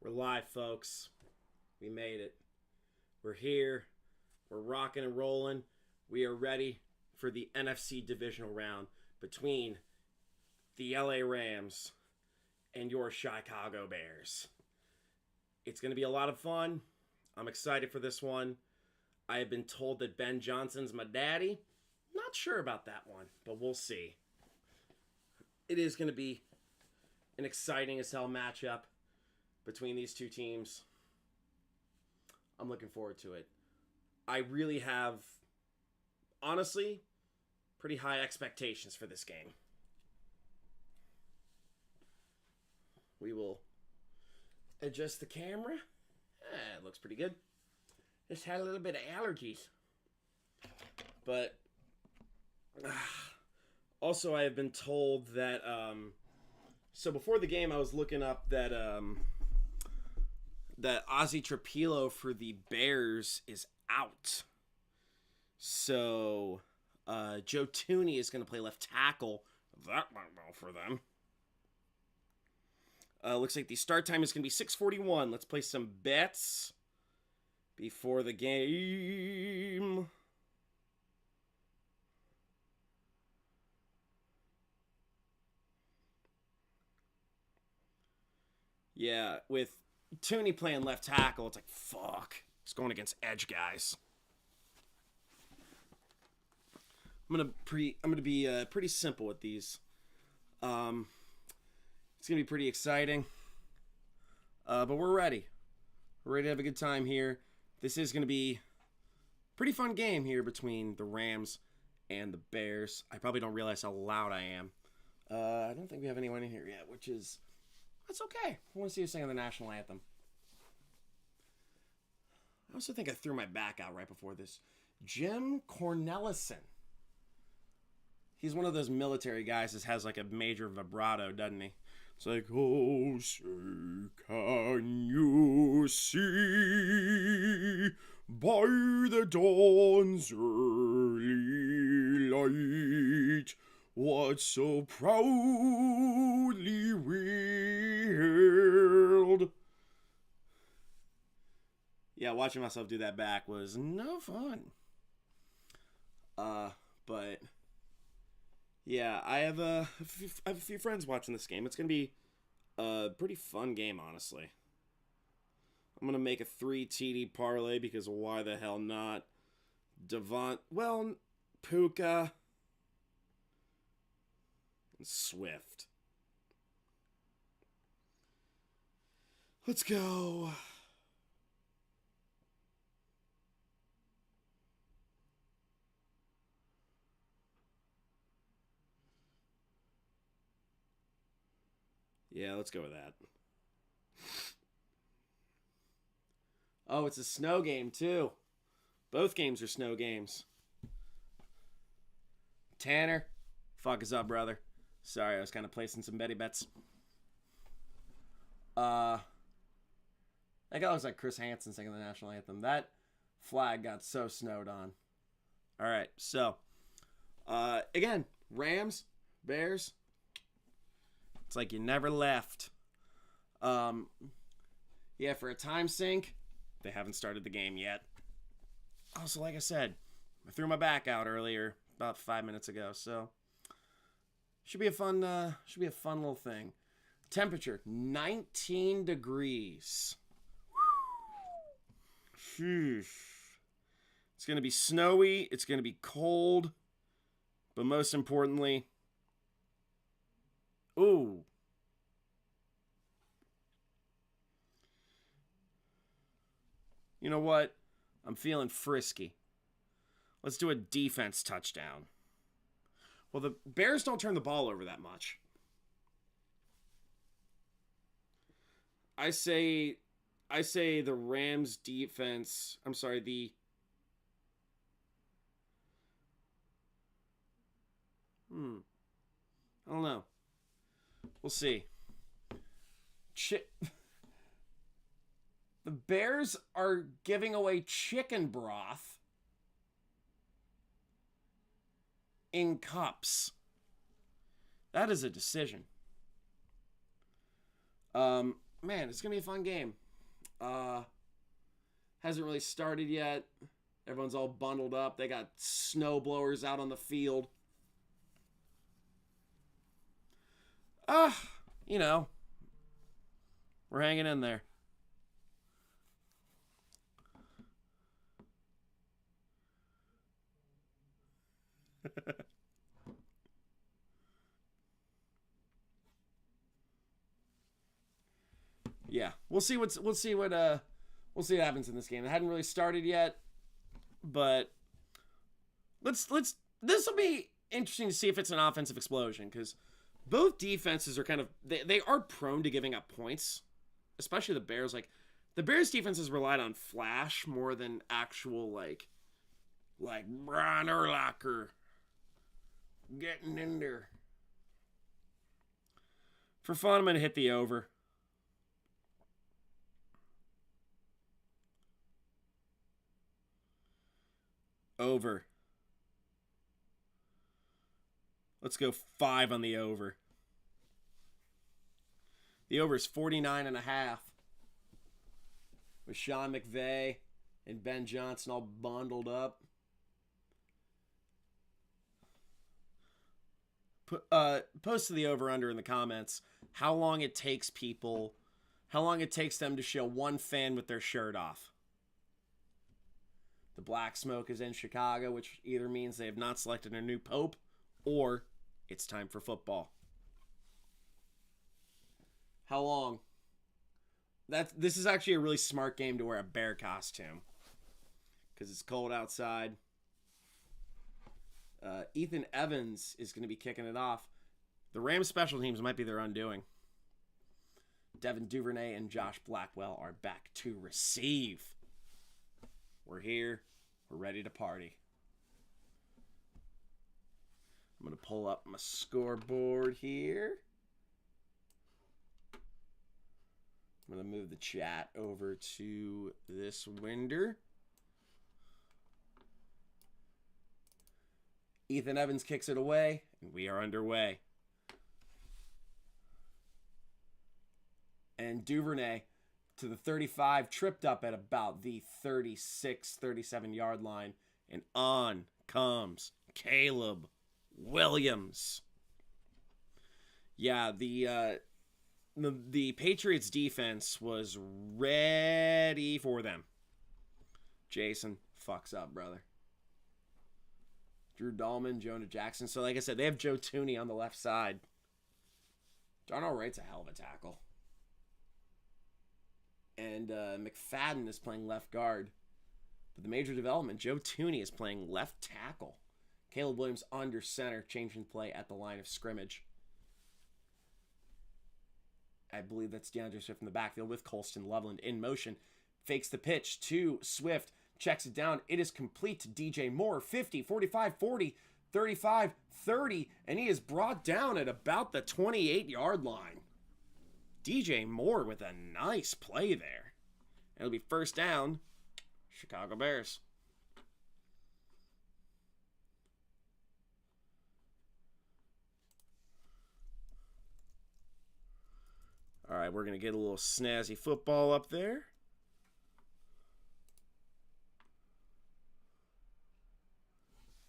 We're live, folks. We made it. We're here. We're rocking and rolling. We are ready for the NFC Divisional round between the LA Rams and your Chicago Bears. It's going to be a lot of fun. I'm excited for this one. I have been told that Ben Johnson's my daddy. Not sure about that one, but we'll see. It is going to be an exciting as hell matchup between these two teams. I'm looking forward to it. I really have, honestly, pretty high expectations for this game. We will adjust the camera. It looks pretty good. Just had a little bit of allergies. But also I have been told that so before the game I was looking up that that Ozzy Trapilo for the Bears is out. So Joe Tooney is going to play left tackle. That might well for them. Looks like the start time is going to be 6:41. Let's play some bets before the game. Yeah, with Tooney playing left tackle, it's like, fuck. It's going against edge guys. I'm gonna be pretty simple with these. It's gonna be pretty exciting. But we're ready. We're ready to have a good time here. This is gonna be a pretty fun game here between the Rams and the Bears. I probably don't realize how loud I am. I don't think we have anyone in here yet, which is... That's okay. I want to see you sing the national anthem. I also think I threw my back out right before this. Jim Cornelison. He's one of those military guys that has like a major vibrato, doesn't he? It's like, oh, say, can you see by the dawn's early light what so proudly we hailed? Yeah, watching myself do that back was no fun. But yeah, I have a few friends watching this game. It's gonna be a pretty fun game, honestly. I'm gonna make a 3 TD parlay because why the hell not? Puka and Swift. Let's go. Yeah, let's go with that. Oh, it's a snow game, too. Both games are snow games. Tanner, fuck us up, brother. Sorry, I was kind of placing some betty bets. That guy looks like Chris Hansen singing the national anthem. That flag got so snowed on. All right, so, again, Rams, Bears. It's like you never left. Yeah, for a time sink, they haven't started the game yet. Also, like I said, I threw my back out earlier, about 5 minutes ago, so should be a fun little thing. Temperature 19 degrees. It's gonna be snowy. It's gonna be cold, but most importantly, ooh. You know what? I'm feeling frisky. Let's do a defense touchdown. Well, the Bears don't turn the ball over that much. I say the Rams defense, I don't know. We'll see. The Bears are giving away chicken broth in cups. That is a decision. man, it's going to be a fun game. Hasn't really started yet. Everyone's all bundled up. They got snow blowers out on the field. You know, we're hanging in there. Yeah, we'll see what happens in this game. It hadn't really started yet, but this will be interesting to see if it's an offensive explosion, because both defenses are kind of they are prone to giving up points, especially the Bears. Like, the Bears defense has relied on flash more than actual like Brian Urlacher getting in there. For fun, I'm gonna hit the over. Over. Let's go 5 on the over. The over is 49.5. With Sean McVay and Ben Johnson all bundled up. Post to the over-under in the comments how long it takes them to show one fan with their shirt off. The black smoke is in Chicago, which either means they have not selected a new pope or it's time for football. How long? This is actually a really smart game to wear a bear costume because it's cold outside. Ethan Evans is going to be kicking it off. The Rams special teams might be their undoing. Devin Duvernay and Josh Blackwell are back to receive. We're here. We're ready to party. I'm going to pull up my scoreboard here. I'm going to move the chat over to this window. Ethan Evans kicks it away, and we are underway. And Duvernay to the 35, tripped up at about the 36, 37-yard line, and on comes Caleb Williams. Yeah, the Patriots defense was ready for them. Jason fucks up, brother. Drew Dahlman, Jonah Jackson. So like I said, they have Joe Tooney on the left side. Darnell Wright's a hell of a tackle. And McFadden is playing left guard. But the major development, Joe Tooney is playing left tackle. Caleb Williams under center, changing play at the line of scrimmage. I believe that's DeAndre Swift in the backfield with Colston Loveland in motion. Fakes the pitch to Swift. Checks it down. It is complete to DJ Moore. 50, 45, 40, 35, 30. And he is brought down at about the 28-yard line. DJ Moore with a nice play there. It'll be first down. Chicago Bears. All right, we're going to get a little snazzy football up there.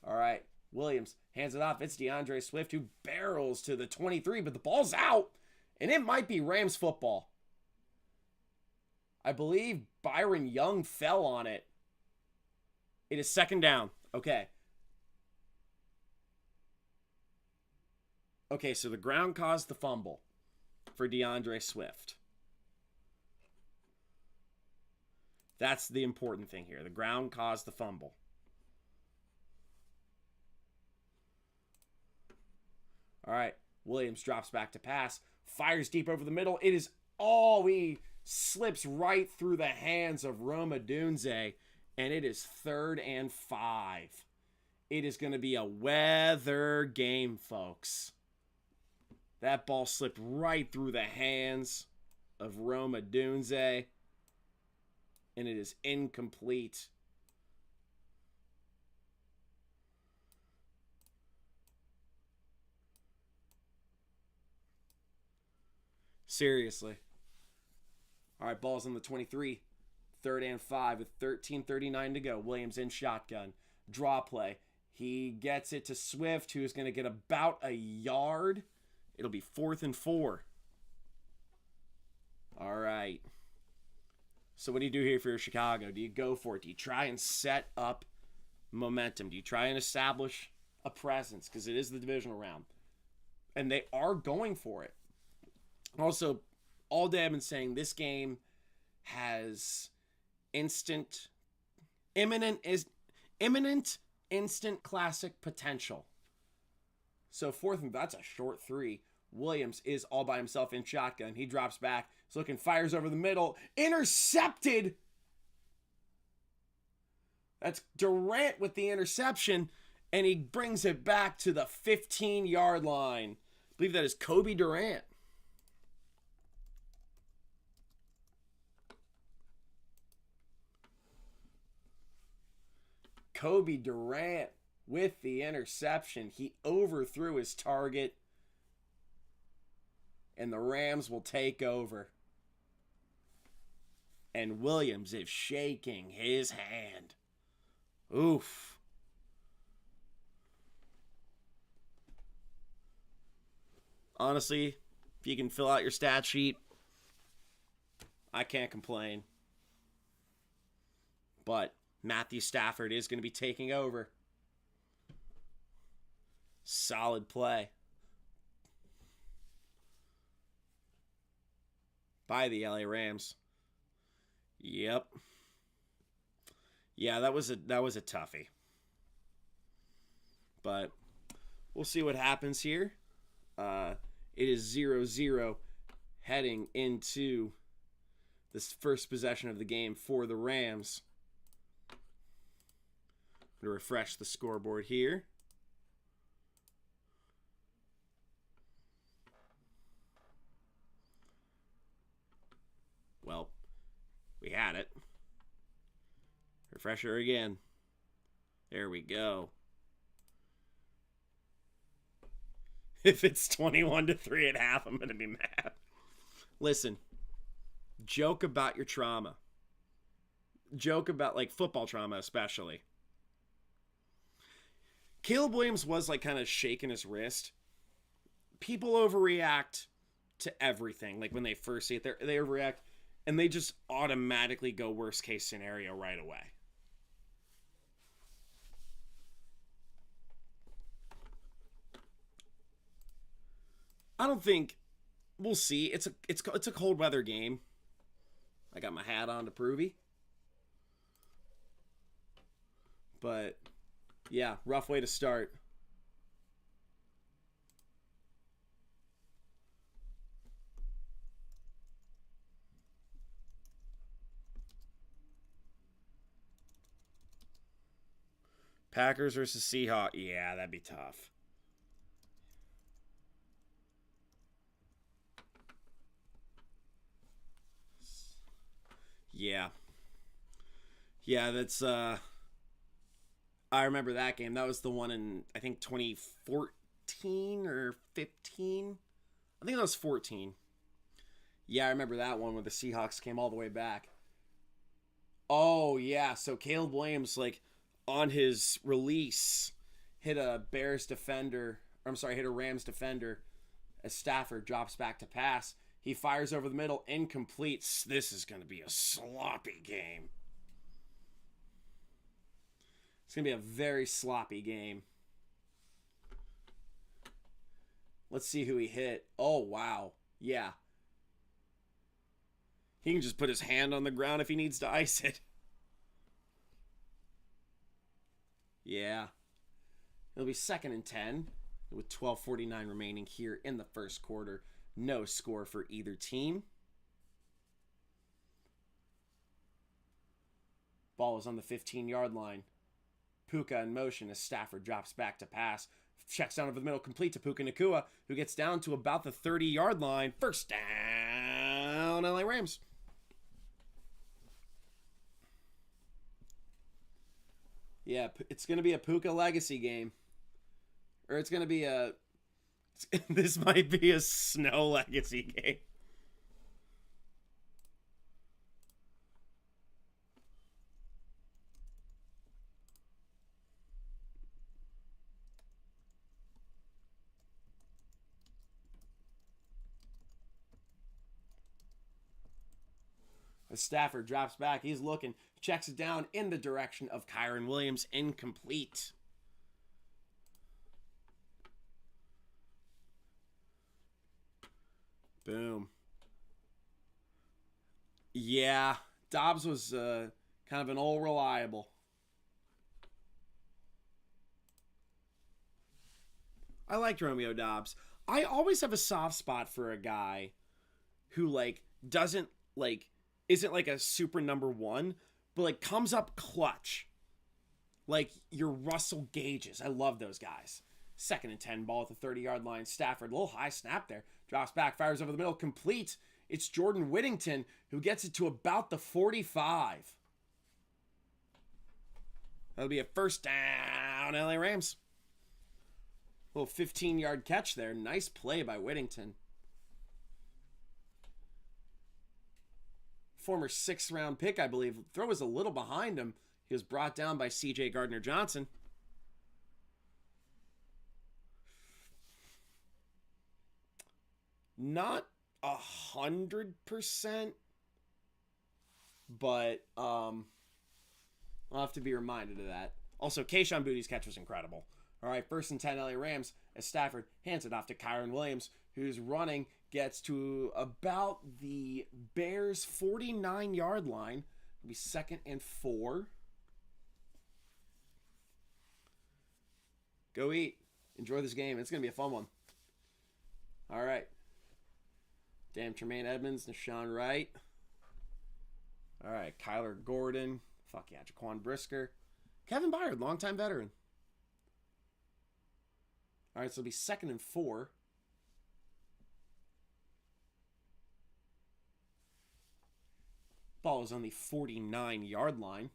All right, Williams hands it off. It's DeAndre Swift who barrels to the 23, but the ball's out, and it might be Rams football. I believe Byron Young fell on it. It is second down. Okay. Okay, so the ground caused the fumble for DeAndre Swift. That's the important thing here. The ground caused the fumble. All right, Williams drops back to pass, fires deep over the middle. It is he slips right through the hands of Rome Odunze, and it is 3rd and 5. It is going to be a weather game, folks. That ball slipped right through the hands of Rome Odunze, and it is incomplete. Seriously. All right, ball's on the 23. 3rd and 5 with 13:39 to go. Williams in shotgun. Draw play. He gets it to Swift, who is going to get about a yard. It'll be 4th and 4. All right. So what do you do here for Chicago? Do you go for it? Do you try and set up momentum? Do you try and establish a presence? Because it is the divisional round. And they are going for it. Also, all day I've been saying this game has imminent instant classic potential. So 4th and that's a short 3. Williams is all by himself in shotgun. He drops back. He's looking, fires over the middle. Intercepted. That's Durant with the interception. And he brings it back to the 15-yard line. I believe that is Kobe Durant. Kobe Durant with the interception. He overthrew his target. And the Rams will take over. And Williams is shaking his hand. Oof. Honestly, if you can fill out your stat sheet, I can't complain. But Matthew Stafford is going to be taking over. Solid play by the LA Rams. Yep. Yeah, that was a toughie. But we'll see what happens here. It is 0-0 heading into this first possession of the game for the Rams. I'm going to refresh the scoreboard here. Well, we had it. Refresher again. There we go. If it's 21-3 at half, I'm going to be mad. Listen, joke about your trauma. Joke about, like, football trauma especially. Caleb Williams was, like, kind of shaking his wrist. People overreact to everything. Like, when they first see it, they overreact. And they just automatically go worst case scenario right away. I don't think we'll see. It's a cold weather game. I got my hat on to Provy. But yeah, rough way to start. Packers versus Seahawks. Yeah, that'd be tough. Yeah. Yeah, that's I remember that game. That was the one in I think 2014 or 15. I think that was 14. Yeah, I remember that one where the Seahawks came all the way back. Oh, yeah. So Caleb Williams, like, on his release, hit a Rams defender as Stafford drops back to pass. He fires over the middle, incomplete. This is going to be a sloppy game. It's going to be a very sloppy game. Let's see who he hit. Oh, wow. Yeah. He can just put his hand on the ground if he needs to ice it. Yeah. It'll be 2nd and 10 with 12:49 remaining here in the first quarter. No score for either team. Ball is on the 15-yard line. Puka in motion as Stafford drops back to pass. Checks down over the middle, complete to Puka Nacua, who gets down to about the 30-yard line. First down, LA Rams. Yeah, it's going to be a Puka legacy game. Or it's going to be a... This might be a Snow legacy game. As Stafford drops back, he's looking, checks it down in the direction of Kyren Williams, incomplete. Boom. Yeah, Dobbs was kind of an old reliable. I liked Romeo Dobbs. I always have a soft spot for a guy who like doesn't like isn't like a super number one, but like comes up clutch. Like your Russell Gages. I love those guys. 2nd and 10, ball at the 30-yard line. Stafford, a little high snap there. Drops back, fires over the middle, complete. It's Jordan Whittington who gets it to about the 45. That'll be a first down, LA Rams. Little 15-yard catch there. Nice play by Whittington. Former 6th-round pick, I believe. Throw was a little behind him. He was brought down by C.J. Gardner-Johnson. Not 100%, but I'll have to be reminded of that. Also, Kayshon Boutte's catch was incredible. All right, 1st and 10 LA Rams as Stafford hands it off to Kyren Williams, who's running, gets to about the Bears' 49-yard line. It'll be 2nd and 4. Go eat. Enjoy this game. It's going to be a fun one. All right. Damn, Tremaine Edmonds, Nashawn Wright. All right, Kyler Gordon. Fuck yeah, Jaquan Brisker. Kevin Byard, longtime veteran. All right, so it'll be 2nd and 4. Ball is on the 49-yard line.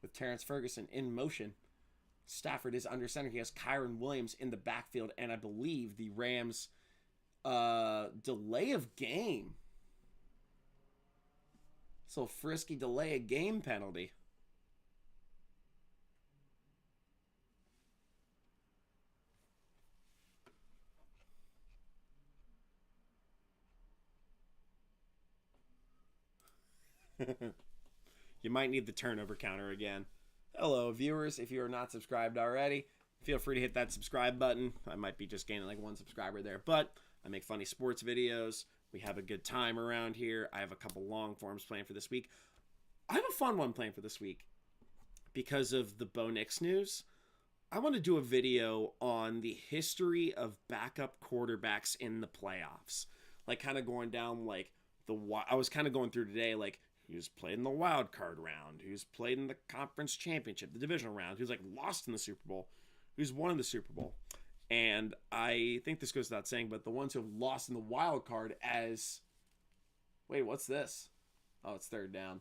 With Terrence Ferguson in motion. Stafford is under center. He has Kyren Williams in the backfield, and I believe the Rams' delay of game. So frisky delay of game penalty. You might need the turnover counter again. Hello, viewers. If you are not subscribed already, feel free to hit that subscribe button. I might be just gaining like 1 subscriber there, but I make funny sports videos. We have a good time around here. I have a couple long forms planned for this week. I have a fun one planned for this week. Because of the Bo Nix news, I want to do a video on the history of backup quarterbacks in the playoffs. Like kind of going down like I was kind of going through today like who's played in the wild card round, who's played in the conference championship, the divisional round, who's like lost in the Super Bowl, who's won in the Super Bowl. And I think this goes without saying, but the ones who have lost in the wild card as... Wait, what's this? Oh, it's 3rd down.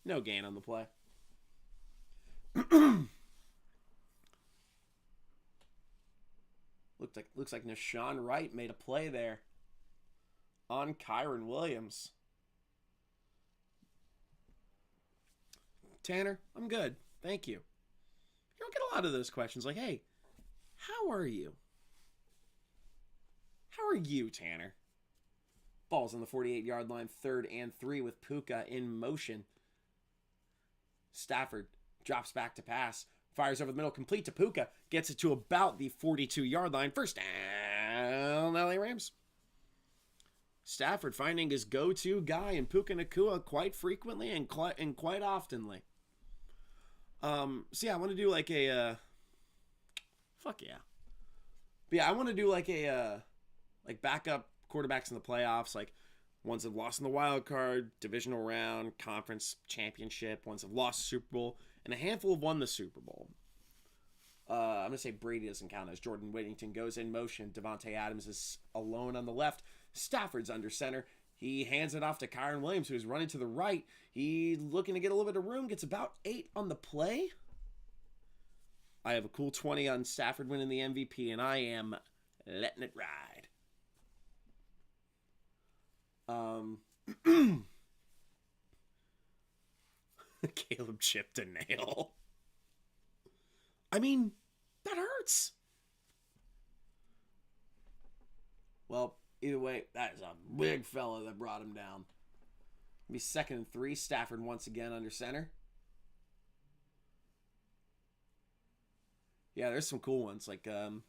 No gain on the play. Looks like Nashawn Wright made a play there on Kyren Williams. Tanner, I'm good. Thank you. You don't get a lot of those questions like, hey, how are you? How are you, Tanner? Ball's on the 48-yard line, 3rd and 3 with Puka in motion. Stafford drops back to pass. Fires over the middle, complete to Puka. Gets it to about the 42-yard line. First down, LA Rams. Stafford finding his go-to guy in Puka Nacua quite frequently and quite oftenly. So yeah, I want to do like a... fuck yeah. But yeah, I want to do like a... like backup quarterbacks in the playoffs, like ones that have lost in the wild card, divisional round, conference championship, ones that have lost the Super Bowl, and a handful have won the Super Bowl. I'm going to say Brady doesn't count as Jordan Whittington goes in motion. Devontae Adams is alone on the left. Stafford's under center. He hands it off to Kyren Williams, who's running to the right. He's looking to get a little bit of room, gets about 8 on the play. I have a cool 20 on Stafford winning the MVP, and I am letting it ride. Caleb chipped a nail. I mean, that hurts. Well, Either way, that is a big fella that brought him down. Be 2nd and 3. Stafford once again under center. Yeah, there's some cool ones. Like, I'm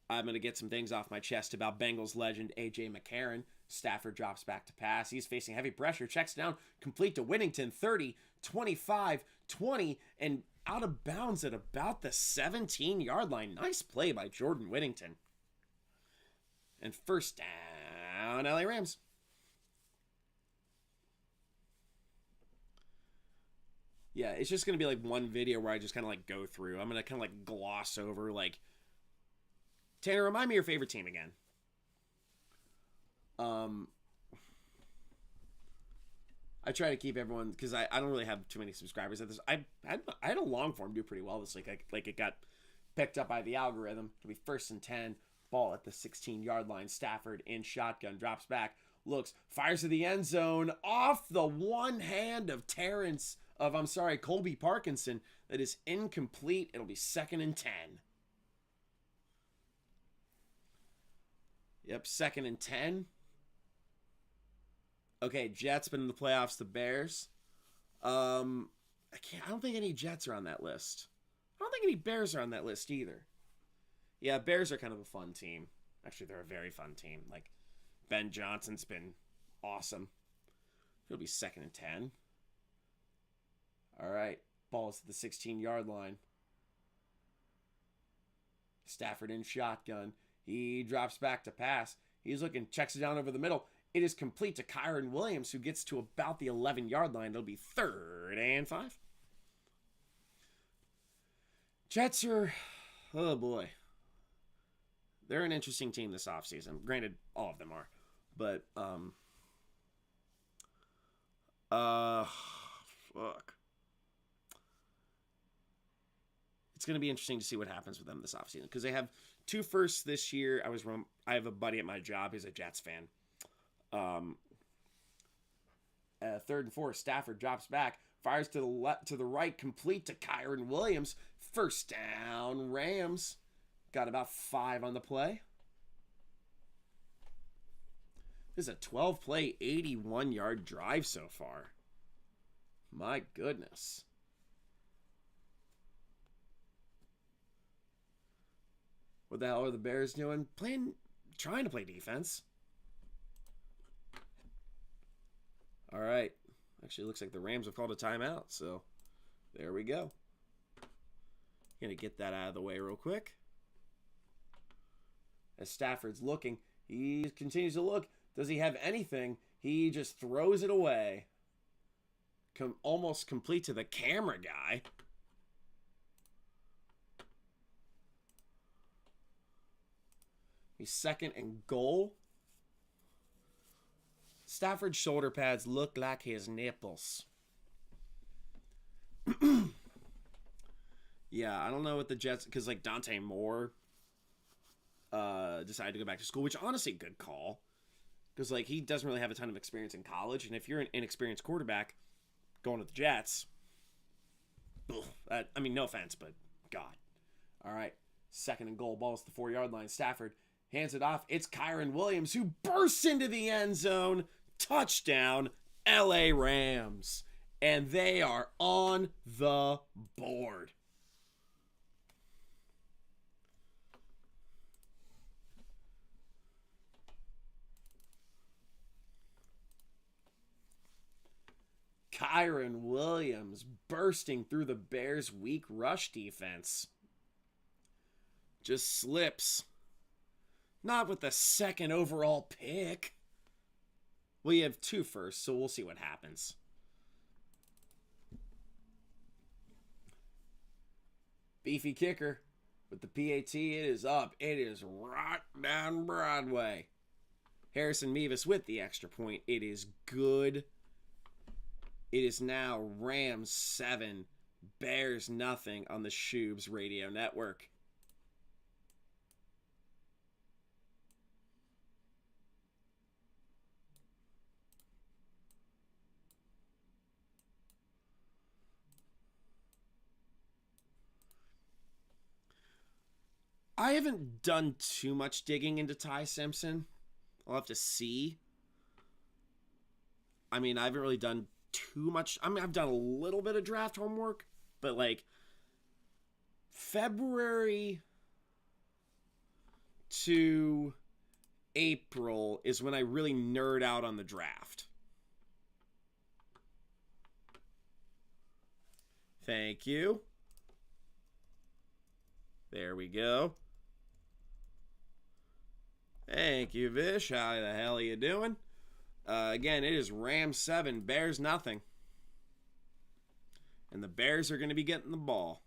going to get some things off my chest about Bengals legend A.J. McCarron. Stafford drops back to pass. He's facing heavy pressure. Checks down. Complete to Whittington. 30, 25, 20, and out of bounds at about the 17-yard line. Nice play by Jordan Whittington. And first down, LA Rams. Yeah, it's just going to be like one video where I just kind of like go through. I'm going to kind of like gloss over like, Tanner, remind me your favorite team again. I try to keep everyone, because I don't really have too many subscribers at this. I had a long form do pretty well this week. Like it got picked up by the algorithm. It'll be 1st and 10. Ball at the 16-yard line. Stafford in shotgun. Drops back. Looks. Fires to the end zone. Off the one hand of Colby Parkinson. That is incomplete. It'll be 2nd and 10. Yep, 2nd and 10. Okay, Jets been in the playoffs. The Bears. I don't think any Jets are on that list. I don't think any Bears are on that list either. Yeah, Bears are kind of a fun team. Actually, they're a very fun team. Like, Ben Johnson's been awesome. It'll be 2nd and 10. All right, ball's at the 16-yard line. Stafford in shotgun. He drops back to pass. He's looking, checks it down over the middle. It is complete to Kyron Williams, who gets to about the 11-yard line. It'll be 3rd and 5. Jets are, oh boy. They're an interesting team this offseason. Granted, all of them are. But, fuck. It's going to be interesting to see what happens with them this offseason. Because they have 2 firsts this year. I have a buddy at my job who's a Jets fan. 3rd and 4. Stafford drops back. Fires to the left, to the right. Complete to Kyron Williams. 1st down, Rams. Got about 5 on the play. This is a 12-play, 81-yard drive so far. My goodness. What the hell are the Bears doing? Trying to play defense. All right. Actually, it looks like the Rams have called a timeout, so there we go. Gonna get that out of the way real quick. As Stafford's looking, he continues to look. Does he have anything? He just throws it away. Almost complete to the camera guy. He's 2nd and goal. Stafford's shoulder pads look like his nipples. Yeah, I don't know what the Jets, because like Dante Moore decided to go back to school, which honestly, good call. Because like he doesn't really have a ton of experience in college, and if you're an inexperienced quarterback going to the Jets, I mean, no offense, but God. All right, 2nd and goal, ball's the 4-yard line. Stafford hands it off. It's Kyron Williams who bursts into the end zone. Touchdown, LA Rams. And they are on the board. Kyron Williams bursting through the Bears' weak rush defense. Just slips. Not with the 2nd overall pick. Well, you have 2 first, so we'll see what happens. Beefy kicker with the PAT. It is up. It is right down Broadway. Harrison Mevis with the extra point. It is good. It is now Rams 7, Bears nothing on the Shoobs Radio Network. I haven't done too much digging into Ty Simpson. I'll have to see. I mean, I haven't really done too much. I mean, I've done a little bit of draft homework, but like February to April is when I really nerd out on the draft. Thank you. There we go. Thank you, Vish. How the hell are you doing? Again, it is Rams 7, Bears nothing. And the Bears are going to be getting the ball.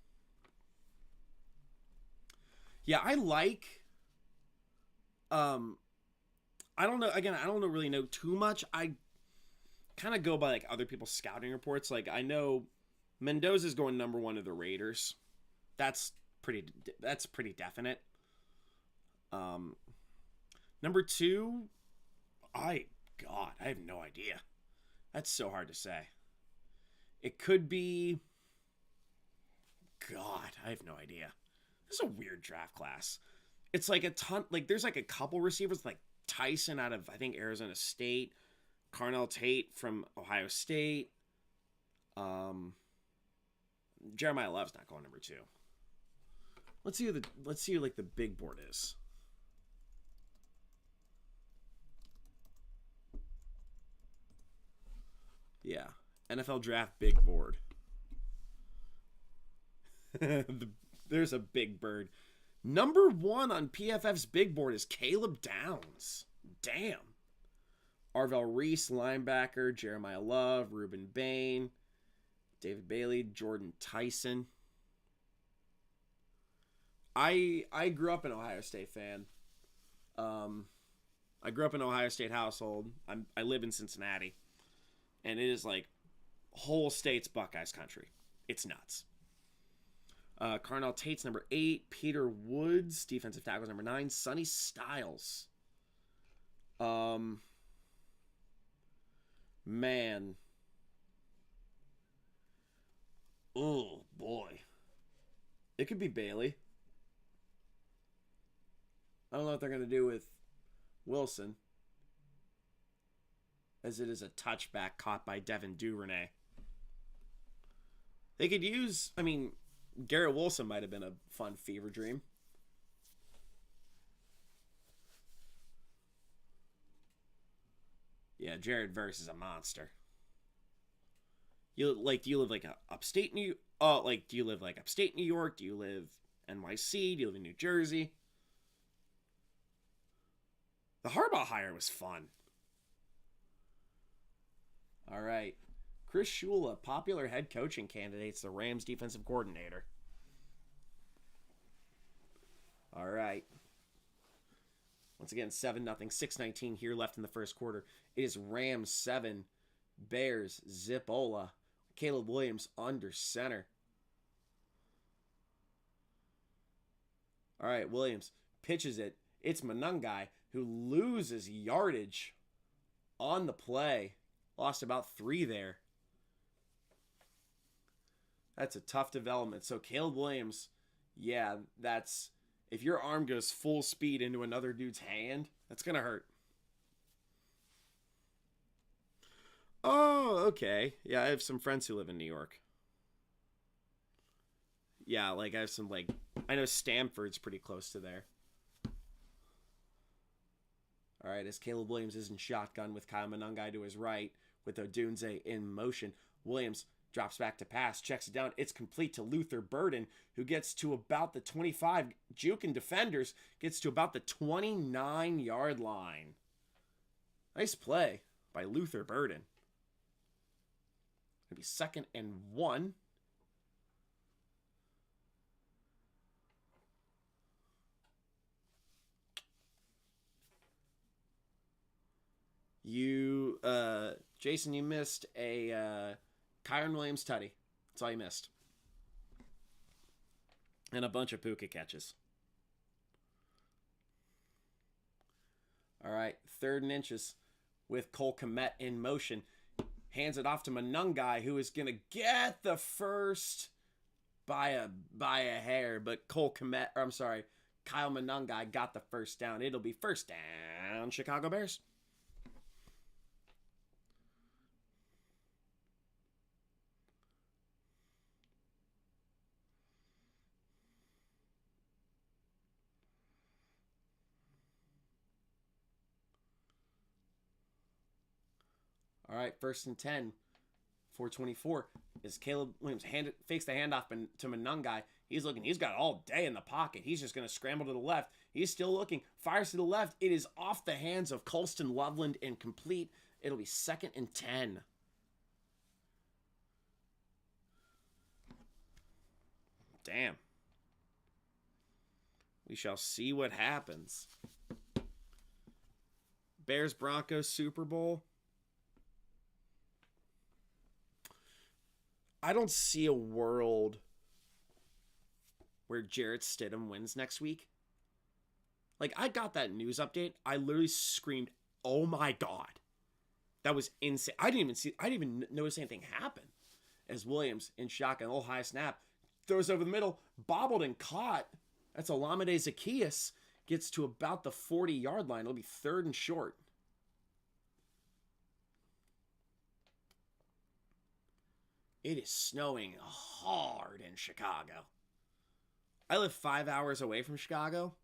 Yeah, I like... I don't know. Again, I don't really know too much. I kind of go by like other people's scouting reports. Like I know Mendoza's going number 1 to the Raiders. That's pretty definite. Number 2, I have no idea. That's so hard to say. It could be... God, I have no idea. This is a weird draft class. It's like a ton... Like, there's like a couple receivers, like Tyson out of, I think, Arizona State. Carnell Tate from Ohio State. Jeremiah Love's not going number 2. Let's see who like the big board is. Yeah, NFL Draft Big Board. There's a big bird. Number 1 on PFF's Big Board is Caleb Downs. Damn. Arvell Reese, linebacker. Jeremiah Love, Reuben Bain, David Bailey, Jordan Tyson. I grew up an Ohio State fan. I grew up in an Ohio State household. I live in Cincinnati. And it is like whole state's Buckeyes country. It's nuts. Carnell Tate's number 8. Peter Woods, defensive tackle, number 9. Sonny Styles. Man. Oh, boy. It could be Bailey. I don't know what they're going to do with Wilson, as it is a touchback caught by Devin Duvernay. They could use, I mean, Garrett Wilson might have been a fun fever dream. Yeah, Jared Verse is a monster. Do you live like upstate New? Oh, like do you live like upstate New York? Do you live NYC? Do you live in New Jersey? The Harbaugh hire was fun. All right. Chris Shula, popular head coaching candidates, the Rams defensive coordinator. All right. Once again, 7-0, 6:19 here left in the first quarter. It is Rams 7, Bears, Zipola. Caleb Williams under center. All right, Williams pitches it. It's Monangai who loses yardage on the play. Lost about 3 there. That's a tough development. So Caleb Williams, yeah, that's... If your arm goes full speed into another dude's hand, that's going to hurt. Oh, okay. Yeah, I have some friends who live in New York. Yeah, like I have some, like... I know Stamford's pretty close to there. All right, as Caleb Williams is in shotgun with Kyle Monangai to his right, with Odunze in motion. Williams drops back to pass, checks it down. It's complete to Luther Burden, who gets to about the 25. Jukin defenders, gets to about the 29-yard line. Nice play by Luther Burden. It'll be 2nd and 1. Jason, you missed a Kyron Williams tutty. That's all you missed. And a bunch of Puka catches. All right, 3rd and inches with Cole Kmet in motion. Hands it off to Monangai, who is going to get the first by a hair. But Kyle Monangai got the first down. It'll be first down down, Chicago Bears. All right, 1st and 10, 424 is Caleb Williams fakes the handoff to Manungai. He's got all day in the pocket. He's just going to scramble to the left. He's still looking, fires to the left. It is off the hands of Colston Loveland and complete. It'll be 2nd and 10. Damn. We shall see what happens. Bears Broncos Super Bowl. I don't see a world where Jarrett Stidham wins next week. Like, I got that news update. I literally screamed, "Oh my God." That was insane. I didn't even notice anything happen. As Williams in shotgun, oh, high snap, throws over the middle, bobbled and caught. That's Olamide Zaccheaus. Gets to about the 40-yard line. It'll be 3rd and short. It is snowing hard in Chicago. I live 5 hours away from Chicago.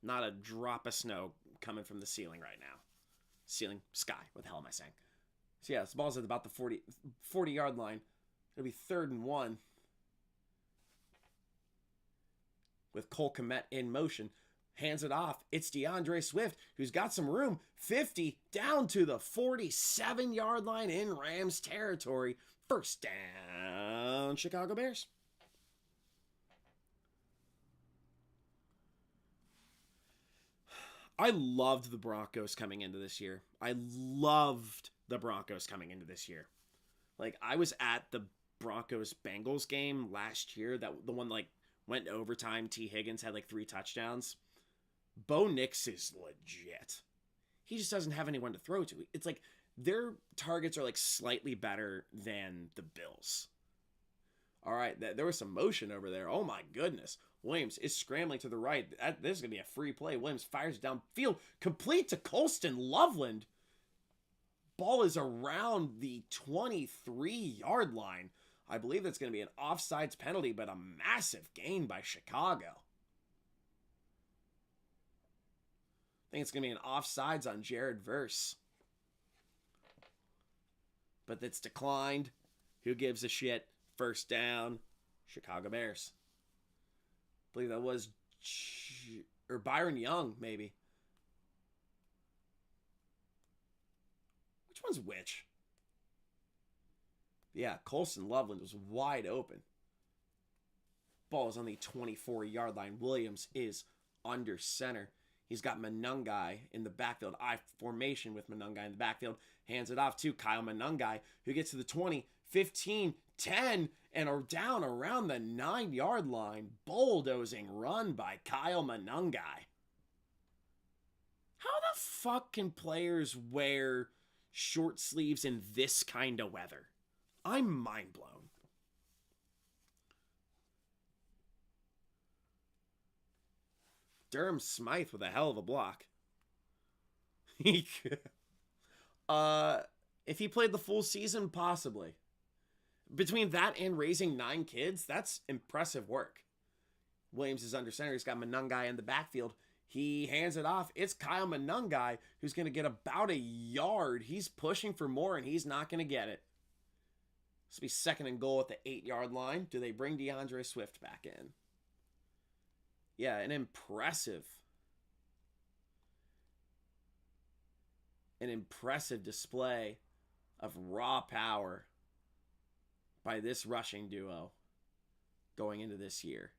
Not a drop of snow coming from the ceiling right now. Ceiling, sky. What the hell am I saying? So yeah, this ball's at about the 40-yard line. It'll be 3rd and 1. With Cole Kmet in motion. Hands it off. It's DeAndre Swift, who's got some room. 50 down to the 47-yard line in Rams territory. 1st down, Chicago Bears. I loved the Broncos coming into this year. Like, I was at the Broncos-Bengals game last year. The one, like, went to overtime. T. Higgins had, like, 3 touchdowns. Bo Nix is legit. He just doesn't have anyone to throw to. It's like their targets are like slightly better than the Bills. All right, there was some motion over there. Oh my goodness. Williams is scrambling to the right. This is going to be a free play. Williams fires downfield, complete to Colston Loveland. Ball is around the 23-yard line. I believe that's going to be an offsides penalty, but a massive gain by Chicago. I think it's going to be an offsides on Jared Verse. But it's declined. Who gives a shit? 1st down, Chicago Bears. I believe that was Byron Young, maybe. Which one's which? Yeah, Colston Loveland was wide open. Ball is on the 24-yard line. Williams is under center. He's got Manungai in the backfield. I formation with Manungai in the backfield. Hands it off to Kyle Manungai, who gets to the 20, 15, 10, and are down around the 9-yard line. Bulldozing run by Kyle Manungai. How the fuck can players wear short sleeves in this kind of weather? I'm mind blown. Durham Smythe with a hell of a block. If he played the full season, possibly. Between that and raising 9 kids, that's impressive work. Williams is under center. He's got Manungai in the backfield. He hands it off. It's Kyle Manungai who's going to get about a yard. He's pushing for more, and he's not going to get it. This will be 2nd and goal at the 8-yard line. Do they bring DeAndre Swift back in? Yeah, an impressive display of raw power by this rushing duo going into this year.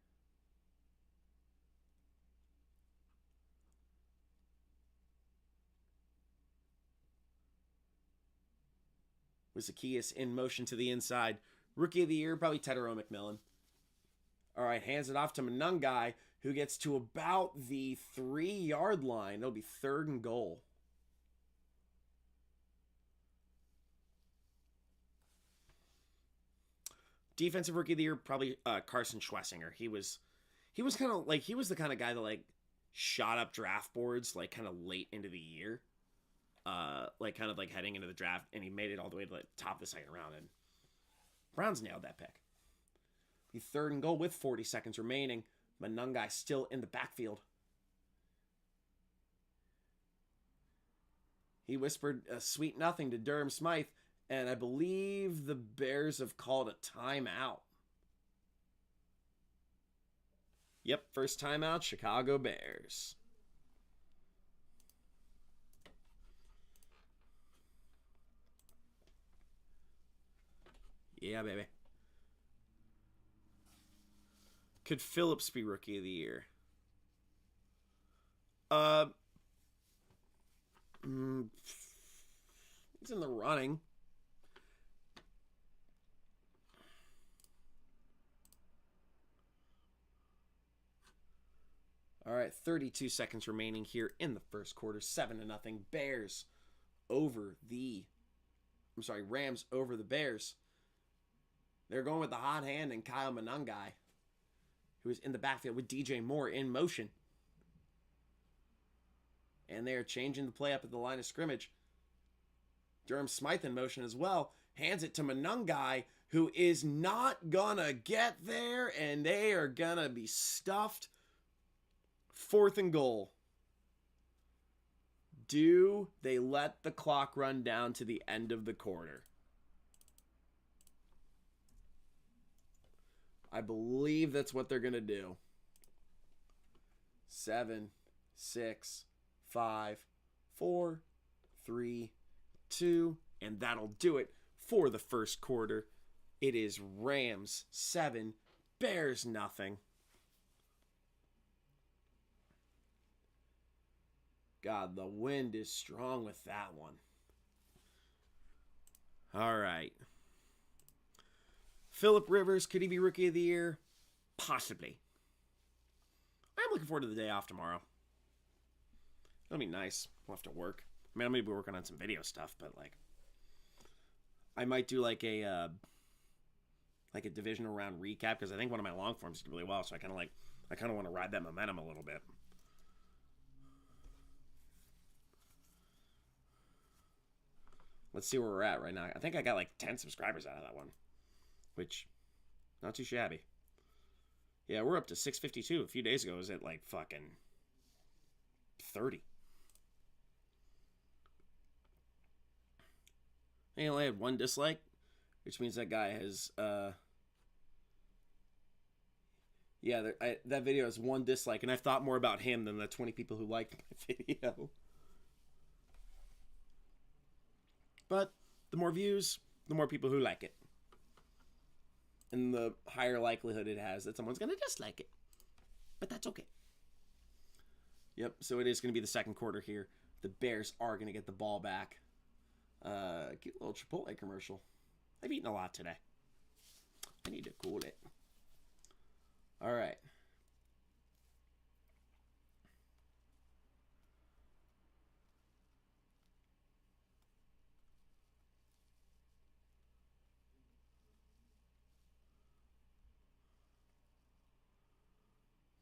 With Zaccheaus in motion to the inside. Rookie of the year, probably Tedero McMillan. All right, hands it off to Manungai, who gets to about the 3-yard line. It'll be 3rd and goal. Defensive rookie of the year, probably Carson Schwessinger. He was kind of like, he was the kind of guy that, like, shot up draft boards like kind of late into the year. Like kind of like heading into the draft, and he made it all the way to the top of the second round, and Browns nailed that pick. The 3rd and goal with 40 seconds remaining. Monangai still in the backfield. He whispered a sweet nothing to Durham Smythe, and I believe the Bears have called a timeout. Yep, first timeout, Chicago Bears. Yeah, baby. Could Phillips be Rookie of the Year? He's in the running. All right, 32 seconds remaining here in the first quarter. 7-0. Bears over the... Rams over the Bears. They're going with the hot hand and Kyle Monangai, who is in the backfield with DJ Moore in motion. And they are changing the play up at the line of scrimmage. Durham Smythe in motion as well. Hands it to Monangai, who is not gonna get there, and they are gonna be stuffed. 4th and goal. Do they let the clock run down to the end of the quarter? I believe that's what they're going to do. 7, 6, 5, 4, 3, 2, and that'll do it for the first quarter. It is Rams 7, Bears nothing. God, the wind is strong with that one. All right. Phillip Rivers, could he be Rookie of the Year? Possibly. I'm looking forward to the day off tomorrow. It'll be nice. We'll have to work. I mean, I'm going to be working on some video stuff, but like, I might do like a divisional round recap, because I think one of my long forms did really well, so I kind of want to ride that momentum a little bit. Let's see where we're at right now. I think I got like 10 subscribers out of that one, which, not too shabby. Yeah, we're up to 652. A few days ago, it was at like fucking 30. He only had 1 dislike, which means that guy has, that video has 1 dislike, and I've thought more about him than the 20 people who liked my video. But the more views, the more people who like it. And the higher likelihood it has that someone's going to dislike it. But that's okay. Yep, so it is going to be the second quarter here. The Bears are going to get the ball back. Cute little Chipotle commercial. I've eaten a lot today. I need to cool it. All right.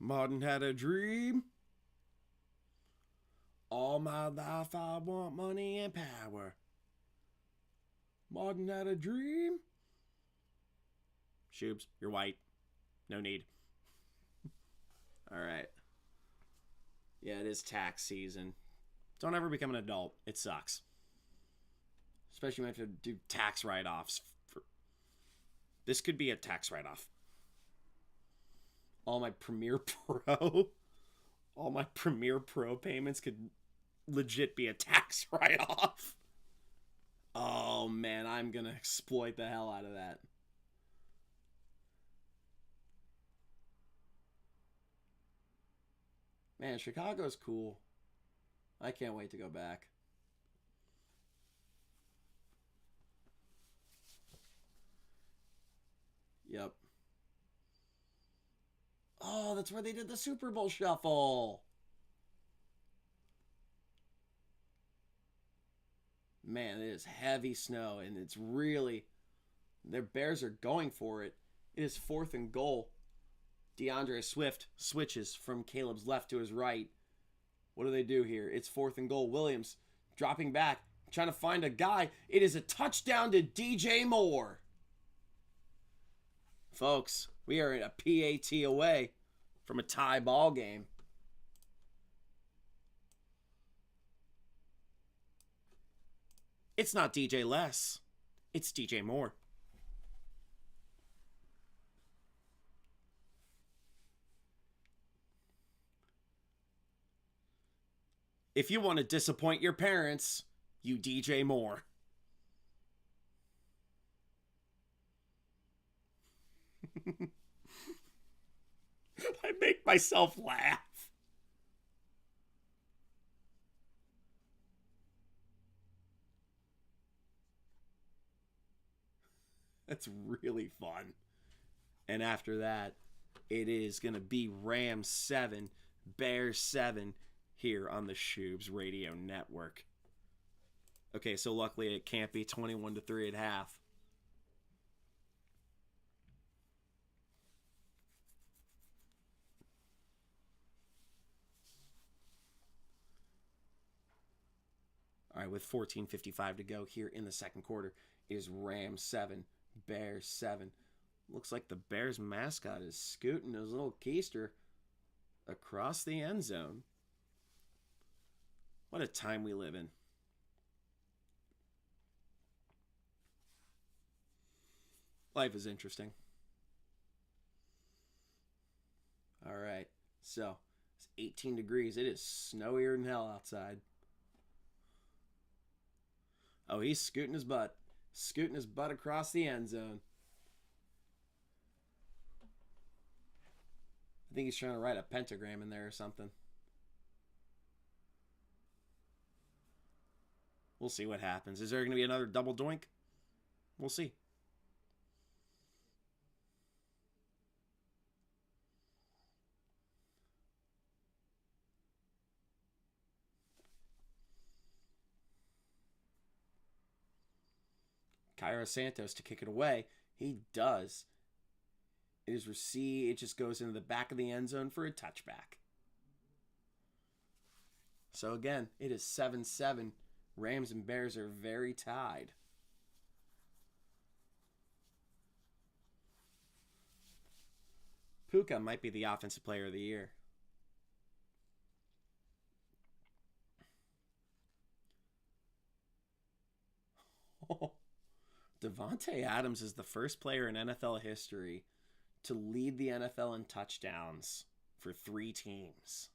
Martin had a dream. All my life I want money and power. Martin had a dream. Shoobs, you're white. No need. All right. Yeah, it is tax season. Don't ever become an adult. It sucks. Especially when you have to do tax write-offs. This could be a tax write-off. All my Premiere Pro payments could legit be a tax write-off. Oh, man, I'm going to exploit the hell out of that. Man, Chicago's cool. I can't wait to go back. Yep. Oh, that's where they did the Super Bowl shuffle. Man, it is heavy snow, and it's really... Their Bears are going for it. It is 4th and goal. DeAndre Swift switches from Caleb's left to his right. What do they do here? It's 4th and goal. Williams dropping back, trying to find a guy. It is a touchdown to DJ Moore. Folks, we are a PAT away from a tie ball game. It's not DJ Less. It's DJ Moore. If you want to disappoint your parents, you DJ Moore. I make myself laugh. That's really fun. And after that, it is going to be Rams 7, Bears 7 here on the Shoobs Radio Network. Okay, so luckily it can't be 21-3 at half. All right, with 14:55 to go here in the second quarter, is Rams 7, Bears 7. Looks like the Bears mascot is scooting his little keister across the end zone. What a time we live in. Life is interesting. All right, so it's 18 degrees. It is snowier than hell outside. Oh, he's scooting his butt. Scooting his butt across the end zone. I think he's trying to write a pentagram in there or something. We'll see what happens. Is there going to be another double doink? We'll see. Cairo Santos to kick it away. He does. It is received. It just goes into the back of the end zone for a touchback. So again, it is 7-7. Rams and Bears are very tied. Puka might be the offensive player of the year. Davante Adams is the first player in NFL history to lead the NFL in touchdowns for 3 teams.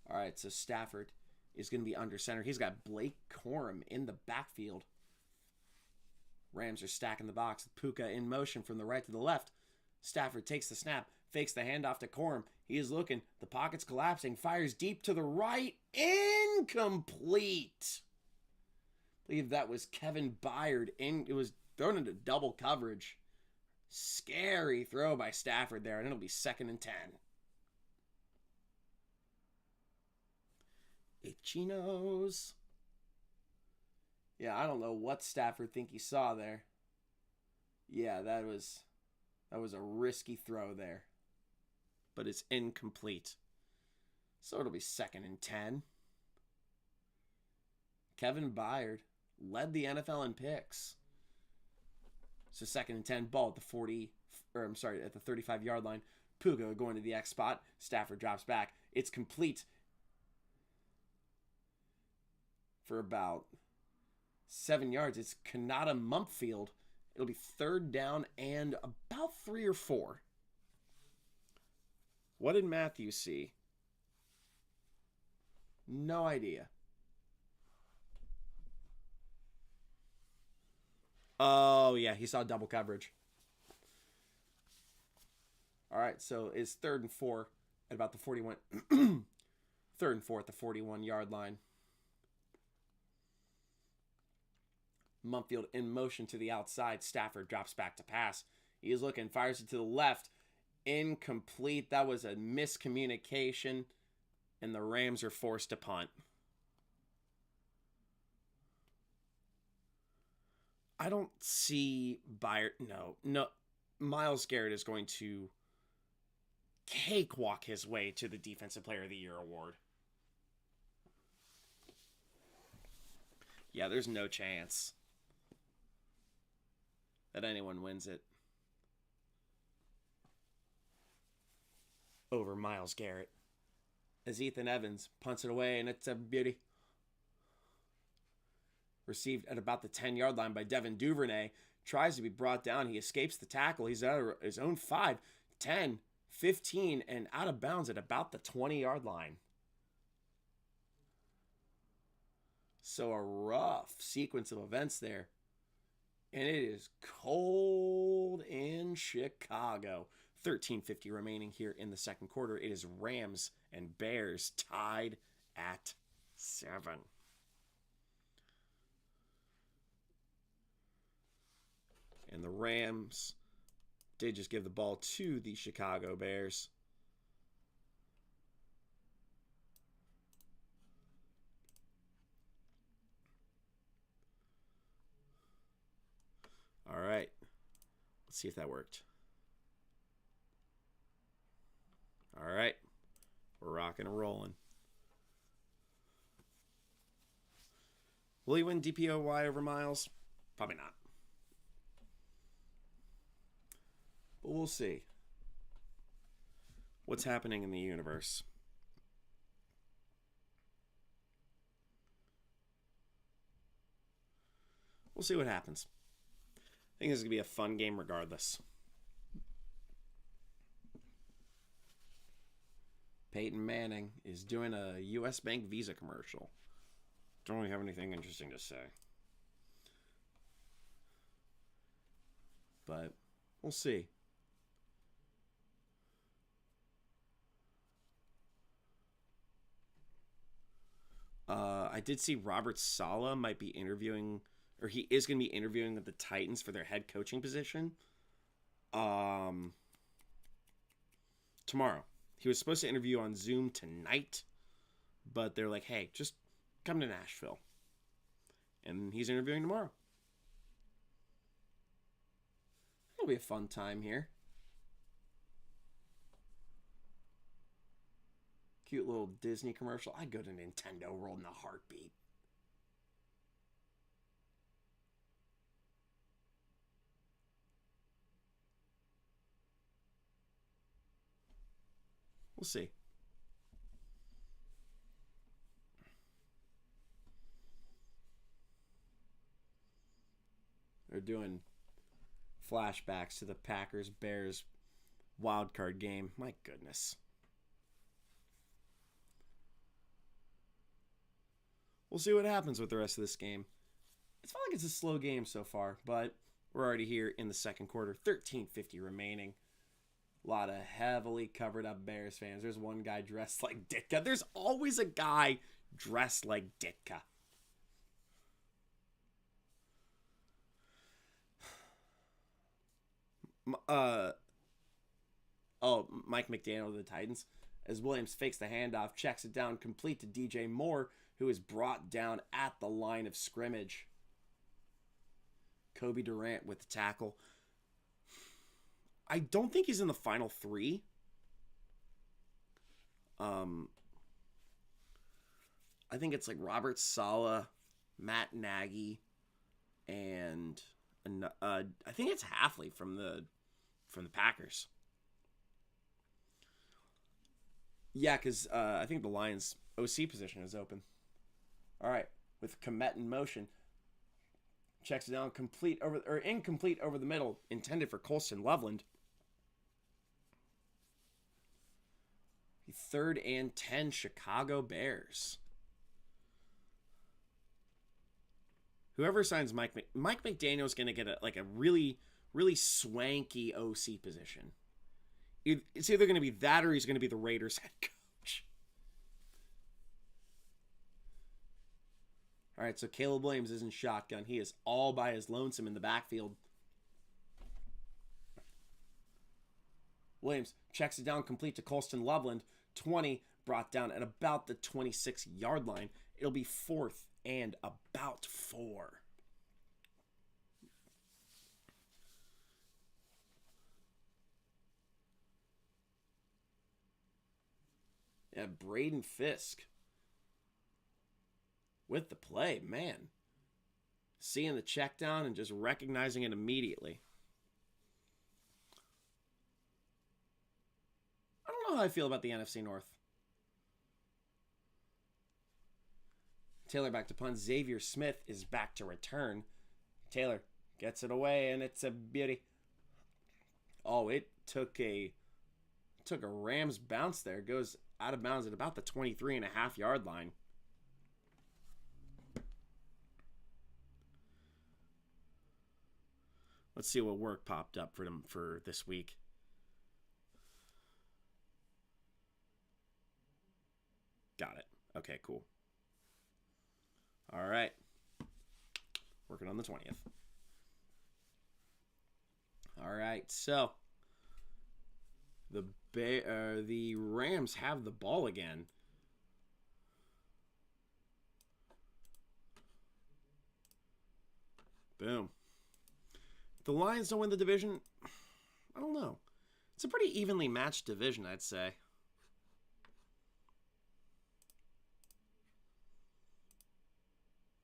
All right, so Stafford is going to be under center. He's got Blake Corum in the backfield. Rams are stacking the box. Puka in motion from the right to the left. Stafford takes the snap, fakes the handoff to Corum. He is looking. The pocket's collapsing. Fires deep to the right. Incomplete. I believe that was Kevin Byard. It was thrown into double coverage. Scary throw by Stafford there, and it'll be 2nd and 10. Itchy nose. Yeah, I don't know what Stafford think he saw there. Yeah, that was a risky throw there. But it's incomplete. So it'll be 2nd and 10. Kevin Byard led the NFL in picks. So 2nd and 10, ball at the at the 35-yard line. Puka going to the X spot. Stafford drops back. It's complete for about 7 yards. It's Kanata Mumpfield. It'll be 3rd down and about 3 or 4. What did Matthew see? No idea. Oh, yeah, he saw double coverage. All right, so it's 3rd and 4 at about the 41. 3rd and 4 at the 41-yard line. Mumpfield in motion to the outside. Stafford drops back to pass. He is looking, fires it to the left. Incomplete. That was a miscommunication, and the Rams are forced to punt. I don't see Byard. No. Myles Garrett is going to cakewalk his way to the Defensive Player of the Year award. Yeah, there's no chance that anyone wins it over Myles Garrett. As Ethan Evans punts it away, and it's a beauty. Received at about the 10-yard line by Devin Duvernay. Tries to be brought down. He escapes the tackle. He's at his own 5, 10, 15, and out of bounds at about the 20-yard line. So a rough sequence of events there. And it is cold in Chicago. 13:50 remaining here in the second quarter. It is Rams and Bears tied at 7. And the Rams did just give the ball to the Chicago Bears. All right. Let's see if that worked. All right. We're rocking and rolling. Will he win DPOY over Myles? Probably not. But we'll see. What's happening in the universe? We'll see what happens. I think this is going to be a fun game regardless. Peyton Manning is doing a U.S. Bank Visa commercial. Don't really have anything interesting to say. But we'll see. I did see Robert Saleh might be interviewing, or he is going to be interviewing with the Titans for their head coaching position. Tomorrow. He was supposed to interview on Zoom tonight, but they're like, hey, just come to Nashville. And he's interviewing tomorrow. It'll be a fun time here. Cute little Disney commercial. I'd go to Nintendo World in a heartbeat. We'll see. They're doing flashbacks to the Packers-Bears wildcard game. My goodness. We'll see what happens with the rest of this game. It's felt like it's a slow game so far, but we're already here in the second quarter. 13:50 remaining. A lot of heavily covered up Bears fans. There's one guy dressed like Ditka. There's always a guy dressed like Ditka. Mike McDaniel of the Titans. As Williams fakes the handoff, checks it down complete to DJ Moore, who is brought down at the line of scrimmage. Kobe Durant with the tackle. I don't think he's in the final 3. I think it's like Robert Saleh, Matt Nagy, and I think it's Halfley from the Packers. Yeah, because I think the Lions' OC position is open. All right, with Komet in motion, checks it down, incomplete over the middle, intended for Colston Loveland. 3rd and 10, Chicago Bears. Whoever signs Mike McDaniel is going to get a really, really swanky OC position. It's either going to be that or he's going to be the Raiders head coach. All right, so Caleb Williams is in shotgun. He is all by his lonesome in the backfield. Williams checks it down complete to Colston Loveland. 20, brought down at about the 26-yard line. It'll be 4th and about 4. Yeah, Braden Fisk with the play, man. Seeing the check down and just recognizing it immediately. I don't know how I feel about the NFC North. Taylor back to punt. Xavier Smith is back to return. Taylor gets it away, and it's a beauty. Oh, it took a Rams bounce there. Goes out of bounds at about the 23.5-yard line. Let's see what work popped up for them for this week. Got it. Okay, cool. All right. Working on the 20th. All right, so the Rams have the ball again. Boom. The Lions don't win the division. I don't know. It's a pretty evenly matched division, I'd say.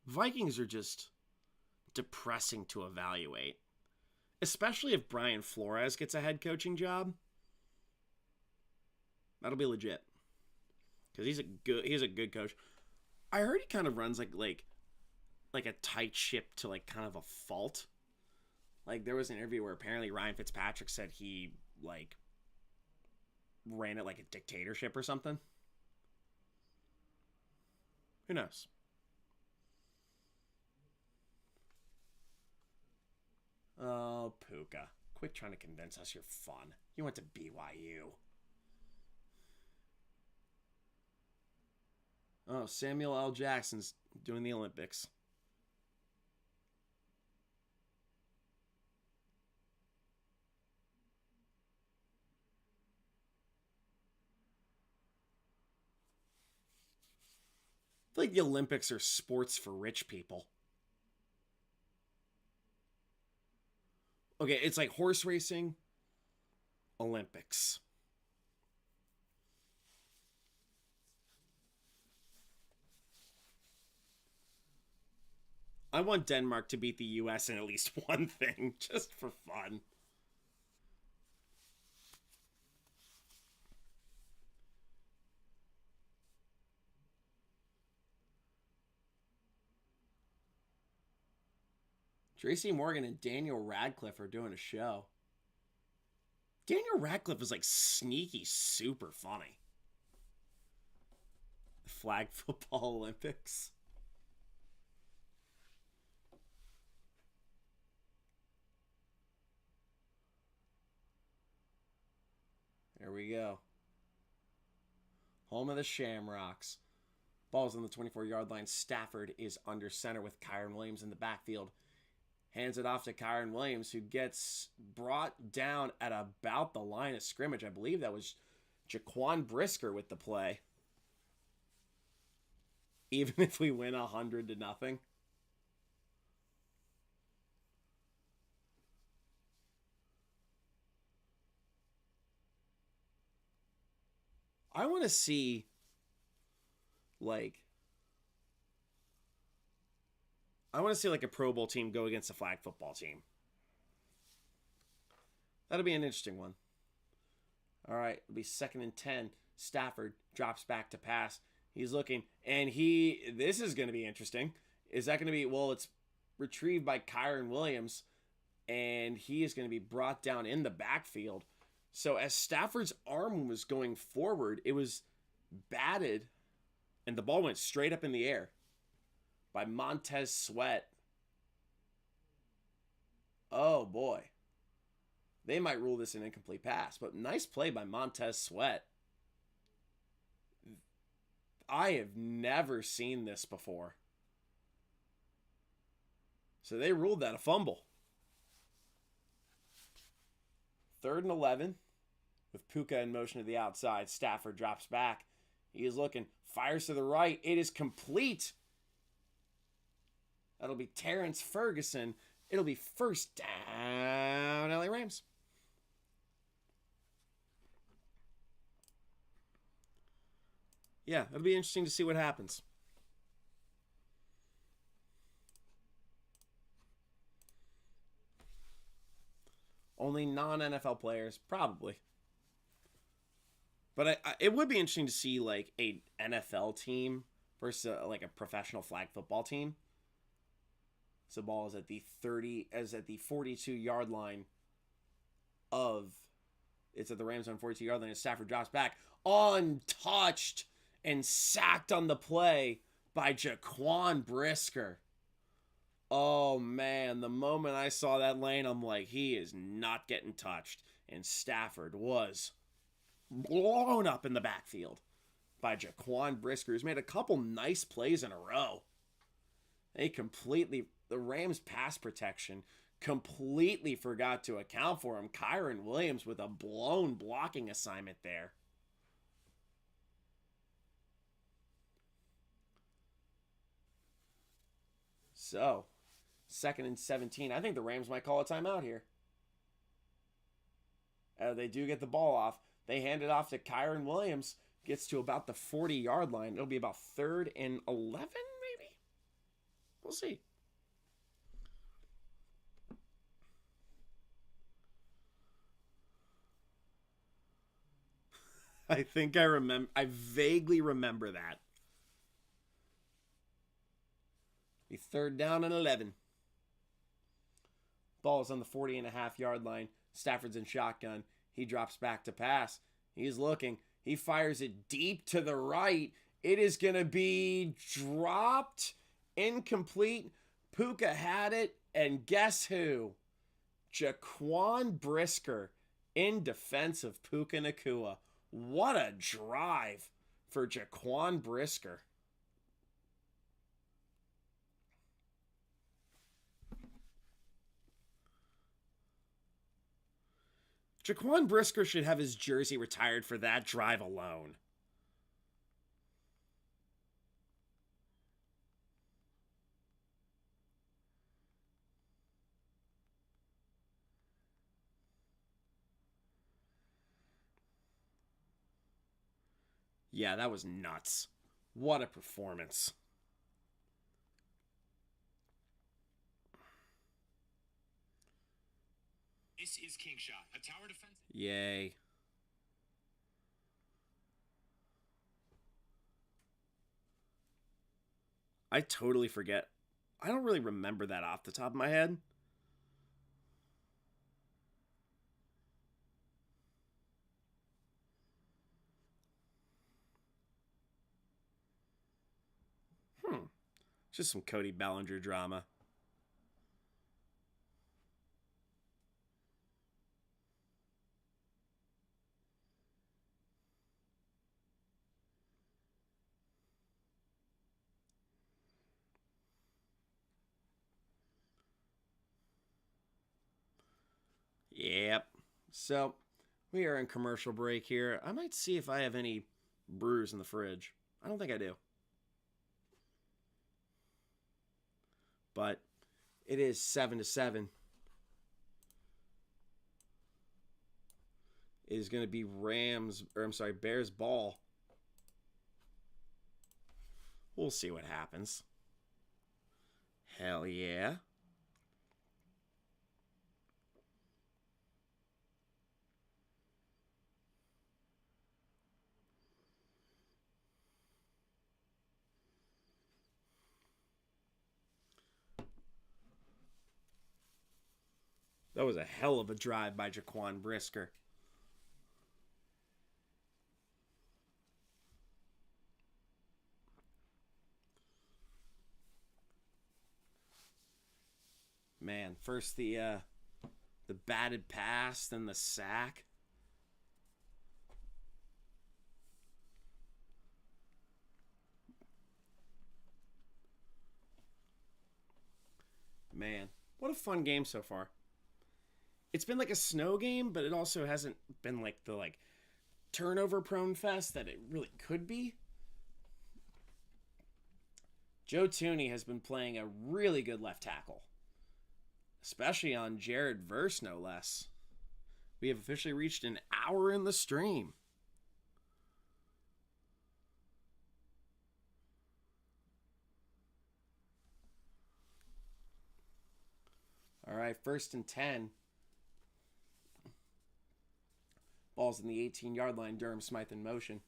Vikings are just depressing to evaluate. Especially if Brian Flores gets a head coaching job. That'll be legit. Because he's a good coach. I heard he kind of runs like a tight ship to like kind of a fault. Like there was an interview where apparently Ryan Fitzpatrick said he like ran it like a dictatorship or something. Who knows? Oh, Puka. Quit trying to convince us you're fun. You went to BYU. Oh, Samuel L. Jackson's doing the Olympics. I feel like the Olympics are sports for rich people. Okay, it's like horse racing, Olympics. I want Denmark to beat the U.S. in at least one thing, just for fun. Tracy Morgan and Daniel Radcliffe are doing a show. Daniel Radcliffe is like sneaky super funny. The Flag Football Olympics. There we go. Home of the Shamrocks. Ball's on the 24-yard line. Stafford is under center with Kyron Williams in the backfield. Hands it off to Kyron Williams, who gets brought down at about the line of scrimmage. I believe that was Jaquan Brisker with the play. Even if we win 100-0. I want to see, like a Pro Bowl team go against a flag football team. That'll be an interesting one. All right, it'll be 2nd and 10. Stafford drops back to pass. He's looking, and this is going to be interesting. Is that going to be, well, it's retrieved by Kyron Williams, and he is going to be brought down in the backfield. So as Stafford's arm was going forward, it was batted, and the ball went straight up in the air by Montez Sweat. Oh, boy. They might rule this an incomplete pass, but nice play by Montez Sweat. I have never seen this before. So they ruled that a fumble. 3rd and 11 with Puka in motion to the outside. Stafford drops back. He is looking. Fires to the right. It is complete. That'll be Terrence Ferguson. It'll be first down, LA Rams. yeah, it'll be interesting to see what happens. Only non-NFL players, probably. But it would be interesting to see like a NFL team versus like a professional flag football team. So ball is at the 42-yard line of, it's at the Rams on 42-yard line, and Stafford drops back untouched and sacked on the play by Jaquan Brisker. Oh man, the moment I saw that lane, I'm like, he is not getting touched. And Stafford was blown up in the backfield by Jaquan Brisker, who's made a couple nice plays in a row. The Rams pass protection completely forgot to account for him. Kyren Williams with a blown blocking assignment there. So, 2nd and 17. I think the Rams might call a timeout here. They do get the ball off. They hand it off to Kyren Williams. Gets to about the 40-yard line. It'll be about 3rd and 11, maybe? We'll see. I think I vaguely remember that. Be 3rd down and 11. Ball is on the 40.5-yard line. Stafford's in shotgun. He drops back to pass. He's looking. He fires it deep to the right. It is going to be dropped. Incomplete. Puka had it. And guess who? Jaquan Brisker in defense of Puka Nacua. What a drive for Jaquan Brisker. Jaquan Brisker should have his jersey retired for that drive alone. Yeah, that was nuts. What a performance. This is King Shot, a tower defense. Yay. I totally forget. I don't really remember that off the top of my head. Just some Cody Bellinger drama. Yep. So, we are in commercial break here. I might see if I have any brews in the fridge. I don't think I do. But it is 7-7. It is going to be Bears ball. We'll see what happens. Hell yeah. That was a hell of a drive by Jaquan Brisker. Man, first the batted pass, then the sack. Man, what a fun game so far. It's been like a snow game, but it also hasn't been like the turnover prone fest that it really could be. Joe Thuney has been playing a really good left tackle, especially on Jared Verse, no less. We have officially reached an hour in the stream. right, 1st and 10. Ball's in the 18-yard line. Durham Smythe in motion.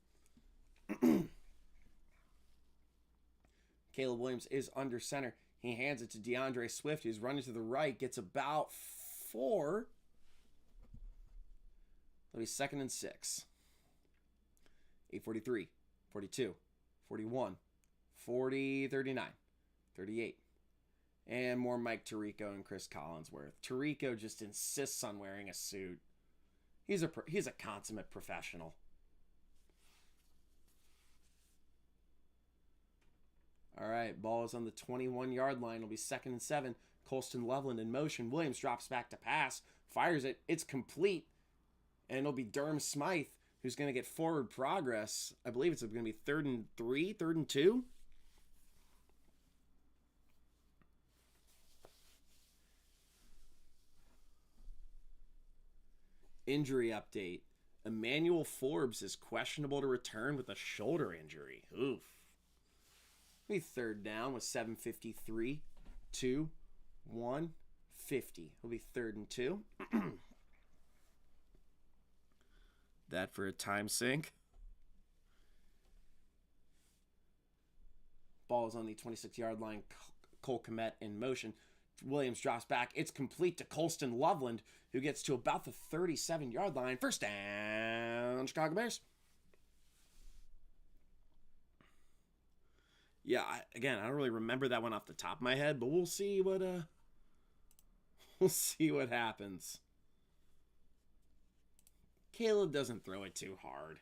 Caleb Williams is under center. He hands it to DeAndre Swift, who's running to the right. Gets about 4. That'll be 2nd and 6. 8:43, 42, 41, 40, 39, 38. And more Mike Tirico and Chris Collinsworth. Tirico just insists on wearing a suit. He's a consummate professional. All right, ball is on the 21-yard line. It'll be 2nd and 7. Colston Loveland in motion. Williams drops back to pass. Fires it. It's complete. And it'll be Durham Smythe who's going to get forward progress. I believe it's going to be 3rd and 3, 3rd and 2. Injury update. Emmanuel Forbes is questionable to return with a shoulder injury. Oof. Be 3rd down with 7:53, 2, 1, 50. It'll be 3rd and 2. That for a time sink. Ball is on the 26-yard line. Cole Kmet in motion. Williams drops back. It's complete to Colston Loveland, who gets to about the 37-yard line. 1st down, Chicago Bears. Yeah, again, I don't really remember that one off the top of my head, but we'll see what happens. Caleb doesn't throw it too hard.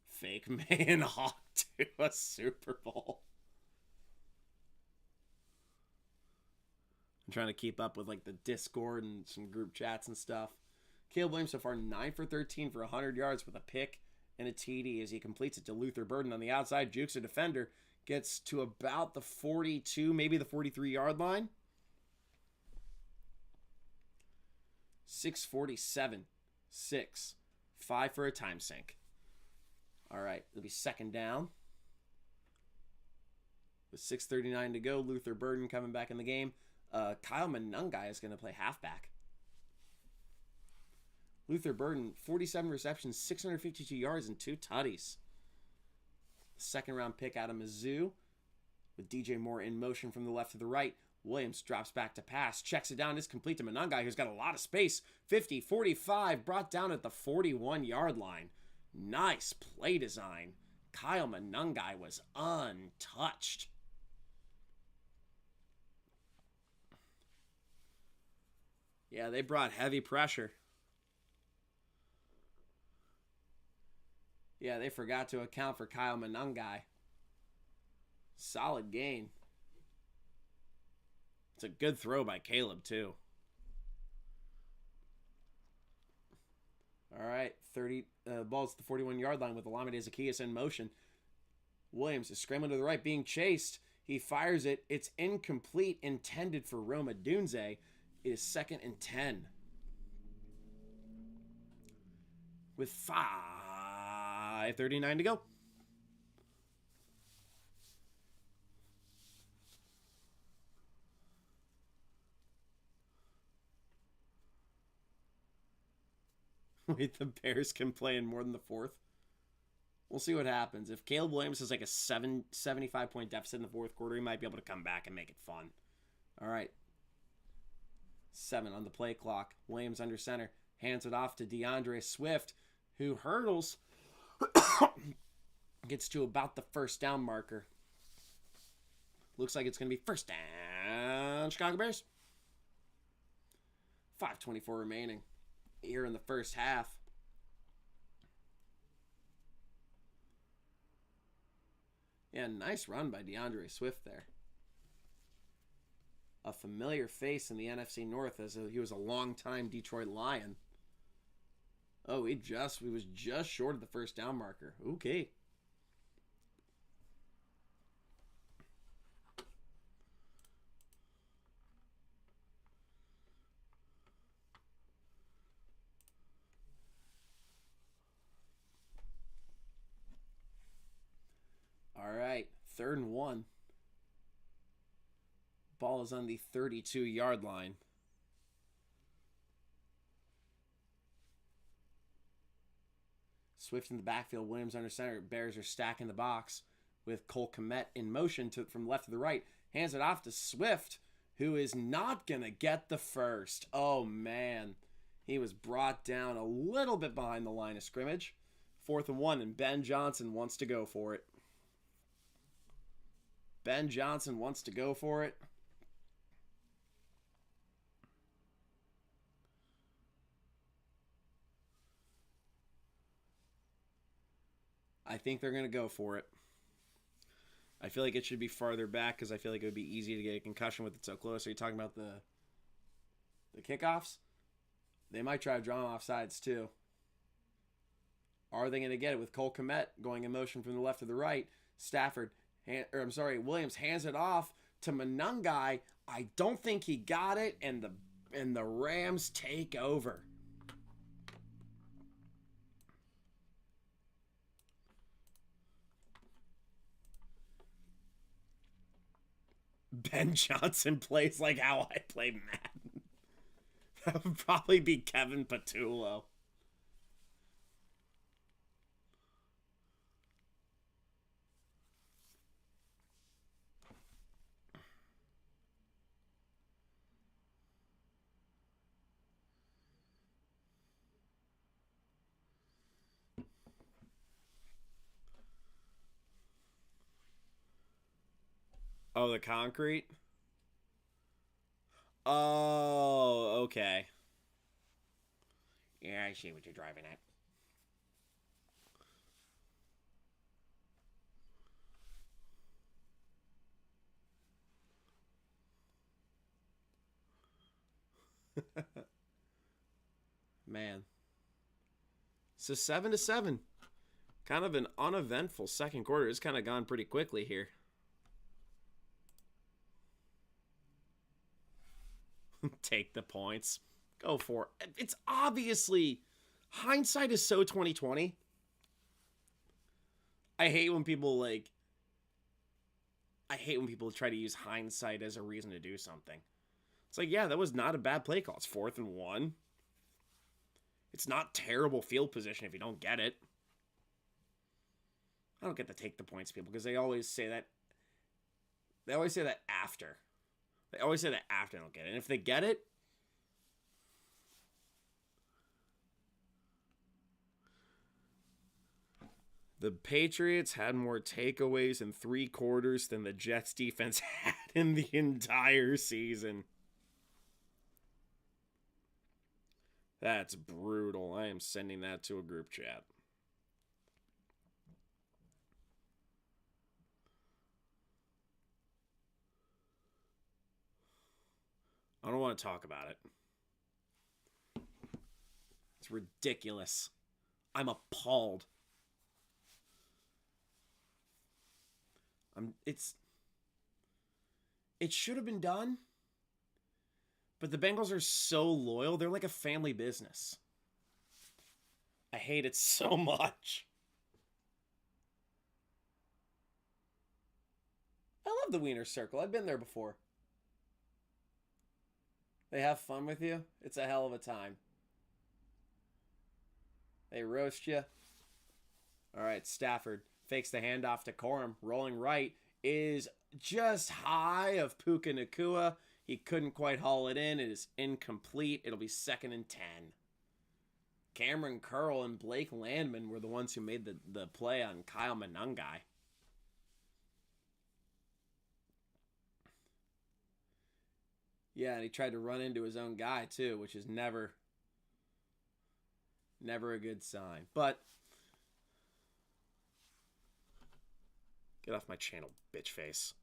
Fake man hawk to a Super Bowl. I'm trying to keep up with like the Discord and some group chats and stuff. Caleb Williams so far 9 for 13 for 100 yards with a pick and a TD as he completes it to Luther Burden on the outside. Jukes a defender. Gets to about the 42, maybe the 43-yard line. 6:47. 6. 5 for a time sink. All right, it'll be 2nd down. With 6:39 to go, Luther Burden coming back in the game. Kyle Monungai is going to play halfback. Luther Burden, 47 receptions, 652 yards, and 2 tutties. 2nd-round pick out of Mizzou. With DJ Moore in motion from the left to the right. Williams drops back to pass. Checks it down. It's complete to Monungai, who's got a lot of space. 50, 45, brought down at the 41-yard line. Nice play design. Kyle Monungai was untouched. Yeah, they brought heavy pressure. Yeah, they forgot to account for Kyle Monungai. Solid gain. It's a good throw by Caleb, too. All right, ball's at the 41-yard line with Olamide Zacchaeus in motion. Williams is scrambling to the right, being chased. He fires it. It's incomplete, intended for Roma Dunze. It is 2nd and 10. With 5:39 to go. Wait, the Bears can play in more than the 4th? We'll see what happens. If Caleb Williams has like a 75-point deficit in the 4th quarter, he might be able to come back and make it fun. All right. 7 on the play clock. Williams under center. Hands it off to DeAndre Swift, who hurdles. Gets to about the 1st down marker. Looks like it's going to be 1st down, Chicago Bears. 5:24 remaining here in the 1st half. Yeah, nice run by DeAndre Swift there. A familiar face in the NFC North as he was a long-time Detroit Lion. Oh, he was just short of the 1st down marker. Okay. All right, 3rd and 1. Ball is on the 32-yard line. Swift in the backfield, Williams under center. Bears are stacking the box with Cole Kmet in motion from left to the right. Hands it off to Swift, who is not going to get the first. Oh, man. He was brought down a little bit behind the line of scrimmage. 4th and 1, and Ben Johnson wants to go for it. Ben Johnson wants to go for it. I think they're going to go for it. I feel like it should be farther back because I feel like it would be easy to get a concussion with it so close. Are you talking about the kickoffs? They might try to draw offsides too. Are they going to get it with Cole Kmet going in motion from the left to the right? Williams hands it off to Monangai. I don't think he got it, and the Rams take over. Ben Johnson plays like how I play Madden. That would probably be Kevin Patullo. Oh, the concrete? Oh, okay. Yeah, I see what you're driving at. Man. So 7-7. Kind of an uneventful second quarter. It's kind of gone pretty quickly here. Take the points. Go for it. It's obviously, hindsight is so 2020. I hate when people try to use hindsight as a reason to do something. It's like, yeah, that was not a bad play call. It's 4th and 1. It's not terrible field position if you don't get it. I don't get to take the points, people, because they always say that. They always say that after. They always say that after they don't get it. And if they get it, the Patriots had more takeaways in 3 quarters than the Jets defense had in the entire season. That's brutal. I am sending that to a group chat. I don't want to talk about it. It's ridiculous. I'm appalled. It should have been done, but the Bengals are so loyal. They're like a family business. I hate it so much. I love the Wiener Circle. I've been there before. They have fun with you. It's a hell of a time. They roast you. All right, Stafford fakes the handoff to Corum. Rolling right is just high of Puka Nacua. He couldn't quite haul it in. It is incomplete. It'll be 2nd and 10. Cameron Curl and Blake Landman were the ones who made the play on Kyle Monangai. Yeah, and he tried to run into his own guy, too, which is never a good sign. But get off my channel, bitch face.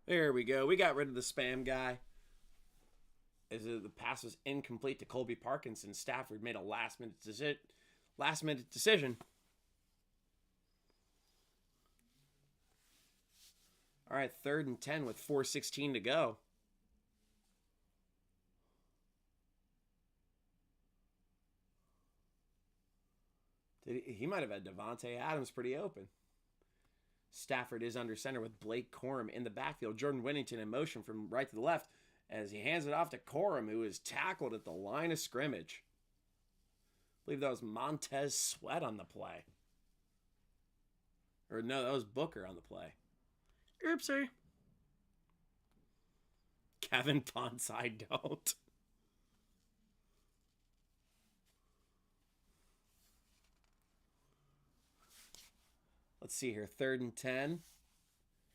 There we go. We got rid of the spam guy. As the pass was incomplete to Colby Parkinson, Stafford made a last-minute decision. All right, 3rd and 10 with 4:16 to go. He might have had Davante Adams pretty open. Stafford is under center with Blake Corum in the backfield. Jordan Whittington in motion from right to the left as he hands it off to Corum, who is tackled at the line of scrimmage. I believe that was Montez Sweat on the play. Or no, that was Booker on the play. Oopsie. Kevin Ponce, I don't. Let's see here. 3rd and 10.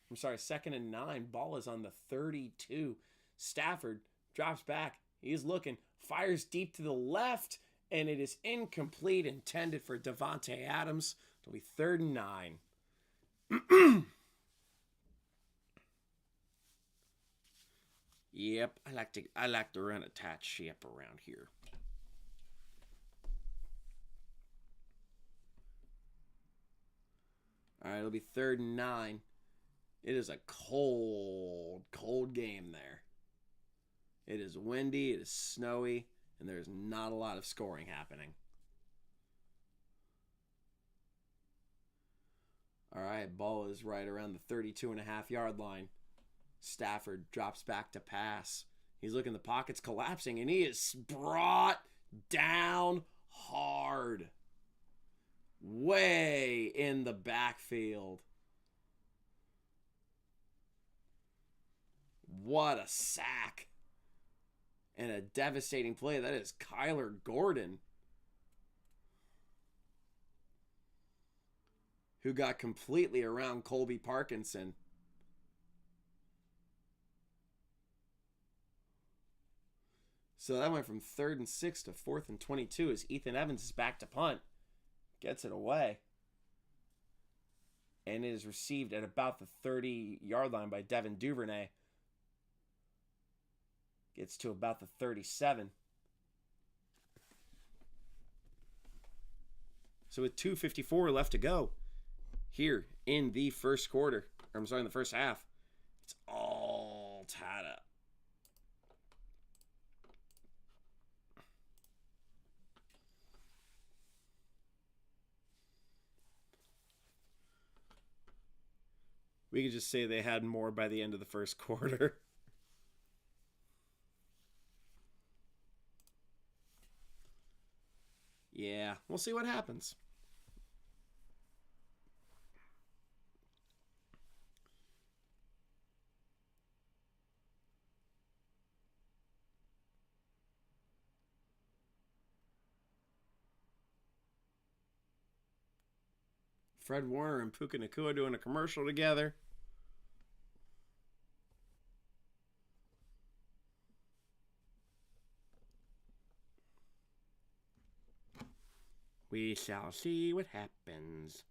I'm sorry, 2nd and 9. Ball is on the 32. Stafford drops back. He's looking. Fires deep to the left. And it is incomplete. Intended for Davante Adams. It'll be 3rd and 9. Yep, I like to run a tight ship around here. All right, it'll be 3rd and 9. It is a cold game there. It is windy, it is snowy, and there's not a lot of scoring happening. All right, ball is right around the 32.5-yard line. Stafford drops back to pass. He's looking, the pocket's collapsing, and he is brought down hard. Way in the backfield. What a sack. And a devastating play. That is Kyler Gordon, who got completely around Colby Parkinson. So that went from 3rd and 6 to 4th and 22 as Ethan Evans is back to punt. Gets it away. And it is received at about the 30-yard line by Devin Duvernay. Gets to about the 37. So with 2:54 left to go here in the first quarter, or I'm sorry, in the first half, it's all tied up. We could just say they had more by the end of the first quarter. Yeah, we'll see what happens. Fred Warner and Puka Nacua doing a commercial together. We shall see what happens.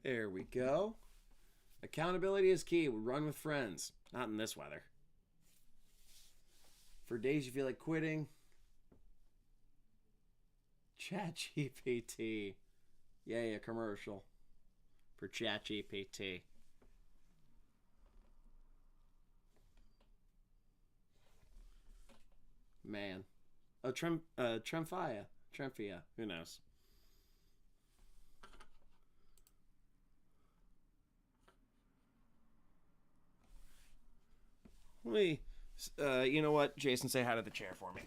There we go. Accountability is key. We run with friends. Not in this weather. For days you feel like quitting, ChatGPT. Yay, a commercial for ChatGPT. Man. Oh, Tremfia. Who knows? Let me, you know what? Jason, say hi to the chair for me.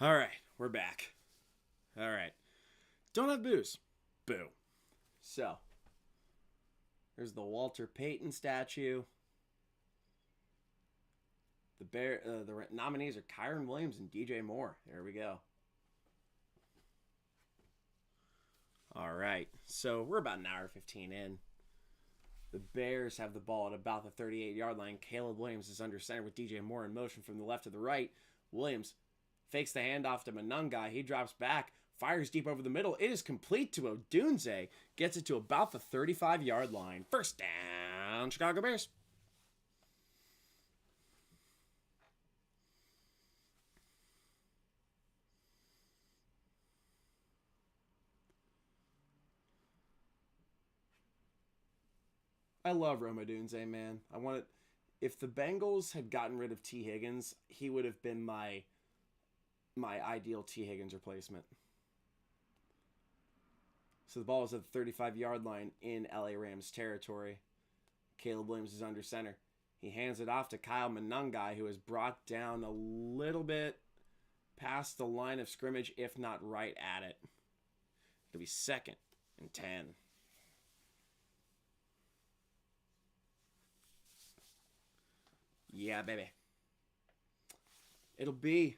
All right, we're back. All right. Don't have booze. Boo. So, there's the Walter Payton statue. The nominees are Kyron Williams and DJ Moore. There we go. All right, so we're about an hour 15 in. The Bears have the ball at about the 38-yard line. Caleb Williams is under center with DJ Moore in motion from the left to the right. Williams fakes the handoff to Monangai. He drops back, fires deep over the middle. It is complete to Odunze. Gets it to about the 35-yard line. First down, Chicago Bears. I love Rome Odunze, man. If the Bengals had gotten rid of T. Higgins, he would have been my ideal T. Higgins replacement. So the ball is at the 35-yard line in LA Rams territory. Caleb Williams is under center. He hands it off to Kyle Monangai, who is brought down a little bit past the line of scrimmage, if not right at it. It'll be 2nd and 10. Yeah, baby. It'll be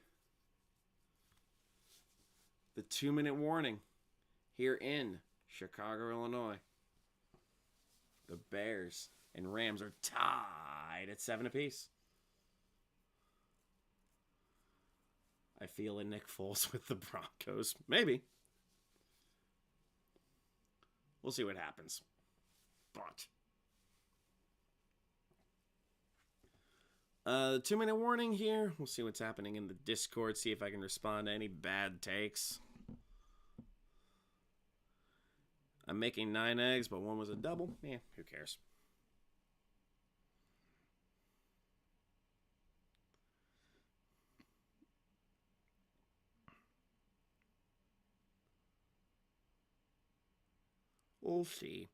the 2-minute warning here in Chicago, Illinois. The Bears and Rams are tied at 7 apiece. I feel a Nick Foles with the Broncos. Maybe. We'll see what happens. But 2-minute warning here. We'll see what's happening in the Discord. See if I can respond to any bad takes. I'm making 9 eggs, but one was a double. Yeah, who cares? We'll see.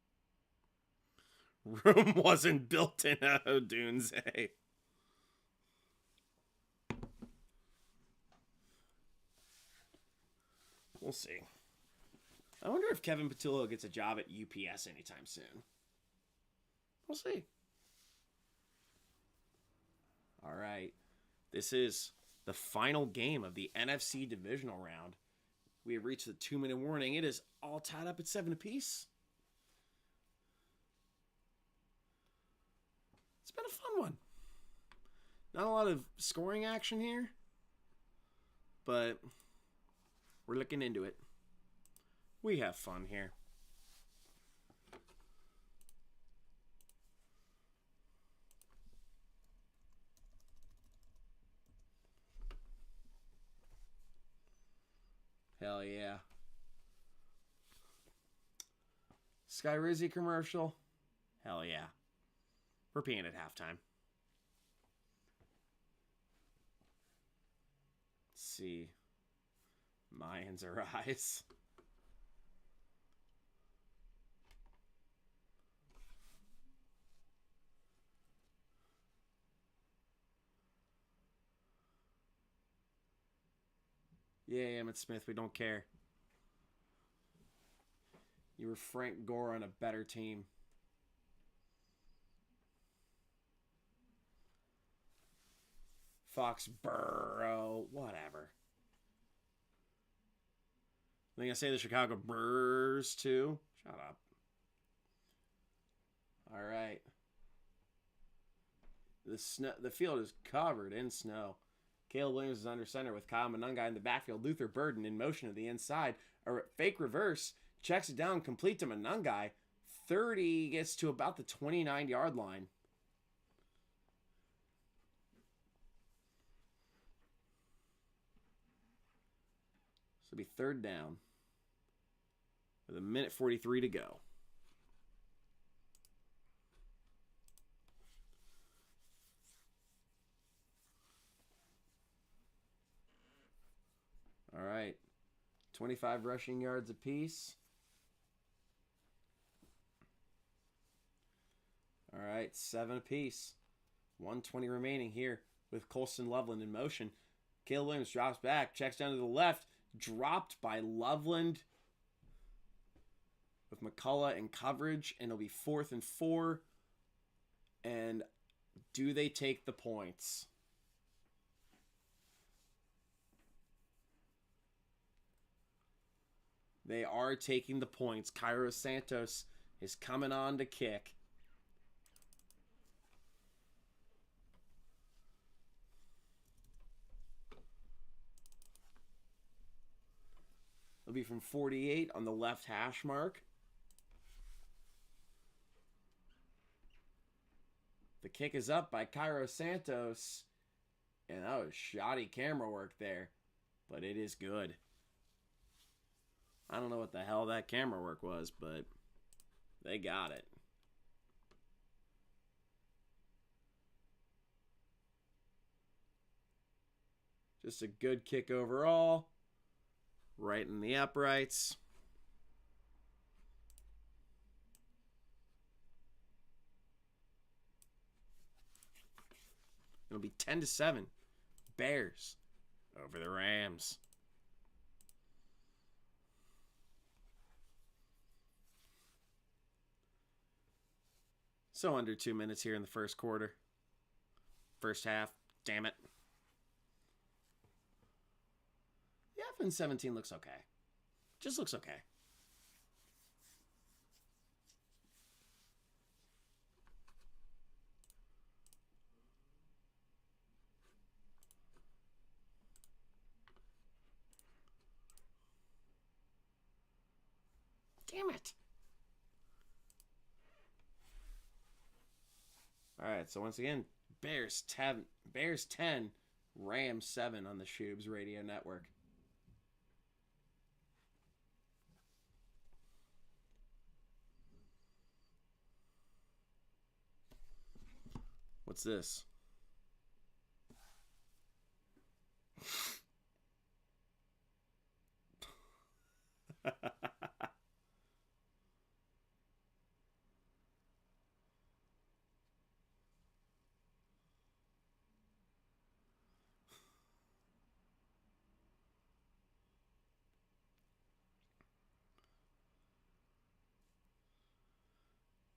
Room wasn't built in Odunze. We'll see. I wonder if Kevin Patullo gets a job at UPS anytime soon. We'll see. All right. This is the final game of the NFC Divisional round. We have reached the 2-minute warning. It is all tied up at 7 apiece. It's been a fun one. Not a lot of scoring action here, but we're looking into it. We have fun here. Hell yeah. Sky Rizzy commercial. Hell yeah. We're peeing at halftime. Let's see. Mayans arise. Yeah, Emmett Smith, we don't care. You were Frank Gore on a better team. Foxborough, whatever. I think I say the Chicago Bears too. Shut up. All right. The field is covered in snow. Caleb Williams is under center with Kyle Monangai in the backfield. Luther Burden in motion to the inside. A fake reverse. Checks it down, complete to Monangai. 30 gets to about the 29-yard line. So it'll be 3rd down with 1:43 to go. All right. 25 rushing yards apiece. All right, 7 apiece. 120 remaining here with Colston Loveland in motion. Caleb Williams drops back, checks down to the left. Dropped by Loveland with McCullough in coverage, and it'll be 4th and 4. And do they take the points? They are taking the points. Cairo Santos is coming on to kick. It'll be from 48 on the left hash mark. The kick is up by Cairo Santos. And that was shoddy camera work there. But it is good. I don't know what the hell that camera work was, but they got it. Just a good kick overall. Right in the uprights. It'll be 10-7. Bears over the Rams. So under 2 minutes here in the first quarter. First half. Damn it. The F 17 looks okay. Just looks okay. Damn it. All right, so once again, Bears 10, Rams 7 on the Shoobs Radio Network. What's this?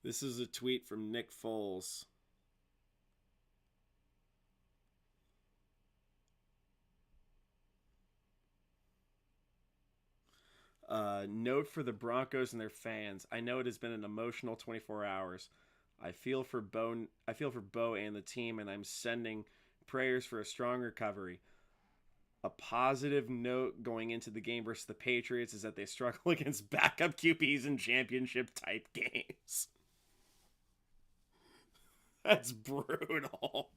This is a tweet from Nick Foles. Note for the Broncos and their fans. I know it has been an emotional 24 hours. I feel for Bo and the team, and I'm sending prayers for a strong recovery. A positive note going into the game versus the Patriots is that they struggle against backup QBs in championship type games. That's brutal.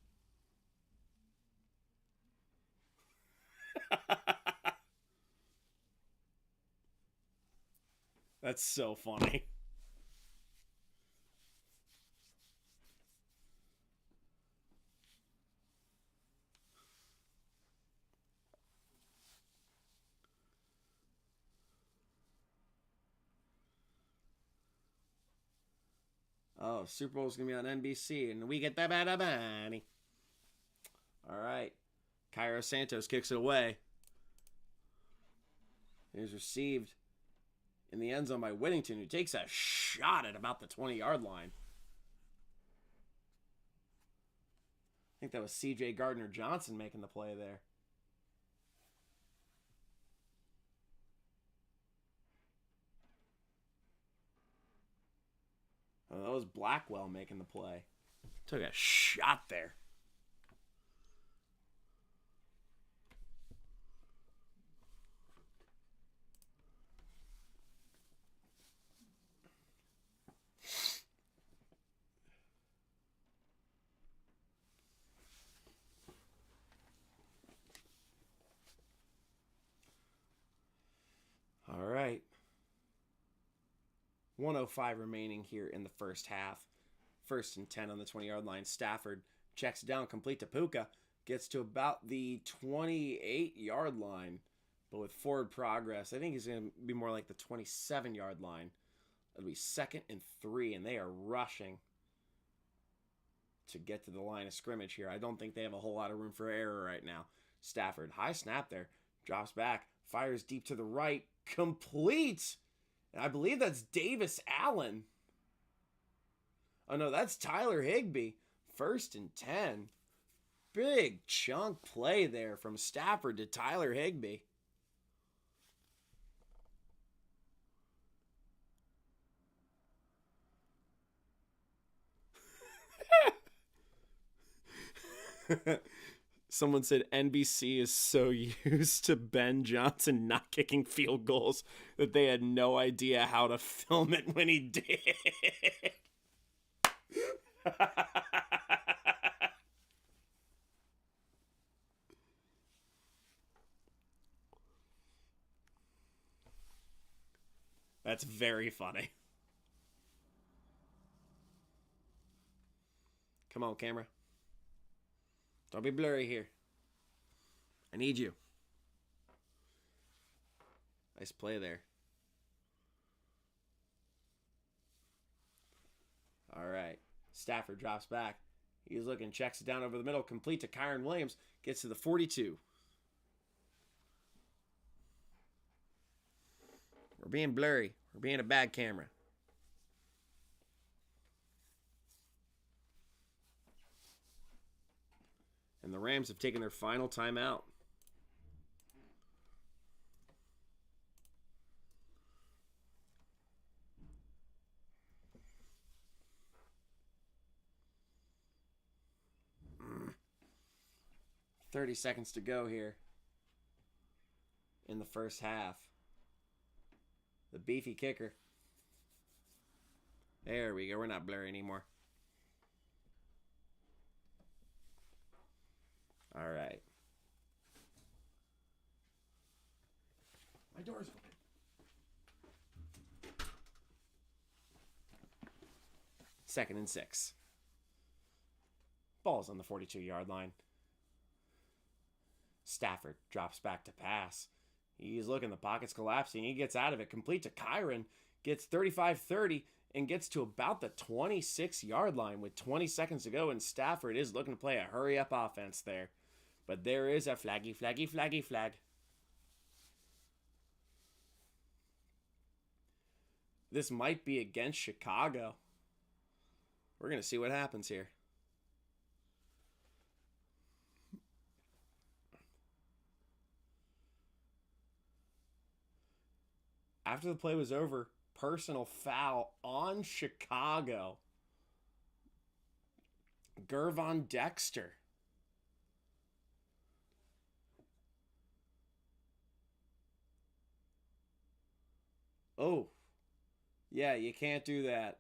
That's so funny. Oh, Super Bowl's going to be on NBC, and we get that bad money. All right. Cairo Santos kicks it away. It is received in the end zone by Whittington, who takes a shot at about the 20-yard line. I think that was C.J. Gardner-Johnson making the play there. Oh, that was Blackwell making the play. Took a shot there. All right. 1:05 remaining here in the first half. 1st and 10 on the 20-yard line. Stafford checks down, complete to Puka. Gets to about the 28-yard line. But with forward progress, I think he's going to be more like the 27-yard line. It'll be 2nd and 3, and they are rushing to get to the line of scrimmage here. I don't think they have a whole lot of room for error right now. Stafford, high snap there. Drops back. Fires deep to the right. Complete. And I believe that's Davis Allen. Oh, no, that's Tyler Higbee. 1st and 10. Big chunk play there from Stafford to Tyler Higbee. Someone said NBC is so used to Ben Johnson not kicking field goals that they had no idea how to film it when he did. That's very funny. Come on, camera. Don't be blurry here. I need you. Nice play there. All right. Stafford drops back. He's looking, checks it down over the middle, complete to Kyron Williams. Gets to the 42. We're being blurry. We're being a bad camera. And the Rams have taken their final timeout. Mm. 30 seconds to go here in the first half. The beefy kicker. There we go. We're not blurry anymore. All right. My door's open. Second and 6. Ball's on the 42-yard line. Stafford drops back to pass. He's looking, the pocket's collapsing. He gets out of it, complete to Kyron. Gets 35-30 and gets to about the 26-yard line with 20 seconds to go. And Stafford is looking to play a hurry-up offense there. But there is a flaggy flag. This might be against Chicago. We're going to see what happens here. After the play was over, personal foul on Chicago. Gervon Dexter. Oh, yeah, you can't do that.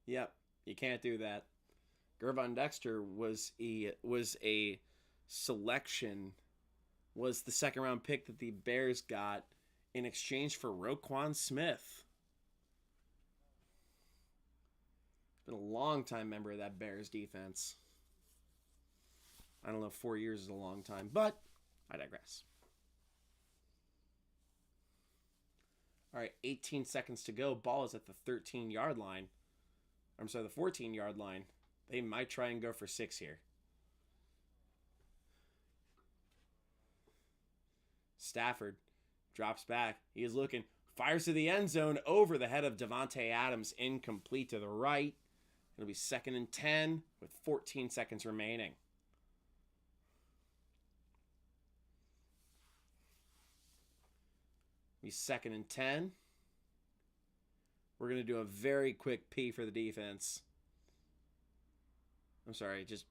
Yep, you can't do that. Gervon Dexter was a selection, was the second round pick that the Bears got in exchange for Roquan Smith. Been a long time member of that Bears defense. I don't know if 4 years is a long time, but I digress. All right, 18 seconds to go. Ball is at the 13-yard line. I'm sorry, the 14-yard line. They might try and go for 6 here. Stafford drops back. He is looking. Fires to the end zone over the head of Devontae Adams. Incomplete to the right. It'll be 2nd and 10 with 14 seconds remaining. Be 2nd and 10. We're going to do a very quick P for the defense. I'm sorry, just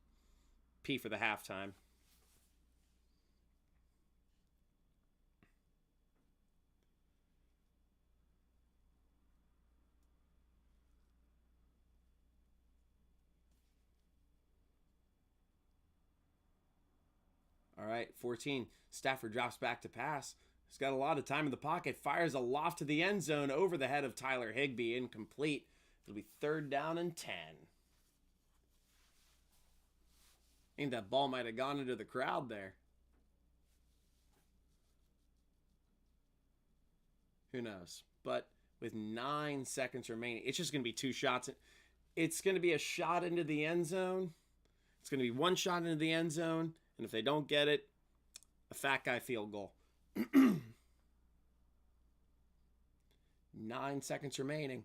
P for the halftime. All right, 14. Stafford drops back to pass. He's got a lot of time in the pocket. Fires a loft to the end zone over the head of Tyler Higbee. Incomplete. It'll be 3rd down and 10. I think that ball might have gone into the crowd there. Who knows? But with 9 seconds remaining, it's just going to be 2 shots. It's going to be a shot into the end zone. It's going to be 1 shot into the end zone. And if they don't get it, a fat guy field goal. 9 seconds remaining.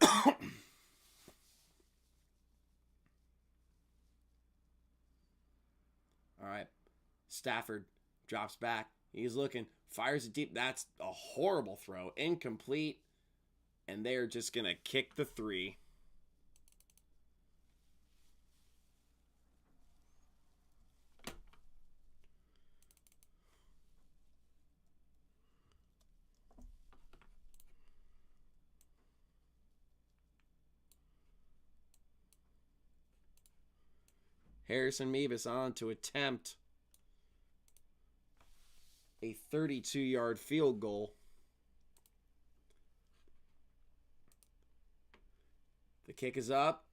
All right. Stafford drops back. He's looking. Fires it deep. That's a horrible throw. Incomplete. And they're just going to kick the 3. Harrison Mevis on to attempt a 32-yard field goal. The kick is up.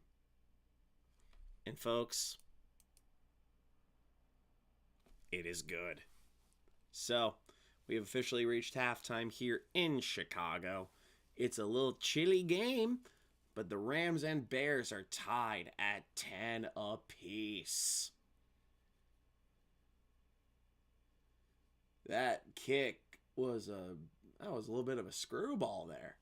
And folks, it is good. So, we have officially reached halftime here in Chicago. It's a little chilly game, but the Rams and Bears are tied at 10 apiece. That kick was a little bit of a screwball there.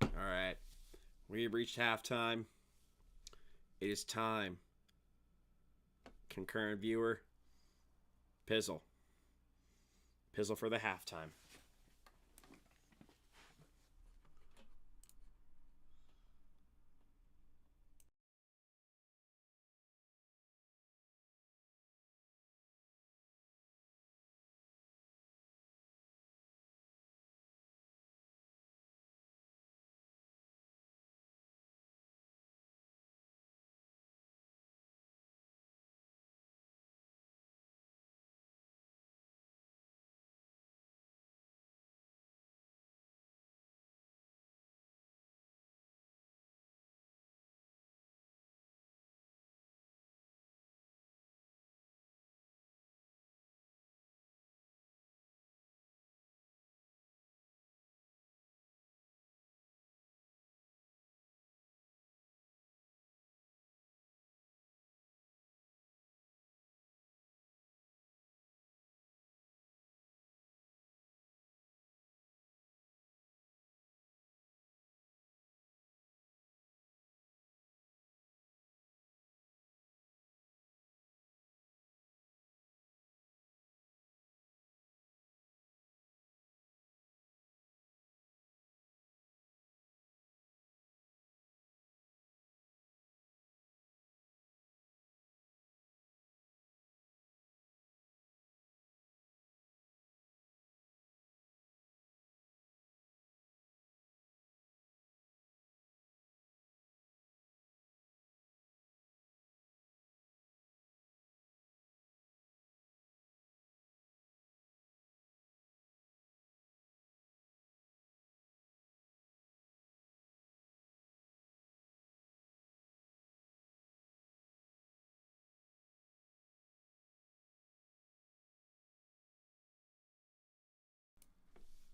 All right, we have reached halftime. It is time. Concurrent viewer, Pizzle. Pizzle for the halftime.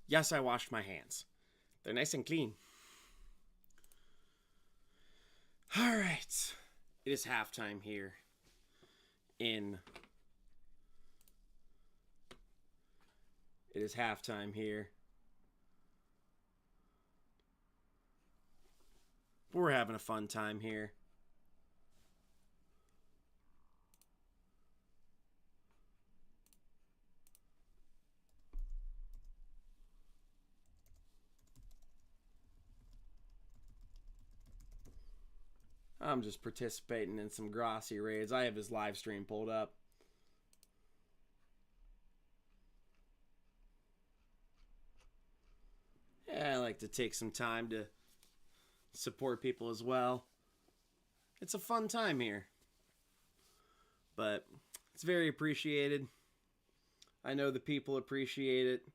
Yes, I washed my hands. They're nice and clean. All right. It is halftime here in... It is halftime here. We're having a fun time here. I'm just participating in some Grossi raids. I have his live stream pulled up. Yeah, I like to take some time to support people as well. It's a fun time here. But it's very appreciated. I know the people appreciate it.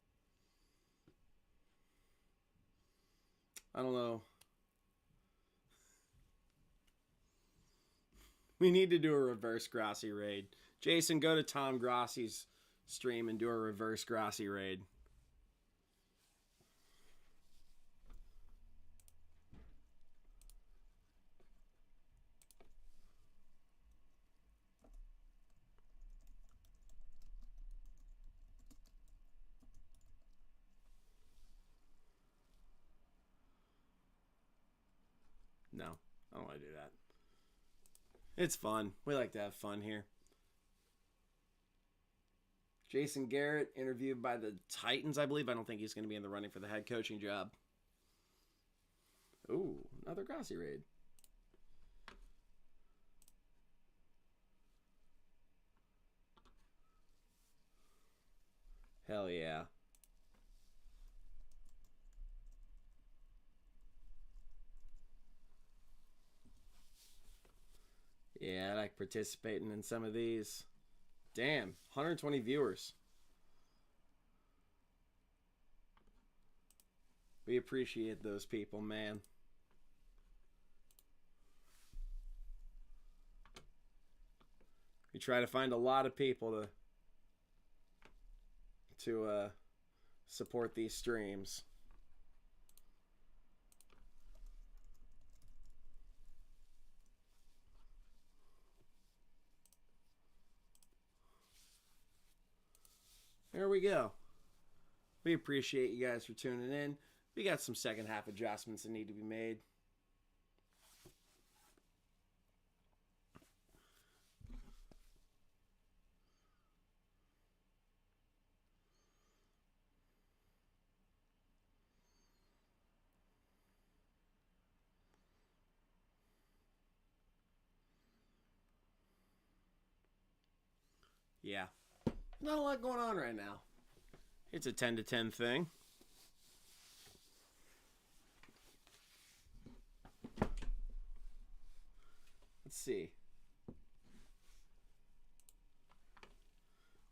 I don't know. We need to do a reverse Grossi raid. Jason, go to Tom Grossi's stream and do a reverse Grossi raid. No, I don't want to do that. It's fun. We like to have fun here. Jason Garrett, interviewed by the Titans, I believe. I don't think he's going to be in the running for the head coaching job. Ooh, another Grossi raid. Hell yeah. Yeah, I like participating in some of these. Damn, 120 viewers. We appreciate those people, man. We try to find a lot of people to support these streams. There we go. We appreciate you guys for tuning in. We got some second half adjustments that need to be made. Yeah. Not a lot going on right now. It's a 10 to 10 thing. Let's see.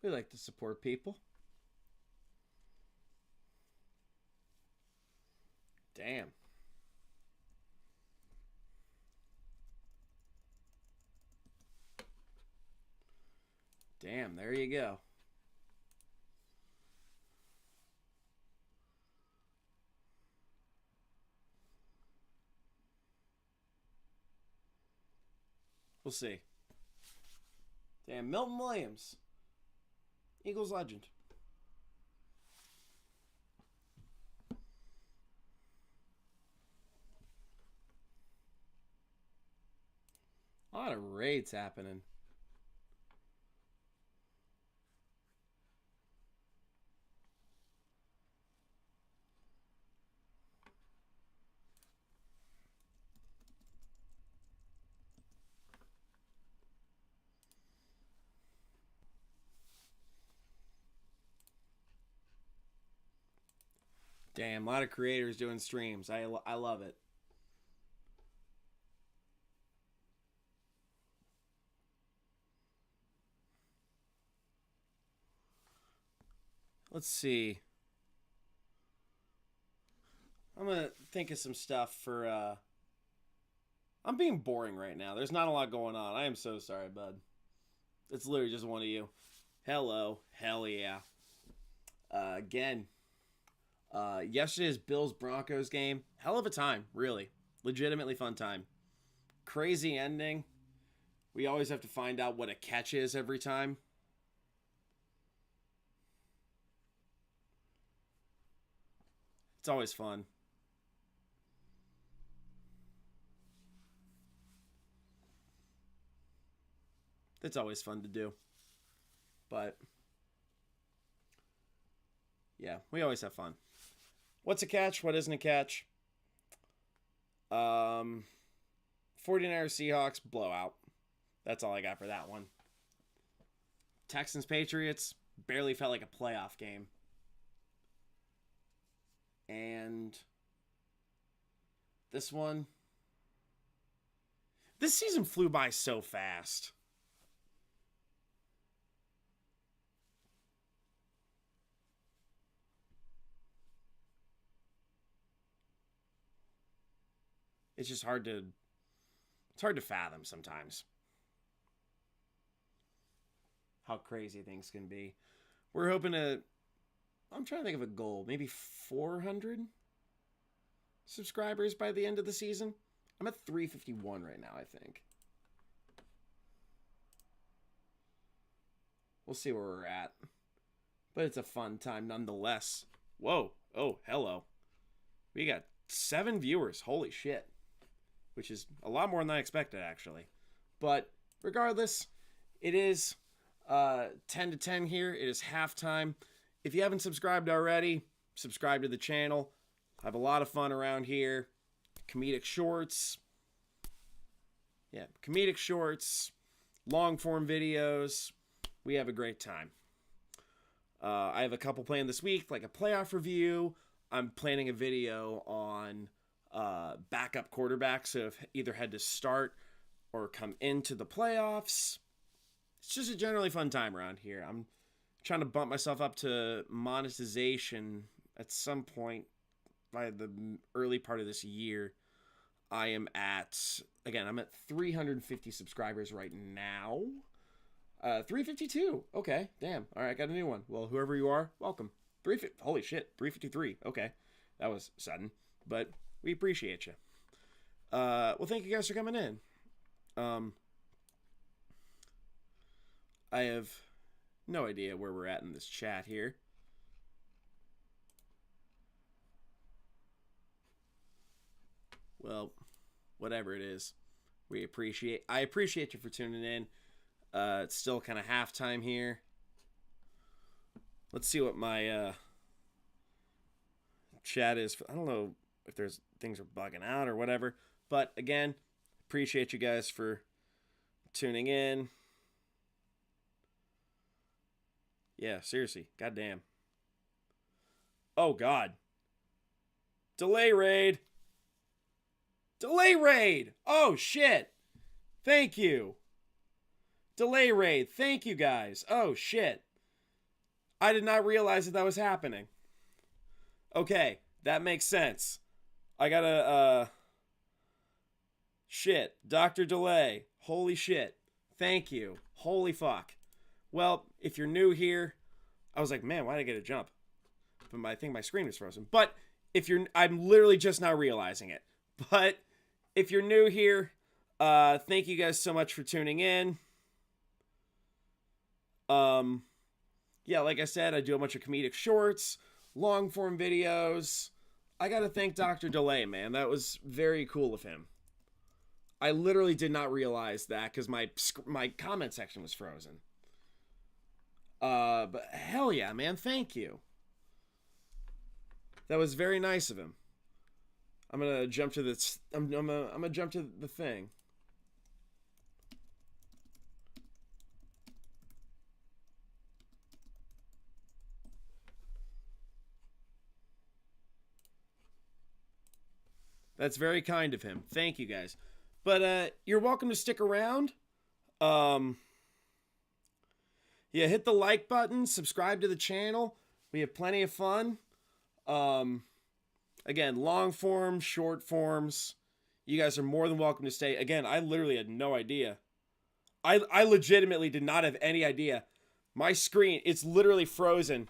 We like to support people. Damn. Damn, there you go. We'll see. Damn, Milton Williams. Eagles legend. A lot of raids happening. Damn, a lot of creators doing streams. I love it. Let's see. I'm going to think of some stuff for... I'm being boring right now. There's not a lot going on. I am so sorry, bud. It's literally just one of you. Hello. Hell yeah. Again... yesterday's Bills-Broncos game, hell of a time, really. Legitimately fun time. Crazy ending. We always have to find out what a catch is every time. It's always fun. It's always fun to do. But, yeah, we always have fun. What's a catch? What isn't a catch? 49ers Seahawks blowout. That's all I got for that one. Texans Patriots barely felt like a playoff game. And this one, this season flew by so fast. It's just hard to fathom sometimes how crazy things can be. We're hoping to, I'm trying to think of a goal, maybe 400 subscribers by the end of the season. I'm at 351 right now, I think. We'll see where we're at. But it's a fun time nonetheless. Whoa. Oh, hello. We got 7 viewers. Holy shit. Which is a lot more than I expected, actually. But regardless, it is 10 to 10 here. It is halftime. If you haven't subscribed already, subscribe to the channel. I have a lot of fun around here. Comedic shorts. Yeah, comedic shorts, long form videos. We have a great time. I have a couple planned this week, like a playoff review. I'm planning a video on backup quarterbacks who have either had to start or come into the playoffs. It's just a generally fun time around here. I'm trying to bump myself up to monetization at some point by the early part of this year. I'm at 350 subscribers right now. 352. Okay, damn. All right, got a new one. Well, whoever you are, welcome. Holy shit, 353. Okay, that was sudden, but we appreciate you. Well, thank you guys for coming in. I have no idea where we're at in this chat here. Well, whatever it is, I appreciate you for tuning in. It's still kind of halftime here. Let's see what my chat is. I don't know if there's things are bugging out or whatever, but again, appreciate you guys for tuning in. Yeah, seriously, goddamn. Oh God. Delay raid. Oh shit. Thank you. Delay raid. Thank you guys. Oh shit. I did not realize that was happening. Okay, that makes sense. I gotta, shit. Dr. Delay. Holy shit. Thank you. Holy fuck. Well, if you're new here, I was like, man, why did I get a jump? But I think my screen was frozen. But I'm literally just now realizing it. But if you're new here, thank you guys so much for tuning in. Yeah, like I said, I do a bunch of comedic shorts, long form videos. I gotta thank Dr. Delay, man. That was very cool of him. I literally did not realize that because my comment section was frozen. But hell yeah, man. Thank you. That was very nice of him. I'm gonna jump to this. I'm gonna jump to the thing. That's very kind of him. Thank you guys. But you're welcome to stick around. Yeah, hit the like button, subscribe to the channel. We have plenty of fun. Again, long form, short forms. You guys are more than welcome to stay. Again, I literally had no idea. I legitimately did not have any idea. My screen, it's literally frozen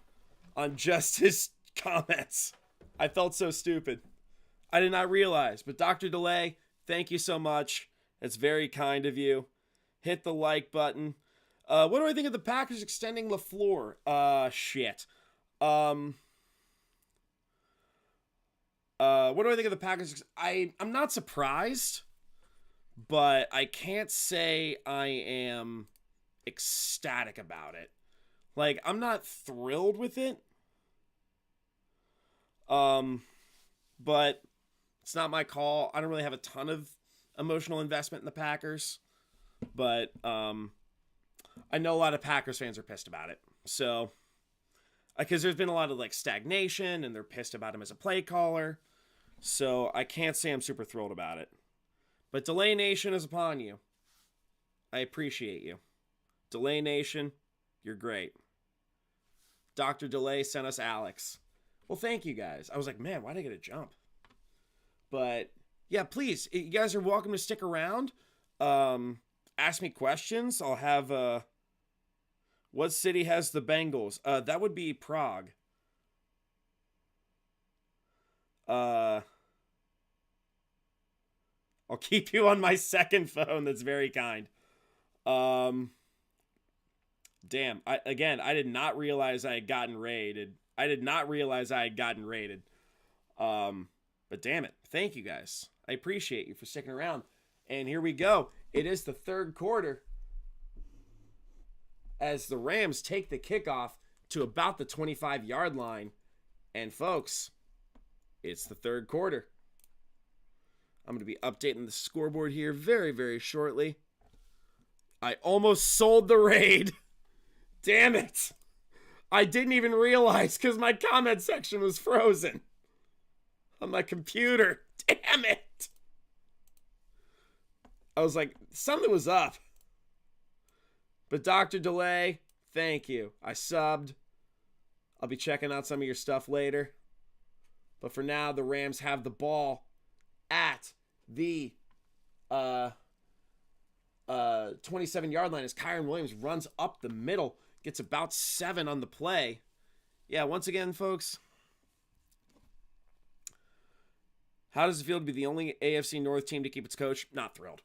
on just his comments. I felt so stupid. I did not realize. But Dr. Delay, thank you so much. It's very kind of you. Hit the like button. What do I think of the Packers extending LaFleur? Shit. What do I think of the Packers? I'm not surprised, but I can't say I am ecstatic about it. Like, I'm not thrilled with it. But it's not my call. I don't really have a ton of emotional investment in the Packers, but I know a lot of Packers fans are pissed about it. So, because there's been a lot of like stagnation, and they're pissed about him as a play caller. So I can't say I'm super thrilled about it. But Delay Nation is upon you. I appreciate you. Delay Nation, you're great. Dr. Delay sent us Alex. Well, thank you guys. I was like, man, why did I get a jump? But yeah, please, you guys are welcome to stick around. Ask me questions. I'll have, what city has the Bengals? That would be Prague. I'll keep you on my second phone. That's very kind. Damn. I did not realize I had gotten raided. But damn it. Thank you guys. I appreciate you for sticking around. And here we go. It is the third quarter. as the Rams take the kickoff to about the 25-yard line. And folks, it's the third quarter. I'm going to be updating the scoreboard here very, very shortly. I almost sold the raid. Damn it. I didn't even realize because my comment section was frozen on my computer. Damn it. I was like, something was up. But Dr. Delay, thank you. I subbed. I'll be checking out some of your stuff later. But for now, the Rams have the ball at the 27-yard line as Kyron Williams runs up the middle, gets about 7 on the play. Yeah, once again, folks, how does it feel to be the only AFC North team to keep its coach? Not thrilled.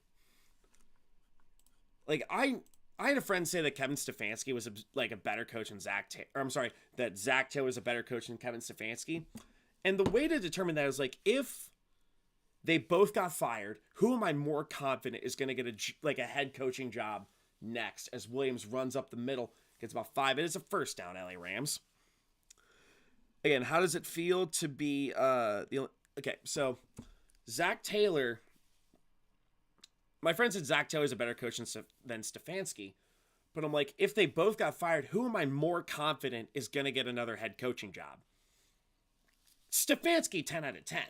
Like, I had a friend say that Kevin Stefanski was a better coach than Zach Taylor. I'm sorry, that Zach Taylor was a better coach than Kevin Stefanski. And the way to determine that is, like, if they both got fired, who am I more confident is going to get a head coaching job next as Williams runs up the middle, gets about 5. It is a first down, LA Rams. Again, how does it feel to be okay, so Zach Taylor, my friend said Zach Taylor is a better coach than Stefanski, but I'm like, if they both got fired, who am I more confident is going to get another head coaching job? Stefanski, 10 out of 10.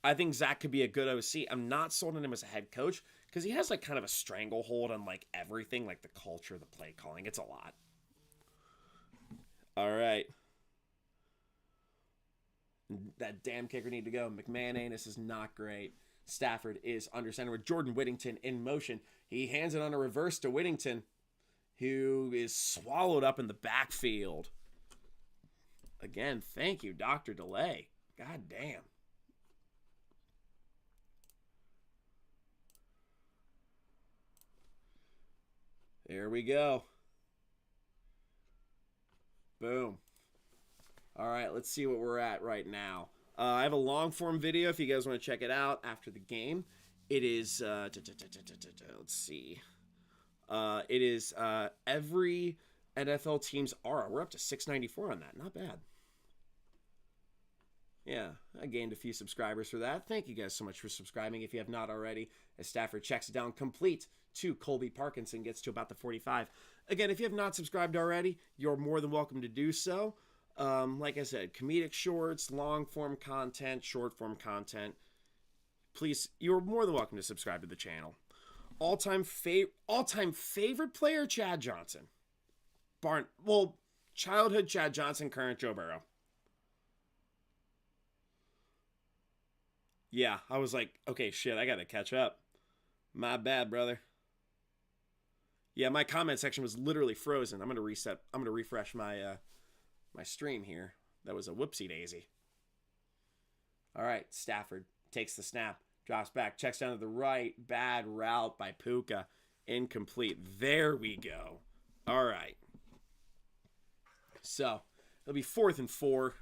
I think Zach could be a good OC. I'm not sold on him as a head coach because he has like kind of a stranglehold on like everything, like the culture, the play calling. It's a lot. All right. That damn kicker need to go. McMahon anus is not great. Stafford is under center with Jordan Whittington in motion. He hands it on a reverse to Whittington, who is swallowed up in the backfield. Again, thank you, Dr. Delay. God damn. There we go. Boom. All right, let's see what we're at right now. I have a long form video if you guys want to check it out after the game. It is, let's see. It is every NFL team's aura. We're up to 694 on that. Not bad. Yeah, I gained a few subscribers for that. Thank you guys so much for subscribing if you have not already. As Stafford checks it down complete to Colby Parkinson, gets to about the 45. Again, if you have not subscribed already, you're more than welcome to do so. Like I said, comedic shorts, long form content, short form content. Please, you're more than welcome to subscribe to the channel. All-time favorite player, Chad Johnson. Childhood Chad Johnson, current Joe Burrow. Yeah, I was like, okay, shit, I gotta catch up. My bad, brother. Yeah, my comment section was literally frozen. I'm gonna refresh my my stream here. That was a whoopsie daisy. All right, Stafford takes the snap, drops back, checks down to the right. Bad route by Puka. Incomplete. There we go. All right. So, it'll be 4th and 4.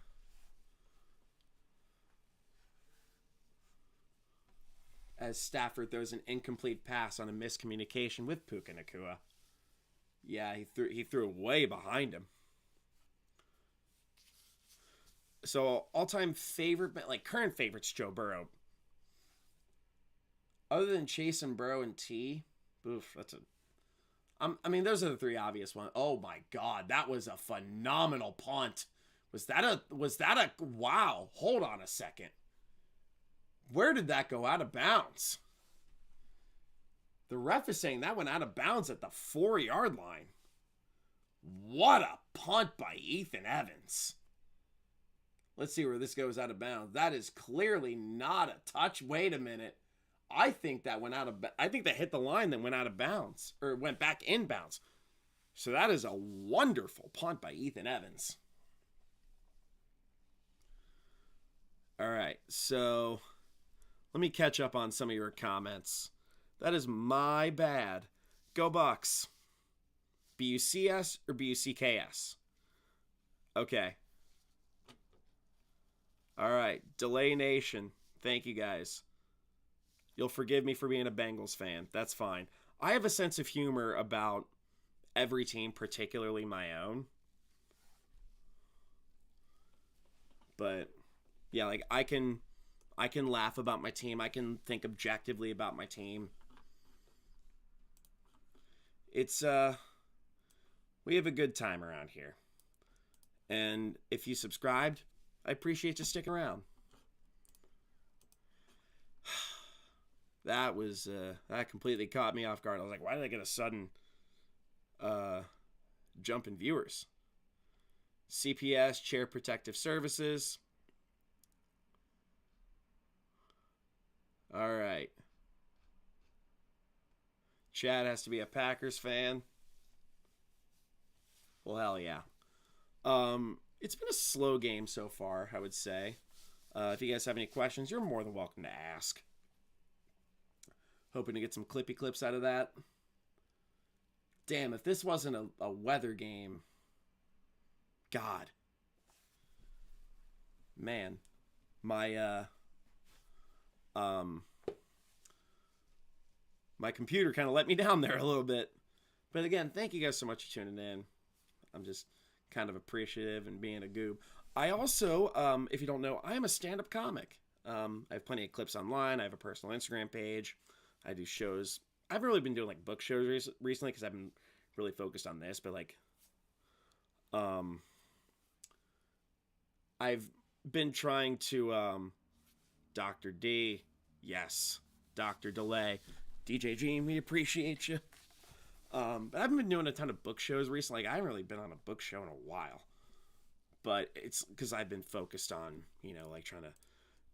As Stafford throws an incomplete pass on a miscommunication with Puka Nacua. Yeah, he threw it way behind him. So, all-time favorite, like current favorites, Joe Burrow. Other than Chase and Burrow and T, oof, that's a... I mean, those are the 3 obvious ones. Oh my God, that was a phenomenal punt. Was that a... Wow, hold on a second. Where did that go out of bounds? The ref is saying that went out of bounds at the 4-yard line. What a punt by Ethan Evans. Let's see where this goes out of bounds. That is clearly not a touch. Wait a minute. I think that hit the line that went out of bounds, or went back in bounds. So that is a wonderful punt by Ethan Evans. All right, so let me catch up on some of your comments. That is my bad. Go Bucks. BUCS or BUCKS? Okay. All right, Delay Nation. Thank you guys. You'll forgive me for being a Bengals fan. That's fine. I have a sense of humor about every team, particularly my own. But yeah, like I can laugh about my team. I can think objectively about my team. It's we have a good time around here. And if you subscribed, I appreciate you sticking around. That was that completely caught me off guard. I was like, why did I get a sudden jump in viewers? CPS, Chair Protective Services. All right. Chad has to be a Packers fan. Well, hell yeah. It's been a slow game so far, I would say. If you guys have any questions, you're more than welcome to ask. Hoping to get some clippy clips out of that. Damn, if this wasn't a weather game. God. Man. My computer kind of let me down there a little bit. But again, thank you guys so much for tuning in. I'm just kind of appreciative and being a goob. I also, if you don't know, I am a stand-up comic. I have plenty of clips online. I have a personal Instagram page. I do shows. I've really been doing like book shows recently because I've been really focused on this. But like, I've been trying to, Dr. D, yes, Dr. Delay, DJ G, we appreciate you. But I haven't been doing a ton of book shows recently. Like, I haven't really been on a book show in a while. But it's because I've been focused on, you know, like trying to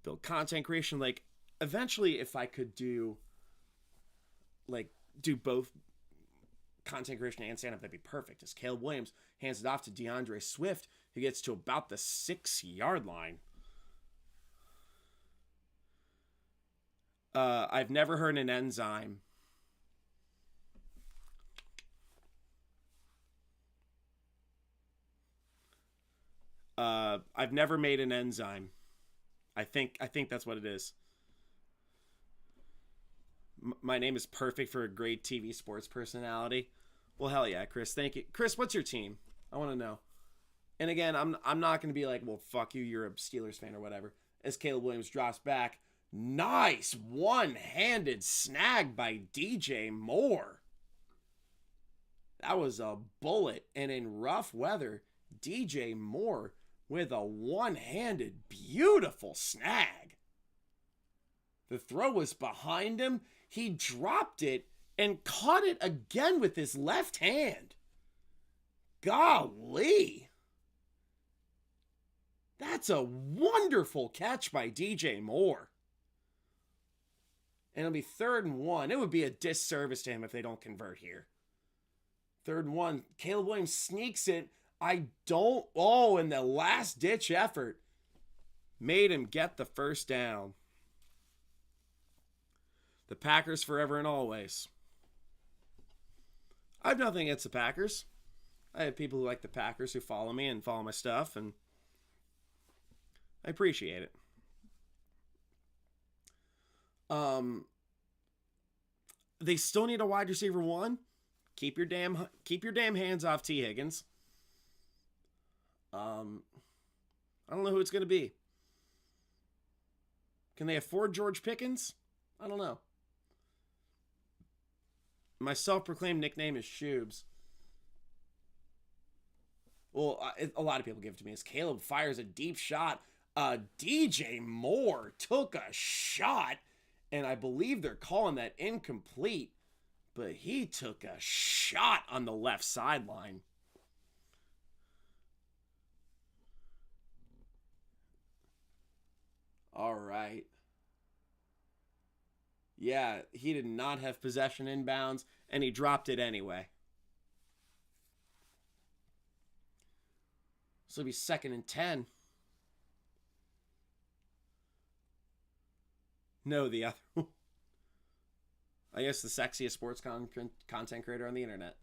build content creation. Like, eventually, if I could do both content creation and stand-up, that'd be perfect. As Caleb Williams hands it off to DeAndre Swift, who gets to about the 6-yard line. I've never heard an enzyme. I've never made an enzyme. I think that's what it is. My name is perfect for a great TV sports personality. Well, hell yeah, Chris. Thank you. Chris, what's your team? I want to know. And again, I'm not going to be like, well, fuck you, you're a Steelers fan or whatever. As Caleb Williams drops back. Nice one-handed snag by DJ Moore. That was a bullet. And in rough weather, DJ Moore with a one-handed beautiful snag. The throw was behind him. He dropped it and caught it again with his left hand. Golly. That's a wonderful catch by DJ Moore. And it'll be 3rd and 1. It would be a disservice to him if they don't convert here. 3rd and 1. Caleb Williams sneaks it. And the last-ditch effort made him get the first down. The Packers forever and always. I have nothing against the Packers. I have people who like the Packers who follow me and follow my stuff, and I appreciate it. They still need a wide receiver 1. Keep your damn hands off T. Higgins. I don't know who it's going to be. Can they afford George Pickens? I don't know. My self-proclaimed nickname is Shoobs. Well, a lot of people give it to me. As Caleb fires a deep shot, DJ Moore took a shot, and I believe they're calling that incomplete, but he took a shot on the left sideline. All right. Yeah, he did not have possession inbounds, and he dropped it anyway. So it'll be 2nd and 10. No, the other. I guess the sexiest sports content creator on the internet.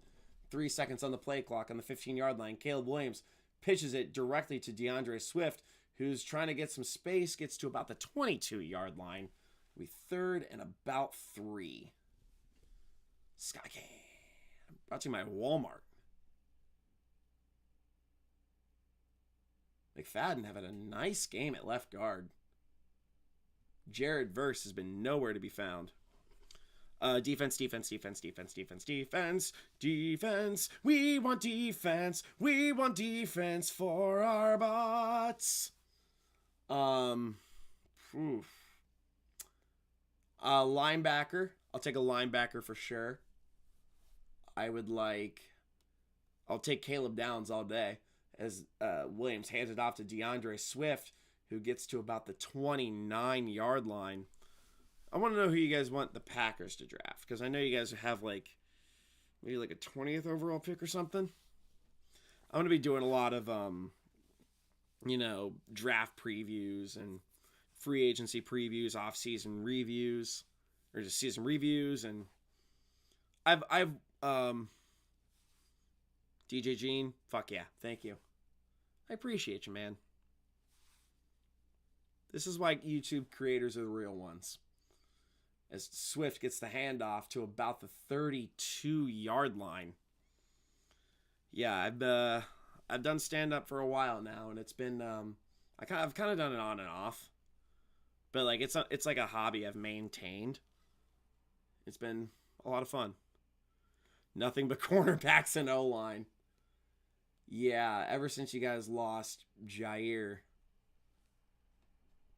3 seconds on the play clock on the 15-yard line. Caleb Williams pitches it directly to DeAndre Swift, who's trying to get some space, gets to about the 22-yard line. We 3rd and about 3. Sky Can. Brought to you by Walmart. McFadden having a nice game at left guard. Jared Verse has been nowhere to be found. Defense. We want defense. We want defense for our bots. Linebacker. I'll take a linebacker for sure. I'll take Caleb Downs all day as Williams hands it off to DeAndre Swift, who gets to about the 29-yard line. I want to know who you guys want the Packers to draft, because I know you guys have maybe a 20th overall pick or something. I'm going to be doing a lot of draft previews and free agency previews, off-season reviews, or just season reviews, and I've DJ Gene, fuck yeah, thank you. I appreciate you, man. This is why YouTube creators are the real ones. As Swift gets the handoff to about the 32-yard line. Yeah, I've done stand-up for a while now, and it's been I've kind of done it on and off, but it's like a hobby I've maintained. It's been a lot of fun. Nothing but cornerbacks and O-line. Yeah, ever since you guys lost Jair,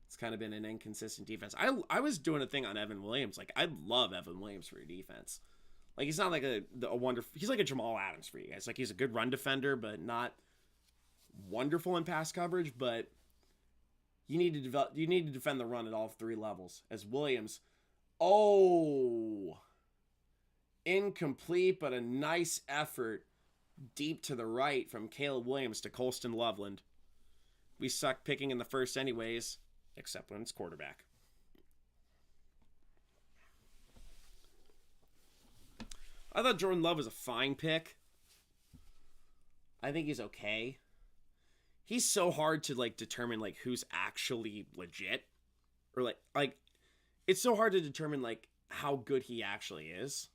it's kind of been an inconsistent defense. I was doing a thing on Evan Williams. I love Evan Williams for your defense. He's not a wonderful. He's like a Jamal Adams for you guys. He's a good run defender, but not wonderful in pass coverage. But you need to defend the run at all three levels. As Williams, incomplete, but a nice effort deep to the right from Caleb Williams to Colston Loveland. We suck picking in the first anyways, except when it's quarterback. I thought Jordan Love was a fine pick. I think he's okay. He's so hard to determine who's actually legit, or it's so hard to determine how good he actually is.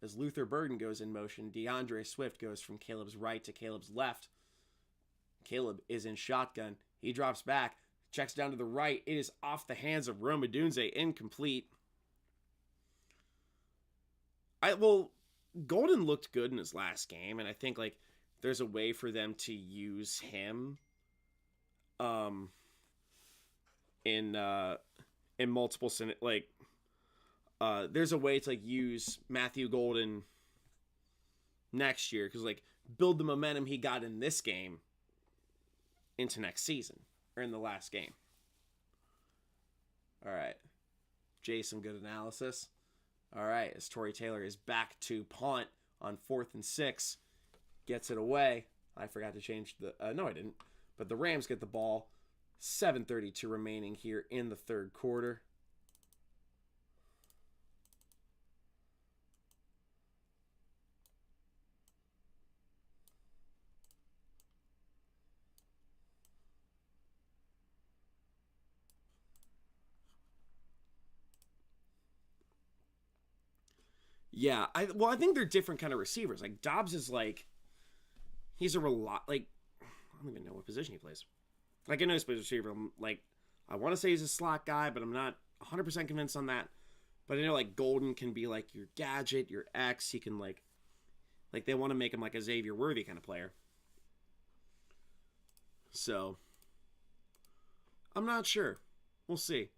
As Luther Burden goes in motion, DeAndre Swift goes from Caleb's right to Caleb's left. Caleb is in shotgun. He drops back, checks down to the right. It is off the hands of Rome Odunze, incomplete. Golden looked good in his last game, and I think there's a way for them to use him in multiple there's a way to use Matthew Golden next year, because build the momentum he got in this game into next season, or in the last game. All right, Jay, some good analysis. All right, as Torrey Taylor is back to punt on 4th and 6, gets it away. I forgot to change no, I didn't. But the Rams get the ball. 7:32 remaining here in the third quarter. Yeah, I think they're different kind of receivers. Dobbs is he's a I don't even know what position he plays. I know he's a receiver. I want to say he's a slot guy, but I'm not 100% convinced on that. But I know Golden can be your gadget, your X. He can they want to make him a Xavier Worthy kind of player. So I'm not sure. We'll see.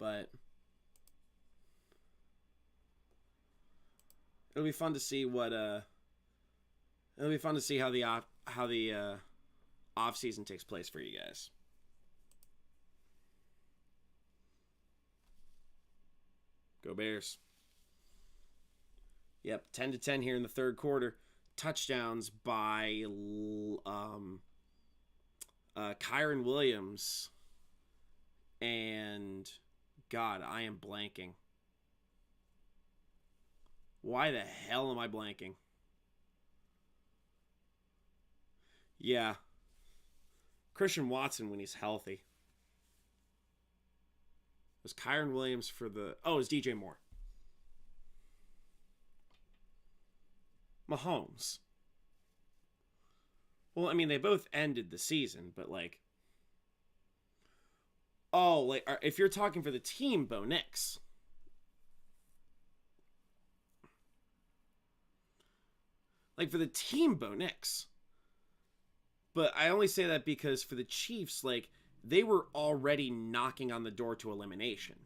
But it'll be fun to see how the off season takes place for you guys. Go Bears. Yep, 10-10 here in the third quarter. Touchdowns by Kyron Williams and God, I am blanking. Why the hell am I blanking? Yeah. Christian Watson when he's healthy. It was Kyron Williams for the... Oh, it was DJ Moore. Mahomes. Well, I mean, they both ended the season, but like, oh, like if you're talking for the team, Bo Nix. Like for the team, Bo Nix. But I only say that because for the Chiefs, like they were already knocking on the door to elimination.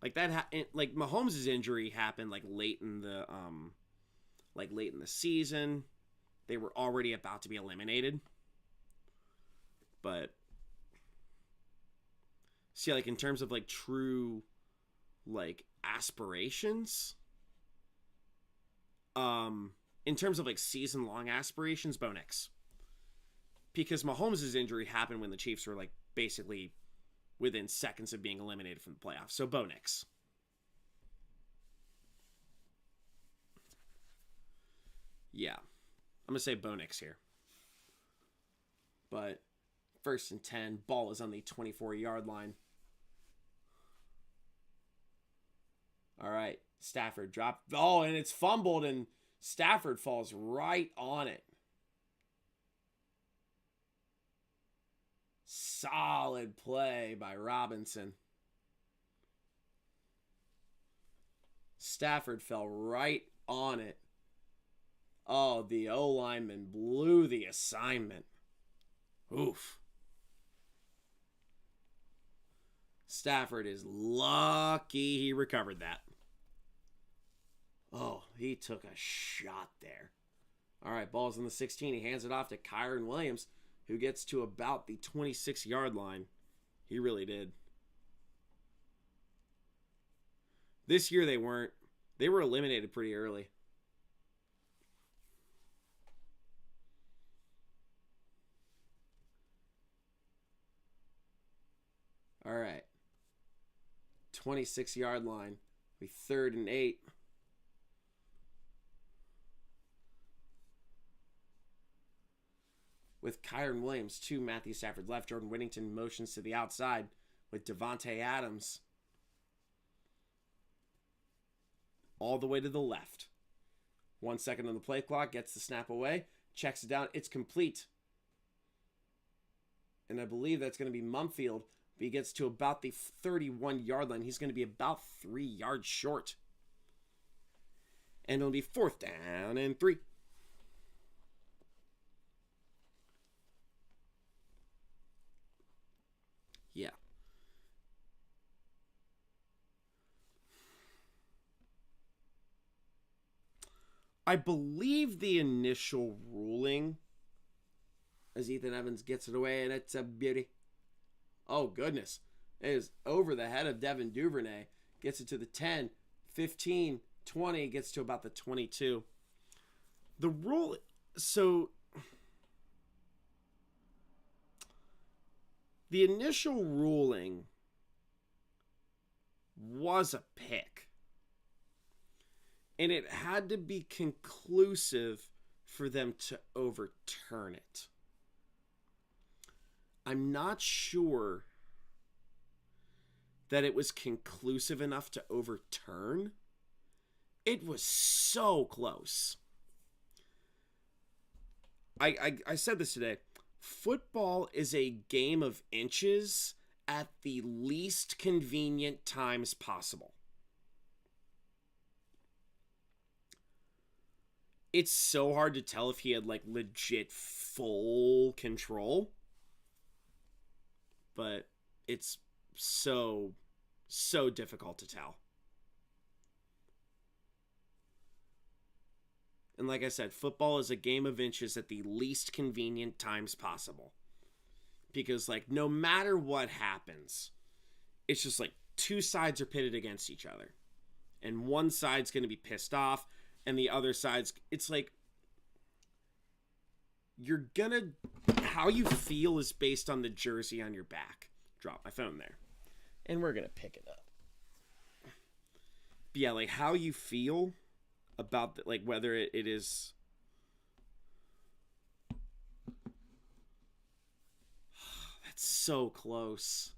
Like that, like Mahomes' injury happened like late in the season. They were already about to be eliminated. But see, like in terms of like true like aspirations, in terms of like season long aspirations, Bo Nix. Because Mahomes' injury happened when the Chiefs were like basically within seconds of being eliminated from the playoffs. So Bo Nix. Yeah. I'm going to say Bo Nix here. But 1st and 10, ball is on the 24-yard line. All right, Stafford dropped. Oh, and it's fumbled, and Stafford falls right on it. Solid play by Robinson. Stafford fell right on it. Oh, the O-lineman blew the assignment. Oof. Stafford is lucky he recovered that. Oh, he took a shot there. All right, ball's in the 16. He hands it off to Kyren Williams, who gets to about the 26-yard line. He really did. This year they weren't. They were eliminated pretty early. All right. 26-yard line. Be 3rd and 8. With Kyren Williams to Matthew Stafford left. Jordan Whittington motions to the outside with Devontae Adams all the way to the left. 1 second on the play clock. Gets the snap away. Checks it down. It's complete. And I believe that's going to be Mumfield. But he gets to about the 31-yard line. He's going to be about 3 yards short. And it'll be 4th down and 3. Yeah. I believe the initial ruling, as Ethan Evans gets it away, and it's a beauty. Oh, goodness. It is over the head of Devin Duvernay. Gets it to the 10, 15, 20, gets to about the 22. The rule, so the initial ruling was a pick. And it had to be conclusive for them to overturn it. I'm not sure that it was conclusive enough to overturn. It was so close. I said this today. Football is a game of inches at the least convenient times possible. It's so hard to tell if he had like legit full control. But it's so difficult to tell. And like I said, football is a game of inches at the least convenient times possible. Because like no matter what happens, it's just like two sides are pitted against each other. And one side's going to be pissed off, and the other side's, it's like, you're gonna, how you feel is based on the jersey on your back. Drop my phone there. And we're gonna pick it up. But yeah, like how you feel about, like whether it is, that's so close.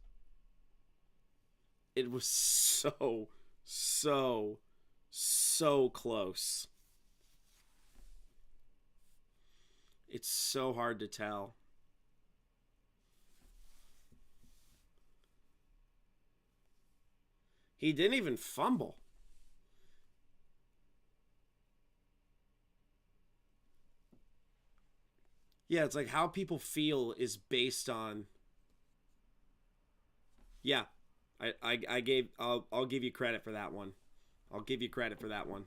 It was so close. It's so hard to tell. He didn't even fumble. Yeah, it's like how people feel is based on. Yeah, I'll give you credit for that one. I'll give you credit for that one.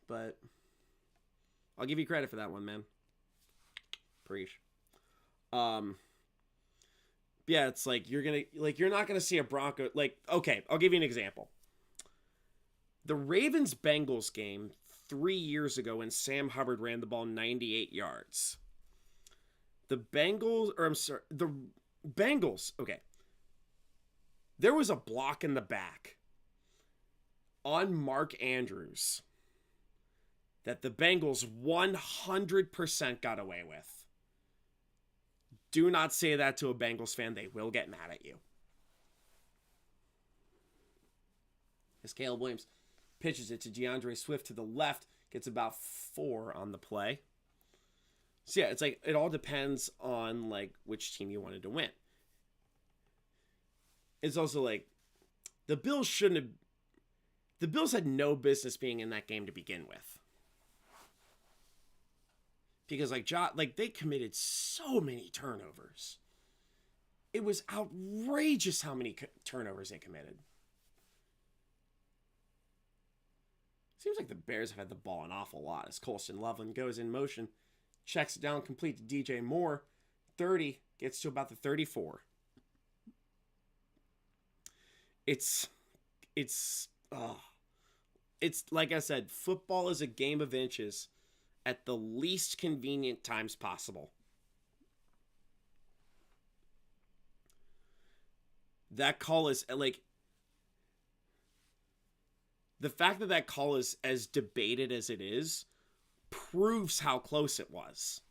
But I'll give you credit for that one, man. Preach. Yeah, it's like you're not gonna see a Bronco. Like, okay, I'll give you an example. The Ravens-Bengals game 3 years ago when Sam Hubbard ran the ball 98 yards. The Bengals, okay. There was a block in the back on Mark Andrews that the Bengals 100% got away with. Do not say that to a Bengals fan. They will get mad at you. As Caleb Williams pitches it to DeAndre Swift to the left, gets about 4 on the play. So yeah, it's like it all depends on like which team you wanted to win. It's also like the Bills had no business being in that game to begin with. Because like they committed so many turnovers. It was outrageous how many turnovers they committed. Seems like the Bears have had the ball an awful lot as Colston Loveland goes in motion, checks it down complete to DJ Moore. 30, gets to about the 34. It's like I said, football is a game of inches at the least convenient times possible. That call is like the fact that call is as debated as it is proves how close it was.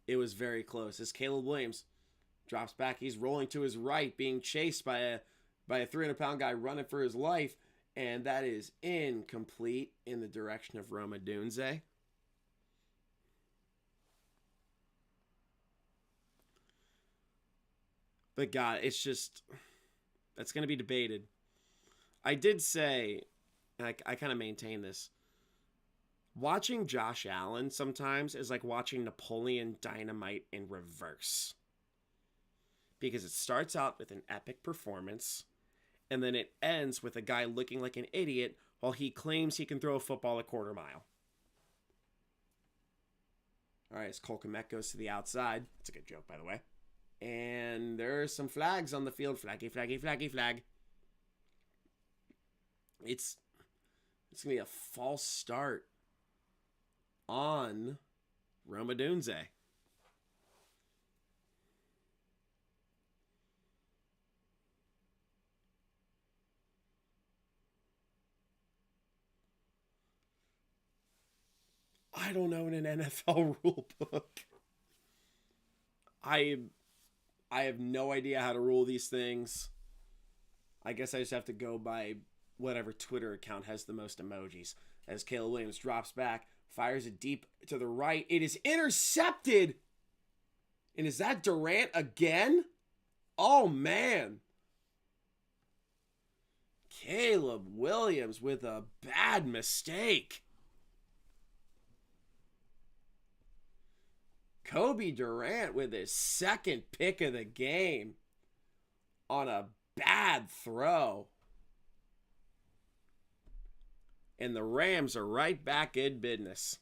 It was very close as Caleb Williams drops back. He's rolling to his right, being chased by a 300-pound guy running for his life, and that is incomplete in the direction of Rome Odunze. But God, it's just, that's going to be debated. I did say, and I kind of maintain this, watching Josh Allen sometimes is like watching Napoleon Dynamite in reverse. Because it starts out with an epic performance, and then it ends with a guy looking like an idiot while he claims he can throw a football a quarter mile. All right, as Cole Kmet goes to the outside. That's a good joke, by the way. And there are some flags on the field. Flaggy, flaggy, flaggy, flag. It's going to be a false start on Rome Odunze. I don't know in an NFL rule book. I have no idea how to rule these things. I guess I just have to go by whatever Twitter account has the most emojis. As Caleb Williams drops back, fires it deep to the right. It is intercepted. And is that Durant again? Oh, man. Caleb Williams with a bad mistake. Kobe Durant with his second pick of the game on a bad throw. And the Rams are right back in business.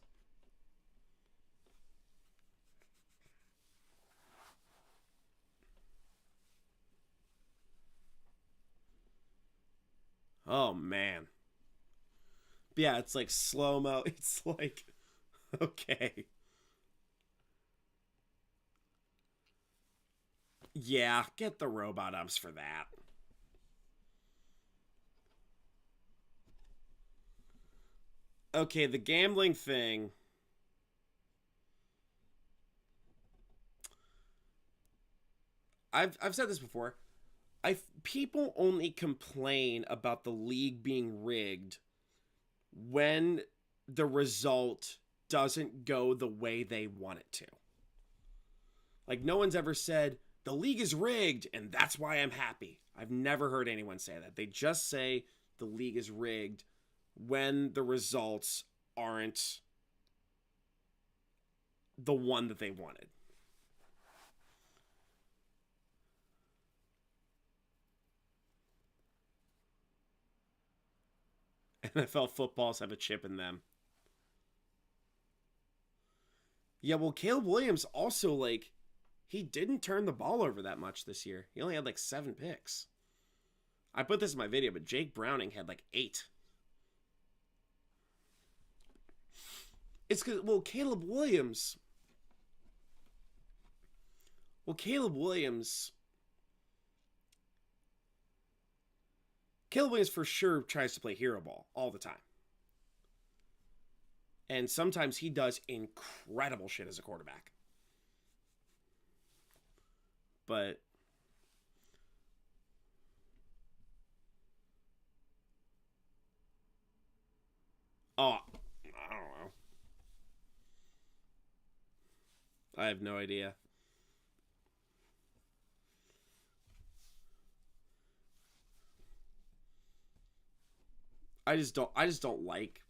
Oh, man. Yeah, it's like slow-mo. It's like, okay. Yeah, get the robot umps for that. Okay, the gambling thing. I've said this before. People only complain about the league being rigged when the result doesn't go the way they want it to. Like, no one's ever said, the league is rigged, and that's why I'm happy. I've never heard anyone say that. They just say the league is rigged when the results aren't the one that they wanted. NFL footballs have a chip in them. Yeah, well, Caleb Williams also, like, he didn't turn the ball over that much this year. He only had, like, 7 picks. I put this in my video, but Jake Browning had, like, 8. It's because, Caleb Williams for sure tries to play hero ball all the time. And sometimes he does incredible shit as a quarterback. But I don't know. I have no idea. I just don't like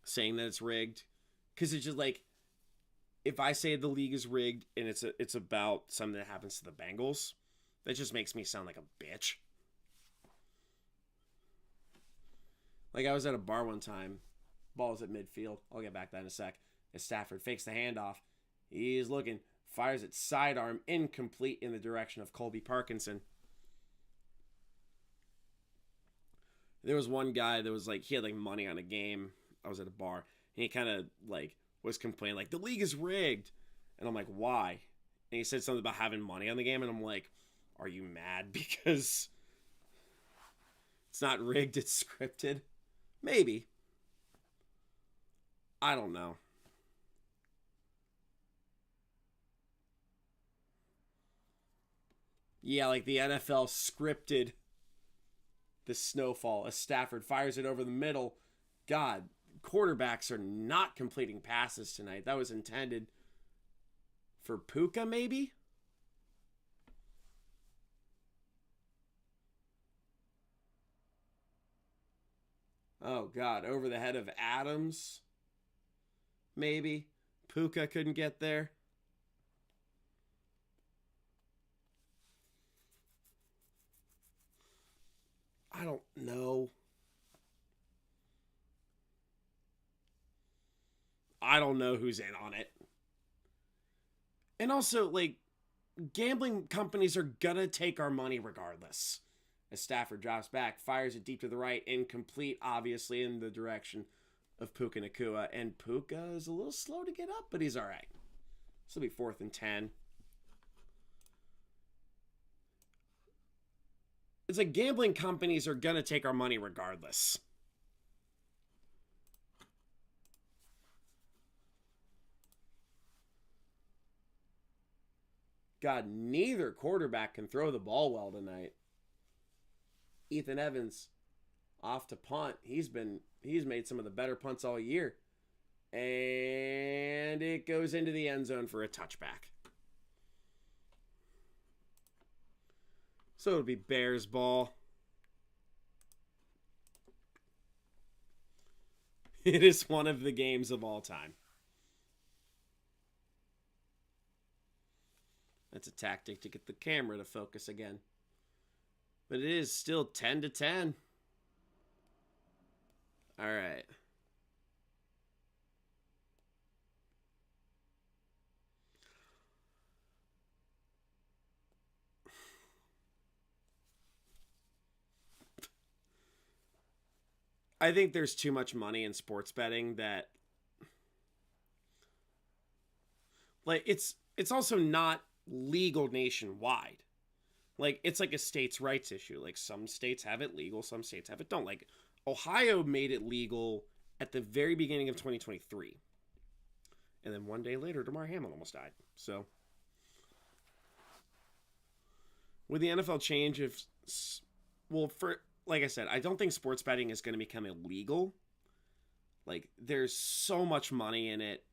saying that it's rigged, because it's just like, if I say the league is rigged and it's about something that happens to the Bengals, that just makes me sound like a bitch. Like, I was at a bar one time, ball was at midfield. I'll get back to that in a sec. As Stafford fakes the handoff, he's looking, fires it sidearm, incomplete in the direction of Colby Parkinson. There was one guy that was like, he had like money on a game. I was at a bar, and he kind of like was complaining, like, the league is rigged. And I'm like, why? And he said something about having money on the game, and I'm like, are you mad because it's not rigged, it's scripted? Maybe. I don't know. Yeah, like the NFL scripted the snowfall as Stafford fires it over the middle. God, quarterbacks are not completing passes tonight. That was intended for Puka, maybe? Oh, God, over the head of Adams, maybe? Puka couldn't get there. I don't know. I don't know who's in on it. And also, like, gambling companies are gonna take our money regardless. As Stafford drops back, fires it deep to the right, incomplete, obviously, in the direction of Puka Nacua. And Puka is a little slow to get up, but he's all right. This will be 4th and 10. It's like gambling companies are gonna take our money regardless. God, neither quarterback can throw the ball well tonight. Ethan Evans off to punt. He's made some of the better punts all year. And it goes into the end zone for a touchback. So it'll be Bears ball. It is one of the games of all time. That's a tactic to get the camera to focus again. But it is still 10-10. All right. I think there's too much money in sports betting that, like, it's also not legal nationwide. Like, it's like a states' rights issue. Like, some states have it legal, some states have it don't. Like, Ohio made it legal at the very beginning of 2023. And then one day later, Damar Hamlin almost died. So, With the NFL change, for like I said, I don't think sports betting is going to become illegal. Like, there's so much money in it.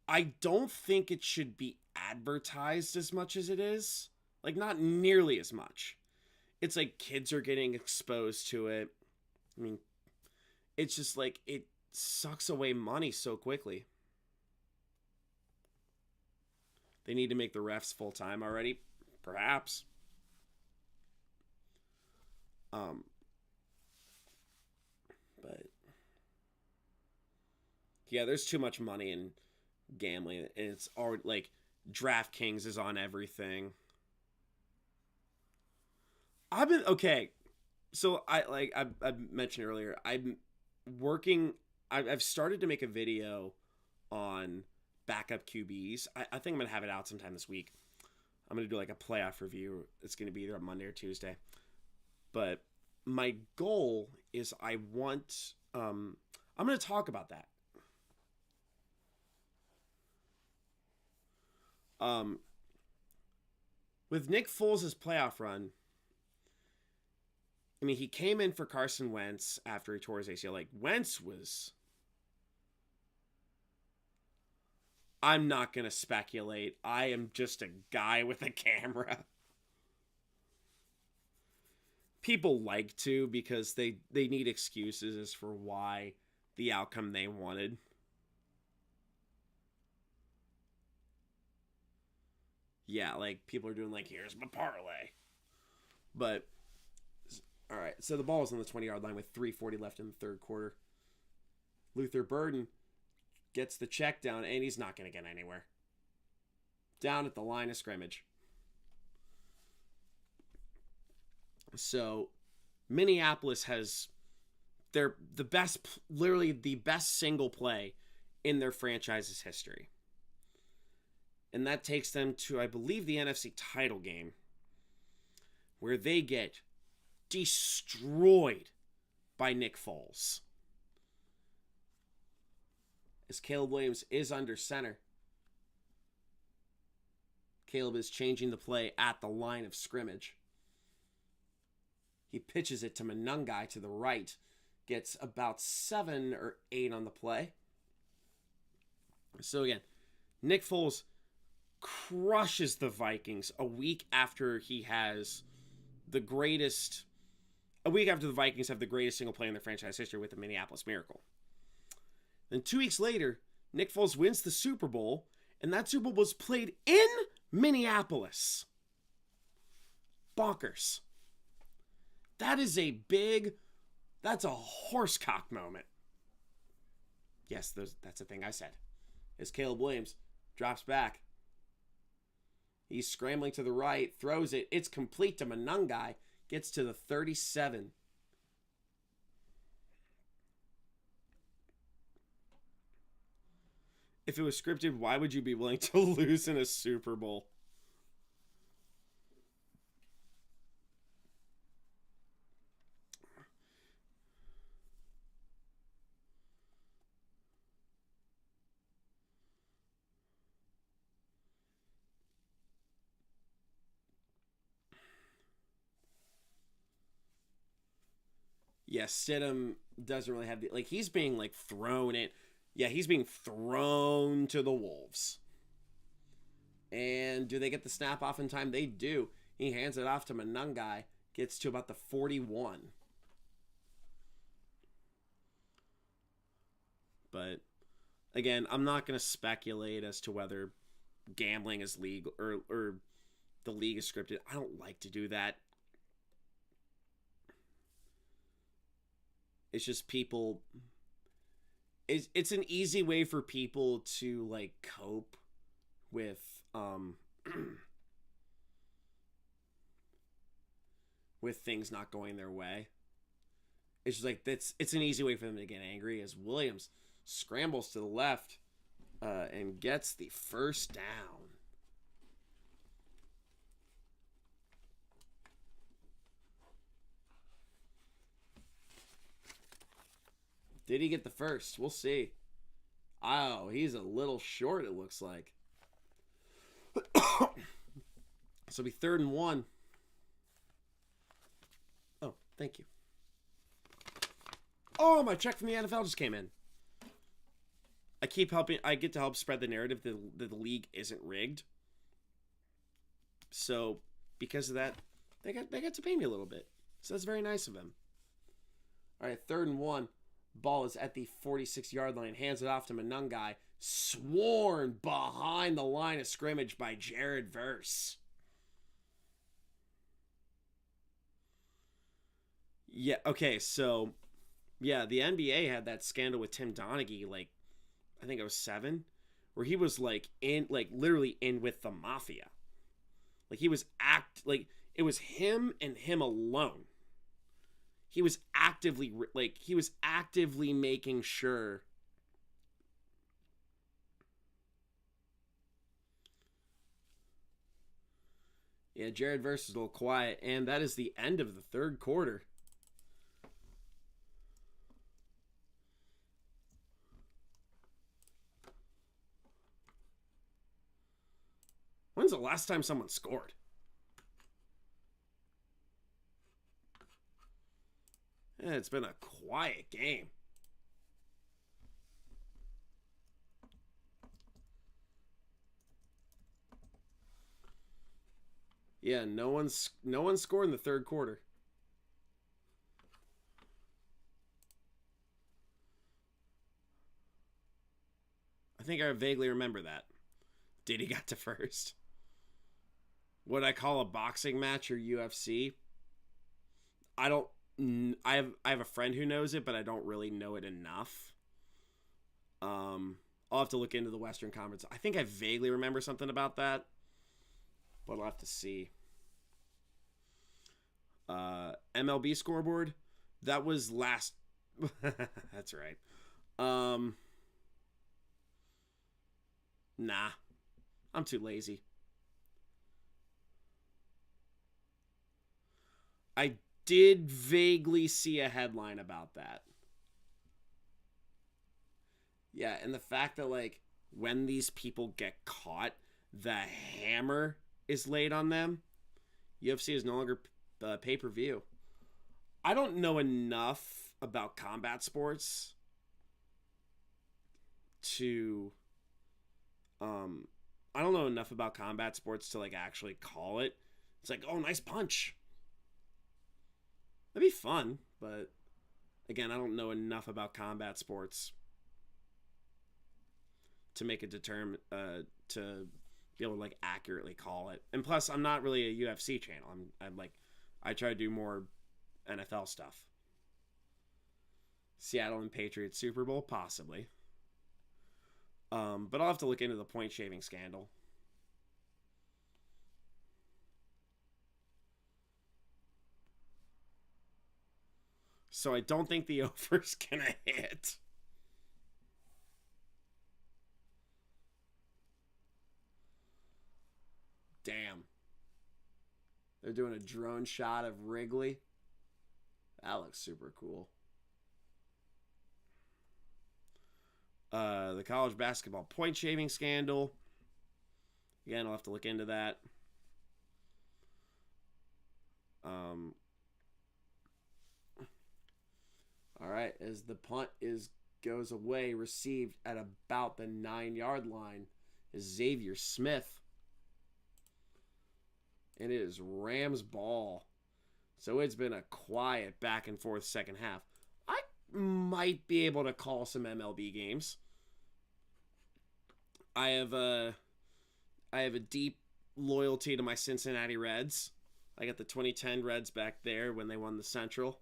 I don't think it should be advertised as much as it is. Like, not nearly as much. It's like kids are getting exposed to it. I mean, it's just like, it sucks away money so quickly. They need to make the refs full-time already. Perhaps. But yeah, there's too much money in gambling, and it's already like DraftKings is on everything. I've been okay. So I mentioned earlier, I'm working. I've started to make a video on backup QBs. I think I'm gonna have it out sometime this week. I'm gonna do like a playoff review. It's gonna be either on Monday or Tuesday. But my goal is I want. I'm gonna talk about that. With Nick Foles' playoff run, I mean, he came in for Carson Wentz after he tore his ACL. Like, Wentz was... I'm not going to speculate. I am just a guy with a camera. People like to because they need excuses as for why the outcome they wanted. Yeah, like, people are doing, like, here's my parlay. But, all right, so the ball is on the 20-yard line with 3:40 left in the third quarter. Luther Burden gets the check down, and he's not going to get anywhere. Down at the line of scrimmage. So, Minneapolis has literally the best single play in their franchise's history. And that takes them to, I believe, the NFC title game, where they get destroyed by Nick Foles. As Caleb Williams is under center. Caleb is changing the play at the line of scrimmage. He pitches it to Manungai to the right. Gets about 7 or 8 on the play. So again, Nick Foles crushes the Vikings a week after the Vikings have the greatest single play in their franchise history with the Minneapolis Miracle. Then 2 weeks later, Nick Foles wins the Super Bowl, and that Super Bowl was played in Minneapolis. Bonkers. That's a horsecock moment. Yes, that's the thing I said. As Caleb Williams drops back. He's scrambling to the right, throws it. It's complete to Manungai. Gets to the 37. If it was scripted, why would you be willing to lose in a Super Bowl? Yeah, Stidham doesn't really have he's being thrown in. Yeah, he's being thrown to the wolves. And do they get the snap off in time? They do. He hands it off to Manungai. Gets to about the 41. But again, I'm not going to speculate as to whether gambling is legal or the league is scripted. I don't like to do that. It's just people. It's an easy way for people to cope with with things not going their way. It's just it's an easy way for them to get angry as Williams scrambles to the left and gets the first down. Did he get the first? We'll see. Oh, he's a little short, it looks like. So it'll be 3rd and 1. Thank you. Oh, my check from the NFL just came in. I get to help spread the narrative that the league isn't rigged. So, because of that, they got to pay me a little bit. So that's very nice of them. All right, 3rd and 1. Ball is at the 46-yard line. Hands it off to Manungai. Sworn behind the line of scrimmage by Jared Verse. Yeah, okay, so, yeah, the NBA had that scandal with Tim Donaghy, like, I think it was 7, where he was, literally in with the mafia. Like, it was him and him alone. He was actively making sure. Yeah, Jared Verse is a little quiet, and that is the end of the 3rd quarter. When's the last time someone scored? Yeah, it's been a quiet game. Yeah, no one scored in the 3rd quarter. I think I vaguely remember that. Diddy got to first. What I call a boxing match or UFC. I have a friend who knows it, but I don't really know it enough. I'll have to look into the Western Conference. I think I vaguely remember something about that, but I'll have to see. MLB scoreboard. That was last. That's right. Nah, I'm too lazy. I did vaguely see a headline about that. Yeah, and the fact that, like, when these people get caught, the hammer is laid on them. UFC is no longer pay-per-view. I don't know enough about combat sports to... I don't know enough about combat sports to, like, actually call it. It's like, oh, nice punch. That'd be fun, but again, I don't know enough about combat sports to make a to be able to, like, accurately call it. And plus, I'm not really a UFC channel. I try to do more NFL stuff. Seattle and Patriots Super Bowl, possibly. But I'll have to look into the point shaving scandal. So I don't think the over's gonna hit. Damn. They're doing a drone shot of Wrigley. That looks super cool. The college basketball point shaving scandal. Again, I'll have to look into that. All right, as the punt goes away, received at about the 9-yard line is Xavier Smith. And it is Rams ball. So it's been a quiet back and forth second half. I might be able to call some MLB games. I have a deep loyalty to my Cincinnati Reds. I got the 2010 Reds back there when they won the Central.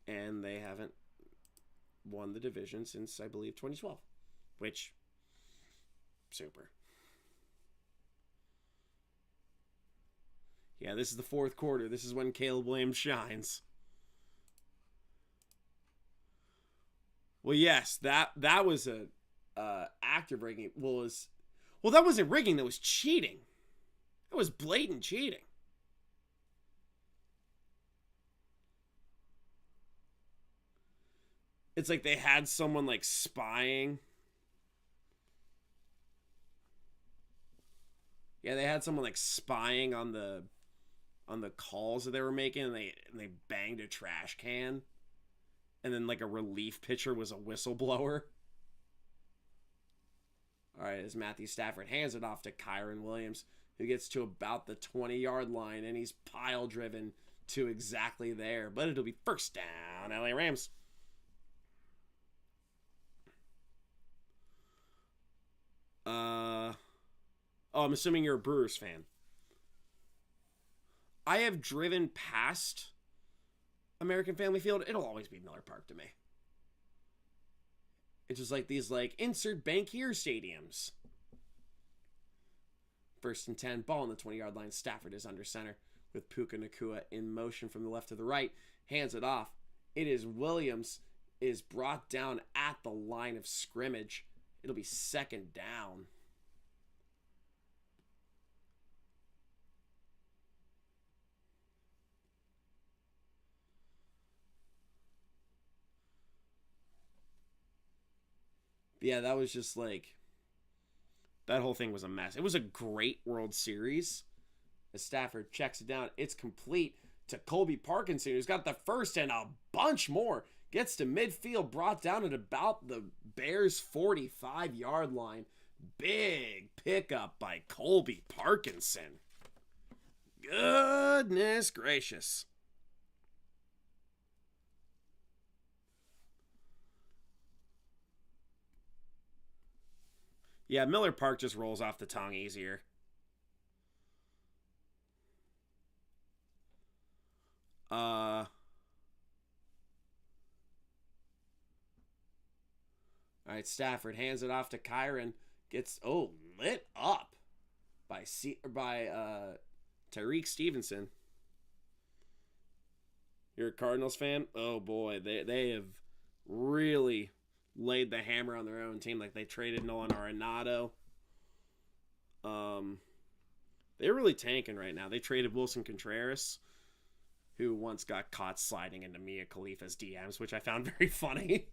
And they haven't won the division since, I believe, 2012. Which, super. Yeah, this is the 4th quarter. This is when Caleb Williams shines. Well, yes, that was a active rigging. Well, that wasn't rigging. That was cheating. That was blatant cheating. It's like they had someone, like, spying. Yeah, they had someone, like, spying on the on the calls that they were making, and they banged a trash can, and then like a relief pitcher was a whistleblower. All right, as Matthew Stafford hands it off to Kyron Williams, who gets to about the 20-yard line, and he's pile driven to exactly there, but it'll be first down, LA Rams. I'm assuming you're a Brewers fan. I have driven past American Family Field. It'll always be Miller Park to me. It's just like these, like, insert bank here stadiums. First and 10, ball on the 20-yard line. Stafford is under center with Puka Nacua in motion from the left to the right. Hands it off. It is Williams is brought down at the line of scrimmage. It'll be second down. Yeah, that was just like, that whole thing was a mess. It was a great World Series. As Stafford checks it down, it's complete to Colby Parkinson, who's got the first and a bunch more. Gets to midfield, brought down at about the Bears' 45-yard line. Big pickup by Colby Parkinson. Goodness gracious. Yeah, Miller Park just rolls off the tongue easier. All right, Stafford hands it off to Kyron. Gets lit up by Tyreek Stevenson. You're a Cardinals fan? Oh boy, they have really laid the hammer on their own team. Like, they traded Nolan Arenado. They're really tanking right now. They traded Wilson Contreras, who once got caught sliding into Mia Khalifa's DMs, which I found very funny.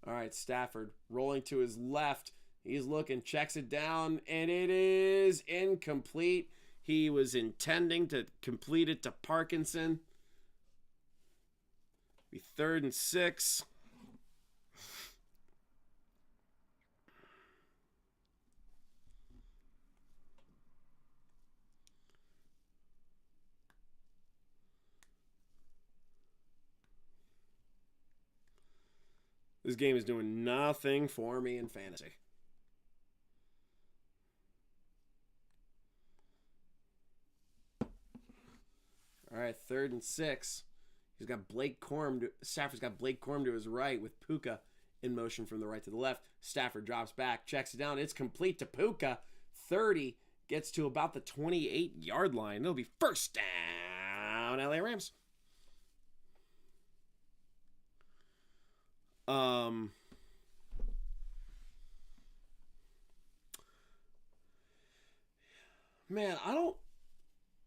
All right, Stafford rolling to his left. He's looking, checks it down, and it is incomplete. He was intending to complete it to Parkinson. Be 3rd and 6. This game is doing nothing for me in fantasy. All right, 3rd and 6. He's got Blake Corum. Stafford's got Blake Corum to his right with Puka in motion from the right to the left. Stafford drops back, checks it down. It's complete to Puka. 30, gets to about the 28-yard line. It'll be first down, LA Rams. Man, I don't.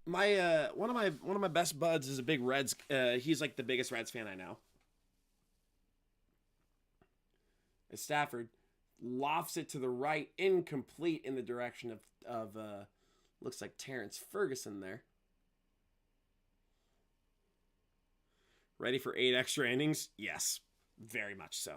My one of my best buds is a big Reds. He's like the biggest Reds fan I know. As Stafford lofts it to the right, incomplete in the direction of looks like Terrence Ferguson there. Ready for 8 extra innings? Yes, very much so.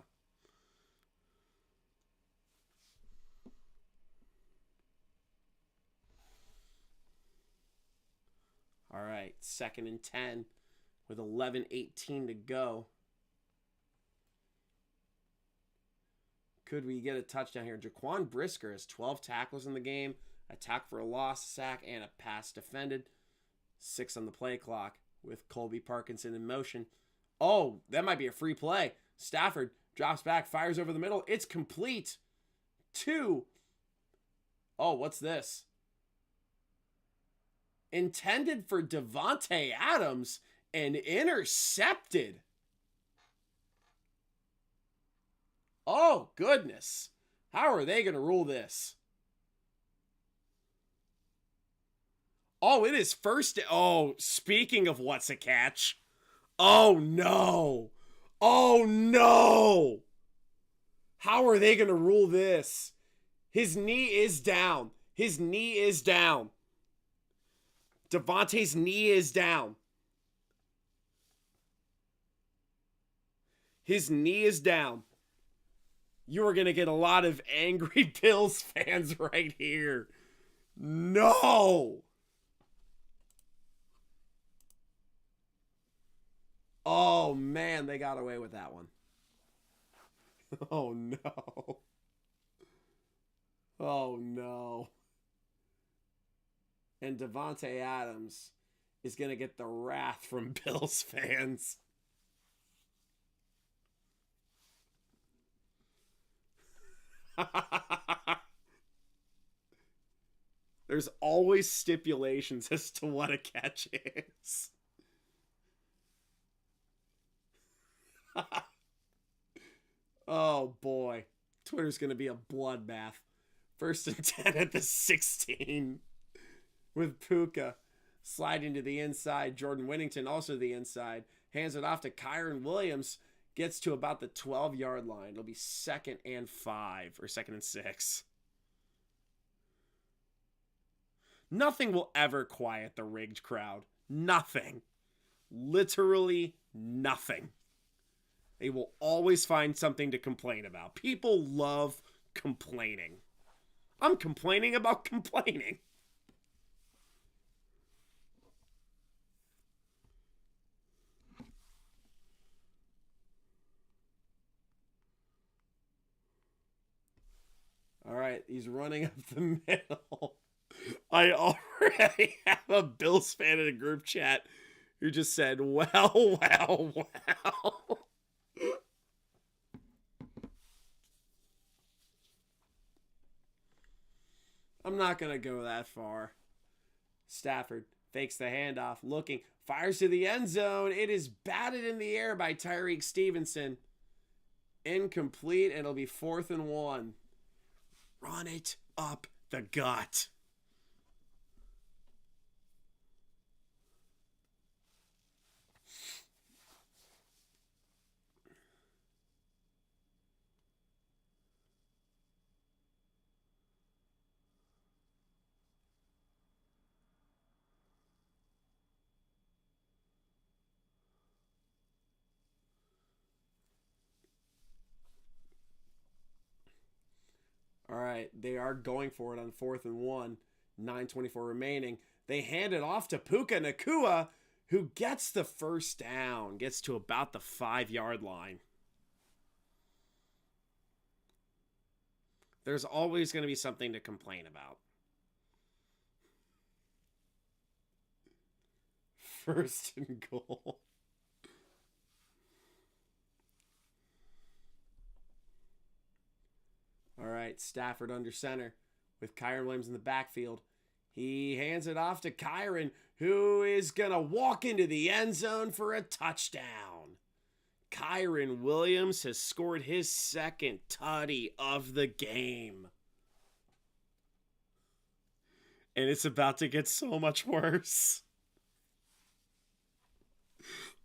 All right, 2nd and 10 with 11:18 to go. Could we get a touchdown here? Jaquan Brisker has 12 tackles in the game, a tackle for a loss, sack, and a pass defended. 6 on the play clock with Colby Parkinson in motion. Oh, that might be a free play. Stafford drops back, fires over the middle. It's complete. 2. Oh, what's this? Intended for Devontae Adams and intercepted. Oh, goodness. How are they going to rule this? Oh, it is first. Oh, speaking of what's a catch. Oh, no. Oh no! How are they going to rule this? His knee is down. His knee is down. Devontae's knee is down. His knee is down. You are going to get a lot of angry Bills fans right here. No! Oh, man, they got away with that one. Oh, no. Oh, no. And Davante Adams is going to get the wrath from Bills fans. There's always stipulations as to what a catch is. Oh boy. Twitter's going to be a bloodbath. 1st and 10 at the 16 with Puka sliding to the inside. Jordan Whittington also to the inside. Hands it off to Kyron Williams. Gets to about the 12-yard line. It'll be 2nd and 5 or 2nd and 6. Nothing will ever quiet the rigged crowd. Nothing. Literally nothing. They will always find something to complain about. People love complaining. I'm complaining about complaining. All right, he's running up the middle. I already have a Bills fan in a group chat who just said, well. I'm not going to go that far. Stafford fakes the handoff, looking, fires to the end zone. It is batted in the air by Tyreek Stevenson. Incomplete, and it'll be 4th and 1. Run it up the gut. All right, they are going for it on 4th and 1. 9:24 remaining. They hand it off to Puka Nacua, who gets the first down. Gets to about the 5-yard line. There's always going to be something to complain about. 1st and goal. All right, Stafford under center with Kyron Williams in the backfield. He hands it off to Kyron, who is going to walk into the end zone for a touchdown. Kyron Williams has scored his 2nd tutty of the game. And it's about to get so much worse.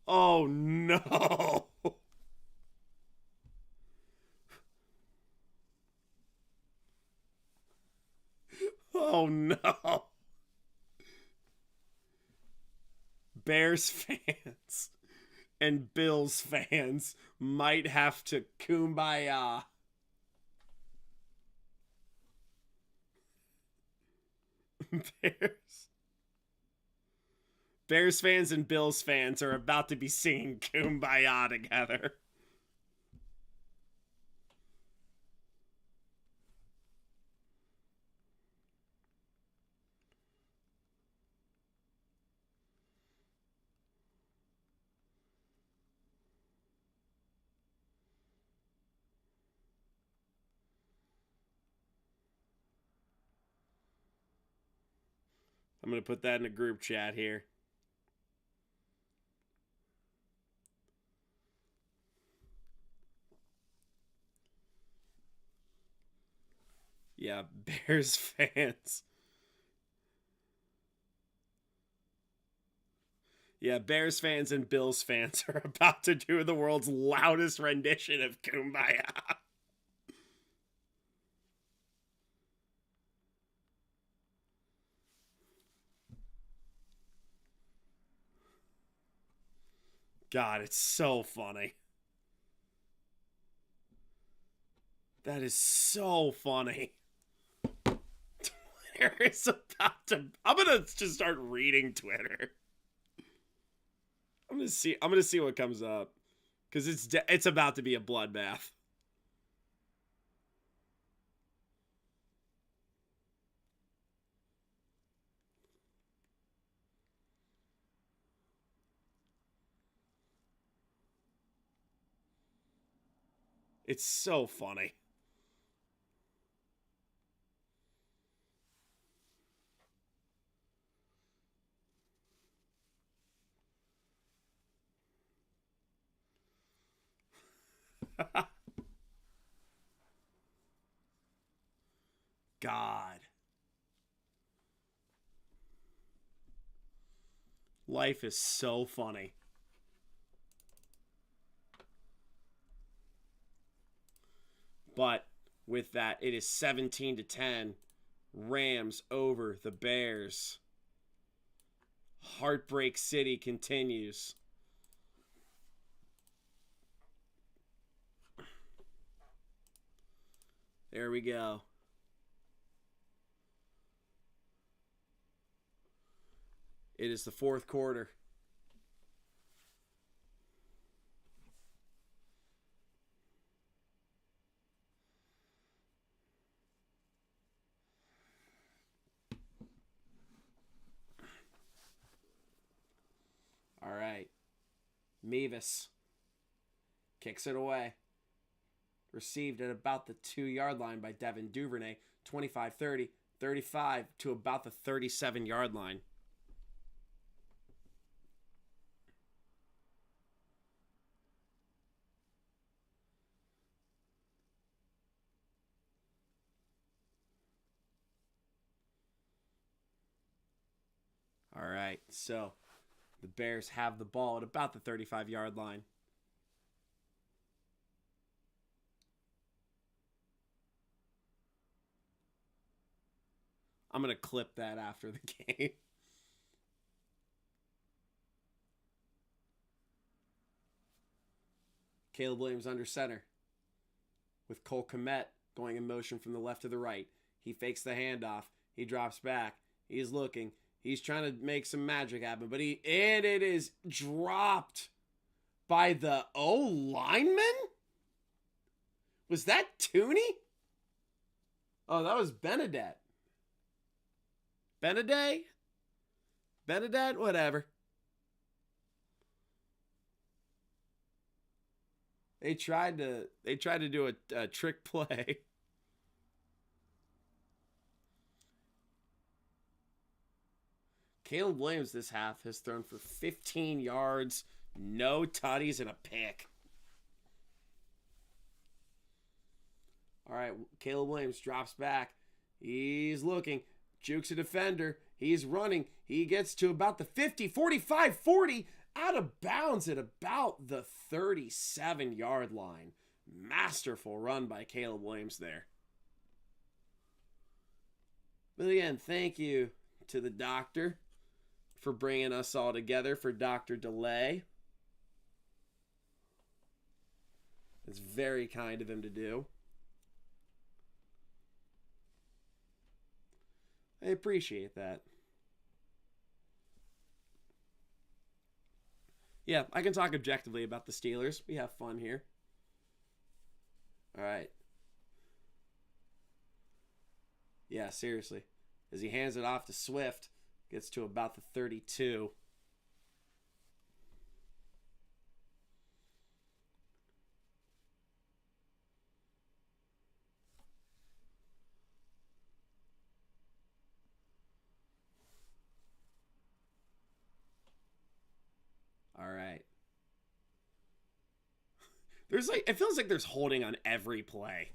Oh, no. Oh, no. Bears fans and Bills fans might have to kumbaya. Bears fans and Bills fans are about to be singing kumbaya together. I'm going to put that in a group chat here. Yeah, Bears fans. Yeah, Bears fans and Bills fans are about to do the world's loudest rendition of Kumbaya. God, it's so funny. That is so funny. Twitter is about to... I'm gonna just start reading Twitter. I'm gonna see what comes up. Because it's about to be a bloodbath. It's so funny. God. Life is so funny. But with that, it is 17-10. Rams over the Bears. Heartbreak City continues. There we go. It is the fourth quarter. All right. Mevis kicks it away. Received at about the 2-yard line by Devin Duvernay. 25-30, 35 to about the 37-yard line. All right, so the Bears have the ball at about the 35-yard line. I'm going to clip that after the game. Caleb Williams under center with Cole Kmet going in motion from the left to the right. He fakes the handoff. He drops back. He's looking. He's trying to make some magic happen, but it is dropped by the O-lineman? Was that Tooney? Oh, that was Benedet. Benedet? Whatever. They tried to do a trick play. Caleb Williams this half has thrown for 15 yards, no tutties, and a pick. All right, Caleb Williams drops back. He's looking. Jukes a defender. He's running. He gets to about the 50, 45, 40, out of bounds at about the 37-yard line. Masterful run by Caleb Williams there. But again, thank you to the doctor for bringing us all together for Dr. Delay. It's very kind of him to do. I appreciate that. Yeah, I can talk objectively about the Steelers. We have fun here. All right. Yeah, seriously. As he hands it off to Swift, gets to about the 32. All right. It feels like there's holding on every play.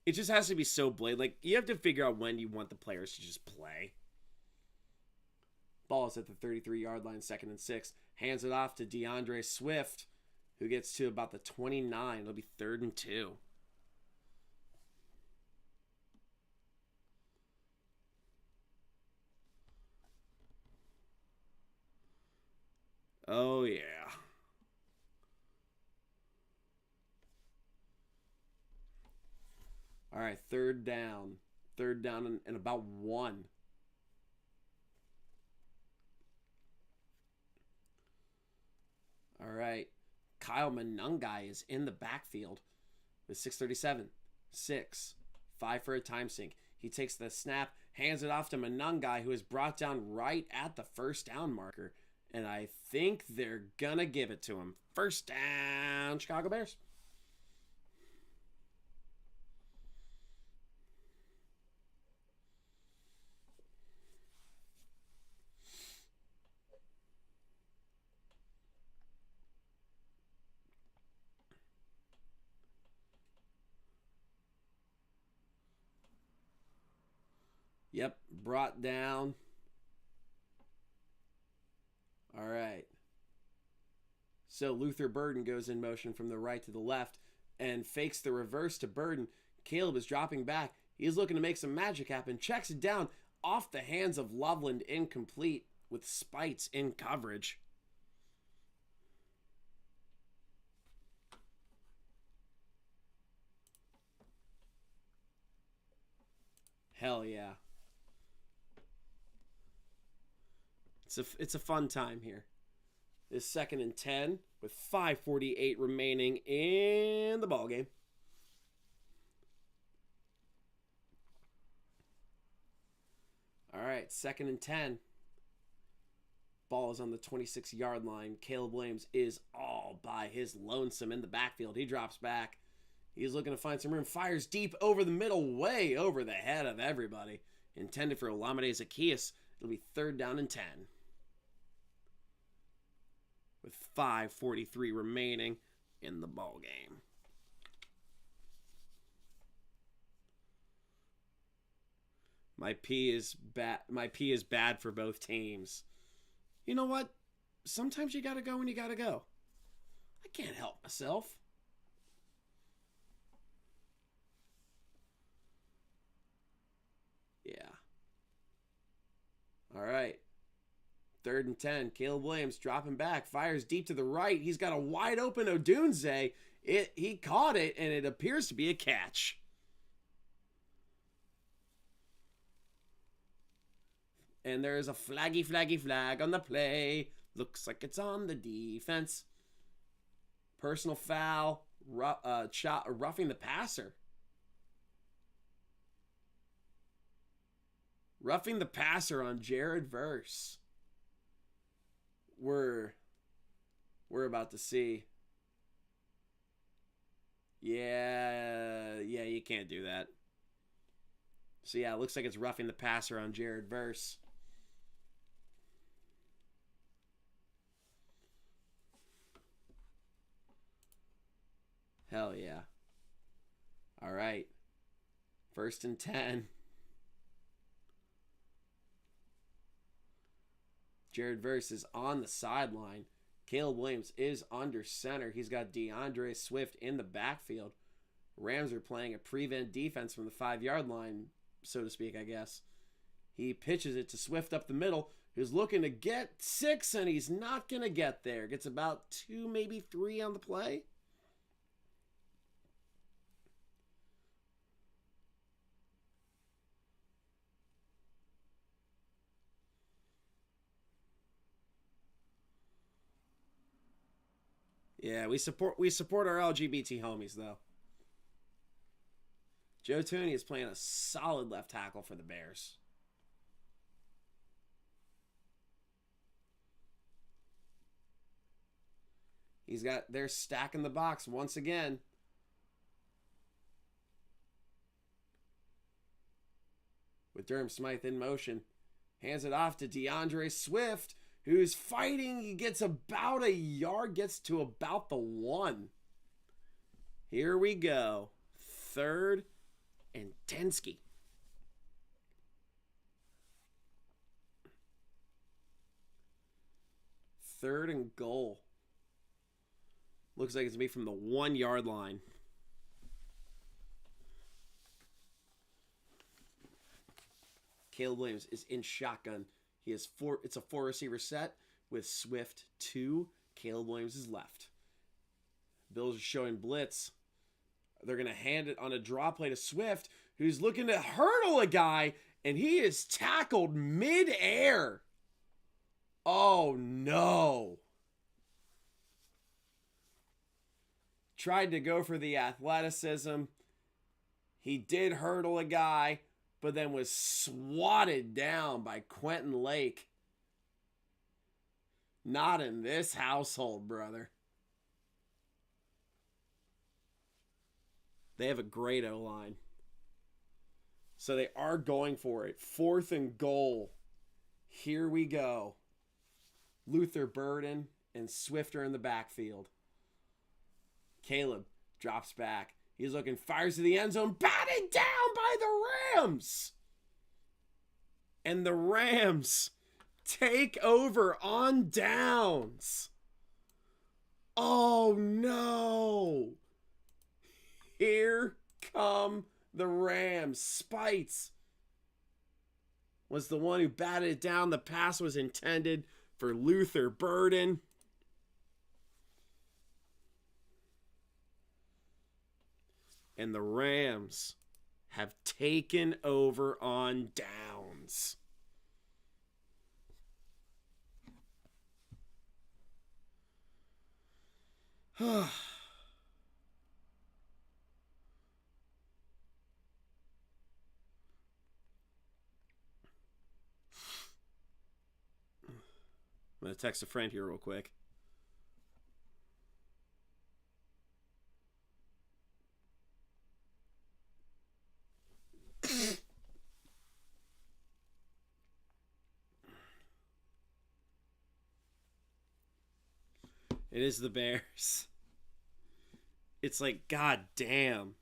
It just has to be so blatant. Like, you have to figure out when you want the players to just play. Ball is at the 33-yard line, 2nd and 6. Hands it off to DeAndre Swift, who gets to about the 29. It'll be 3rd and 2. Oh, yeah. All right, 3rd down. 3rd down and about 1. All right. Kyle Monangai is in the backfield with 6:37. 6. 5 for a time sink. He takes the snap, hands it off to Monangai, who is brought down right at the 1st down marker. And I think they're going to give it to him. 1st down, Chicago Bears. Yep, brought down. All right. So Luther Burden goes in motion from the right to the left and fakes the reverse to Burden. Caleb is dropping back. He's looking to make some magic happen. Checks it down off the hands of Loveland, incomplete with Spites in coverage. Hell yeah. It's a fun time here. This 2nd and 10 with 5:48 remaining in the ballgame. All right, 2nd and 10. Ball is on the 26-yard line. Caleb Williams is all by his lonesome in the backfield. He drops back. He's looking to find some room. Fires deep over the middle, way over the head of everybody. Intended for Olamide Zacchaeus. It'll be 3rd down and 10. With 5:43 remaining in the ball game. My pee is bad for both teams. You know what? Sometimes you gotta go when you gotta go. I can't help myself. Yeah. All right. 3rd and 10. Caleb Williams dropping back. Fires deep to the right. He's got a wide open Odunze. He caught it, and it appears to be a catch. And there's a flag on the play. Looks like it's on the defense. Personal foul. Roughing the passer. Roughing the passer on Jared Verse. We're about to see. Yeah, you can't do that. So yeah, it looks like it's roughing the passer on Jared Verse. Hell yeah. All right. 1st and 10. Jared Verse is on the sideline. Caleb Williams is under center. He's got DeAndre Swift in the backfield. Rams are playing a prevent defense from the 5-yard line, so to speak, I guess. He pitches it to Swift up the middle, who's looking to get 6, and he's not going to get there. Gets about 2, maybe 3 on the play. Yeah, we support our LGBT homies, though. Joe Thuney is playing a solid left tackle for the Bears. They're stacking the box once again. With Durham Smythe in motion. Hands it off to DeAndre Swift, who's fighting. He gets about a yard, gets to about the 1. Here we go. 3rd and Tensky. 3rd and goal. Looks like it's going to be from the 1-yard line. Caleb Williams is in shotgun. He has it's a 4-receiver set with Swift 2. Caleb Williams is left. Bills are showing blitz. They're going to hand it on a draw play to Swift, who's looking to hurdle a guy, and he is tackled mid-air. Oh, no. Tried to go for the athleticism. He did hurdle a guy, but then was swatted down by Quentin Lake. Not in this household, brother. They have a great O-line. So they are going for it. 4th and goal. Here we go. Luther Burden and Swift are in the backfield. Caleb drops back. He's looking, fires to the end zone, batted down by the Rams. And the Rams take over on downs. Oh no. Here come the Rams. Spites was the one who batted it down. The pass was intended for Luther Burden. And the Rams have taken over on downs. I'm going to text a friend here real quick. It is the Bears. It's like, god damn.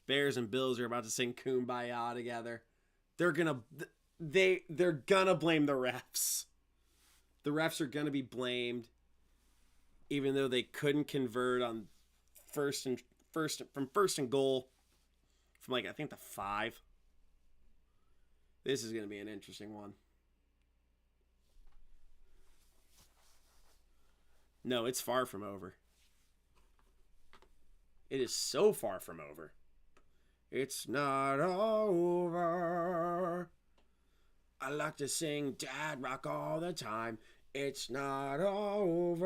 Bears and Bills are about to sing Kumbaya together. They're gonna blame the refs. The refs are gonna be blamed, even though they couldn't convert on first and goal from, like, I think the 5. This is gonna be an interesting one. No, it's far from over. It is so far from over. It's not over. I like to sing Dad Rock all the time. It's not over.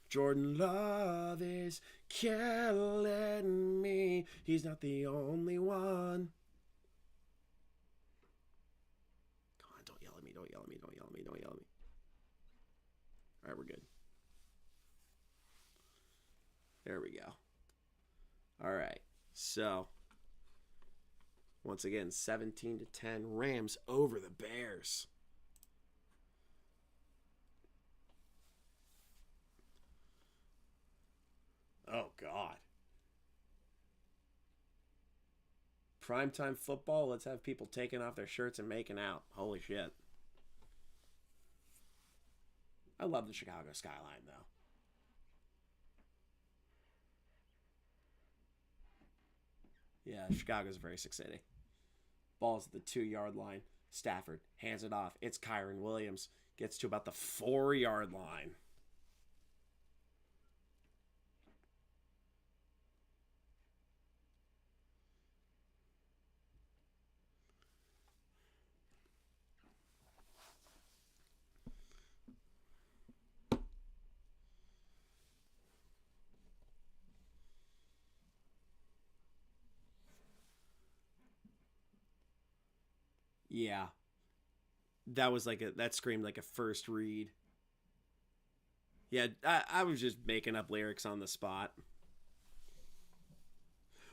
Jordan Love is killing me. He's not the only one. Come on, don't yell at me, don't yell at me, don't yell at me, don't yell at me. All right, we're good. There we go. All right. So, once again, 17-10, Rams over the Bears. Oh, God. Primetime football, let's have people taking off their shirts and making out. Holy shit. I love the Chicago skyline, though. Yeah, Chicago's a very sick city. Ball's at the 2-yard line. Stafford hands it off. It's Kyron Williams. Gets to about the 4-yard line. Yeah. That was like that screamed like a first read. Yeah, I was just making up lyrics on the spot.